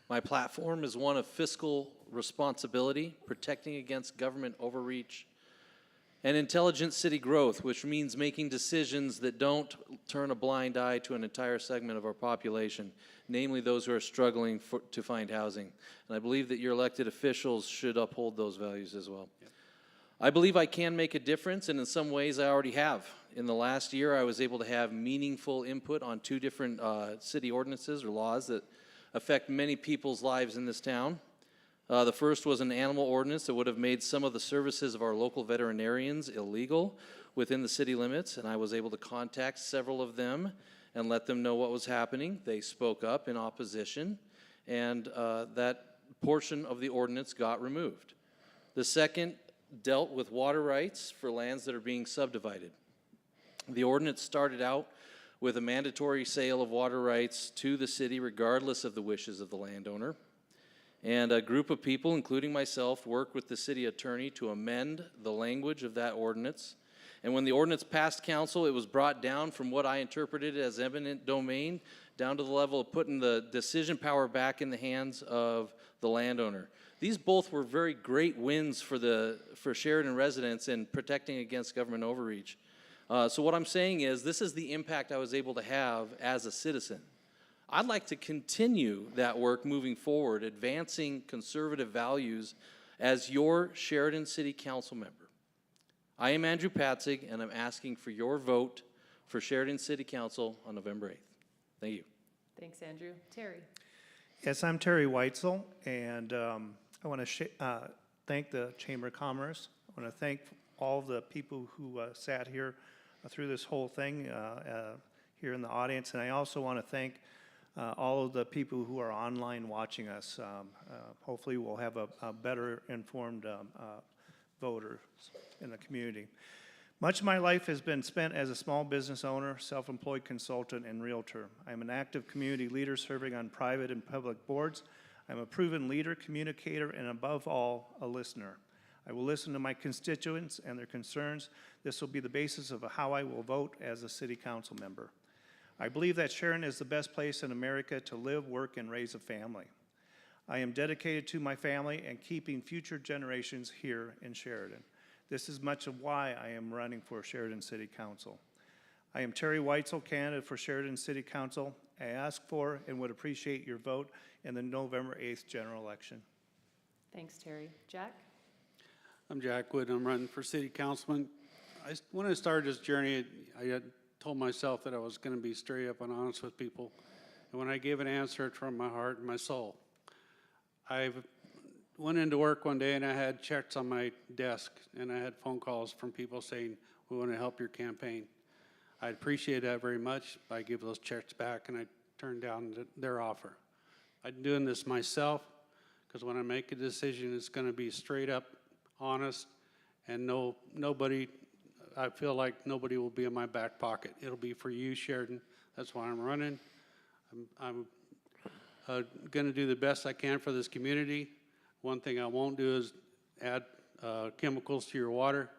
My platform is one of fiscal responsibility, protecting against government overreach, and intelligent city growth, which means making decisions that don't turn a blind eye to an entire segment of our population, namely those who are struggling to find housing. And I believe that your elected officials should uphold those values as well. Yep. I believe I can make a difference, and in some ways I already have. In the last year, I was able to have meaningful input on 2 different city ordinances or laws that affect many people's lives in this town. The first was an animal ordinance that would have made some of the services of our local veterinarians illegal within the city limits, and I was able to contact several of them and let them know what was happening. They spoke up in opposition, and that portion of the ordinance got removed. The second dealt with water rights for lands that are being subdivided. The ordinance started out with a mandatory sale of water rights to the city regardless of the wishes of the landowner. And a group of people, including myself, worked with the city attorney to amend the language of that ordinance. And when the ordinance passed council, it was brought down from what I interpreted as eminent domain down to the level of putting the decision power back in the hands of the landowner. These both were very great wins for Sheridan residents in protecting against government overreach. So what I'm saying is, this is the impact I was able to have as a citizen. I'd like to continue that work moving forward, advancing conservative values as your Sheridan City Council member. I am Andrew Patzig, and I'm asking for your vote for Sheridan City Council on November 8th. Thank you. Thanks, Andrew. Terry? Yes, I'm Terry Weitzel, and I want to thank the Chamber of Commerce. I want to thank all of the people who sat here through this whole thing here in the audience, and I also want to thank all of the people who are online watching us. Hopefully we'll have a better informed voters in the community. Much of my life has been spent as a small business owner, self-employed consultant, and realtor. I'm an active community leader serving on private and public boards. I'm a proven leader, communicator, and above all, a listener. I will listen to my constituents and their concerns. This will be the basis of how I will vote as a city council member. I believe that Sheridan is the best place in America to live, work, and raise a family. I am dedicated to my family and keeping future generations here in Sheridan. This is much of why I am running for Sheridan City Council. I am Terry Weitzel, candidate for Sheridan City Council. I ask for and would appreciate your vote in the November 8th general election. Thanks, Terry. Jack? I'm Jack Wood. I'm running for city councilman. When I started this journey, I had told myself that I was going to be straight up and honest with people. And when I gave an answer, it's from my heart and my soul. I went into work one day and I had checks on my desk and I had phone calls from people saying, we want to help your campaign. I appreciate that very much. I give those checks back and I turned down their offer. I'm doing this myself because when I make a decision, it's going to be straight up, honest, and nobody, I feel like nobody will be in my back pocket. It'll be for you, Sheridan. That's why I'm running. I'm going to do the best I can for this community. One thing I won't do is add chemicals to your water.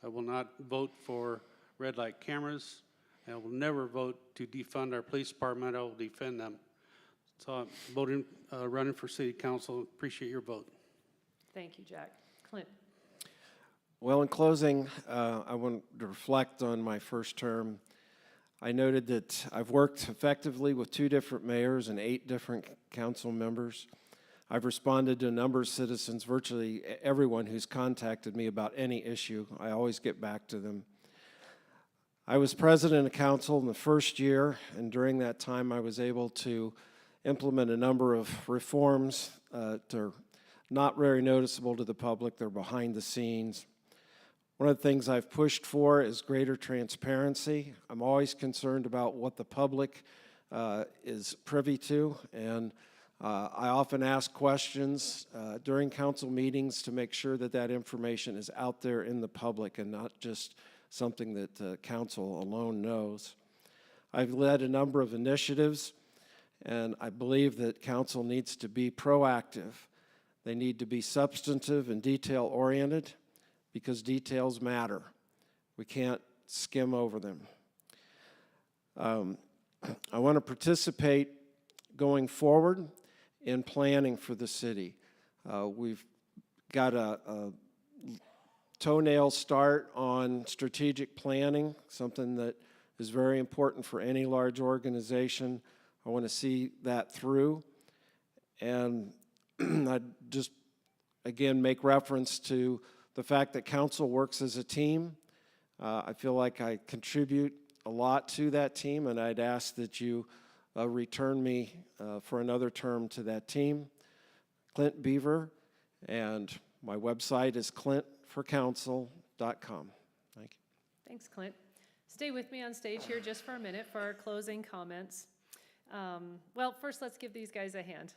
I will not vote for red light cameras. I will never vote to defund our police department. I will defend them. So I'm voting, running for city council. Appreciate your vote. Thank you, Jack. Clint? Well, in closing, I want to reflect on my first term. I noted that I've worked effectively with 2 different mayors and 8 different council members. I've responded to a number of citizens, virtually everyone who's contacted me about any issue. I always get back to them. I was president of council in the first year, and during that time I was able to implement a number of reforms that are not very noticeable to the public. They're behind the scenes. One of the things I've pushed for is greater transparency. I'm always concerned about what the public is privy to, and I often ask questions during council meetings to make sure that that information is out there in the public and not just something that council alone knows. I've led a number of initiatives, and I believe that council needs to be proactive. They need to be substantive and detail-oriented because details matter. We can't skim over them. I want to participate going forward in planning for the city. We've got a toenail start on strategic planning, something that is very important for any large organization. I want to see that through. And I'd just, again, make reference to the fact that council works as a team. I feel like I contribute a lot to that team, and I'd ask that you return me for another term to that team. Clint Beaver, and my website is clintforcouncil.com. Thank you. Thanks, Clint. Stay with me on stage here just for a minute for our closing comments. Well, first let's give these guys a hand.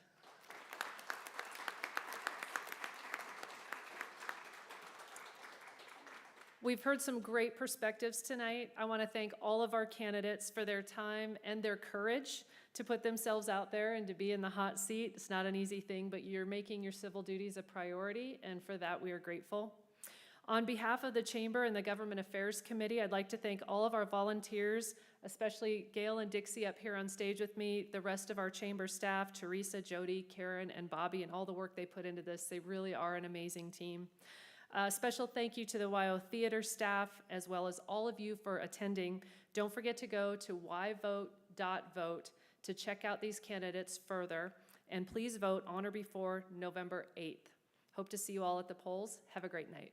We've heard some great perspectives tonight. I want to thank all of our candidates for their time and their courage to put themselves out there and to be in the hot seat. It's not an easy thing, but you're making your civil duties a priority, and for that we are grateful. On behalf of the Chamber and the Government Affairs Committee, I'd like to thank all of our volunteers, especially Gail and Dixie up here on stage with me, the rest of our Chamber staff, Teresa, Jody, Karen, and Bobby, and all the work they put into this. They really are an amazing team. Special thank you to the WYO Theater staff, as well as all of you for attending. Don't forget to go to whyvote.vote to check out these candidates further, and please vote on or before November 8th. Hope to see you all at the polls. Have a great night.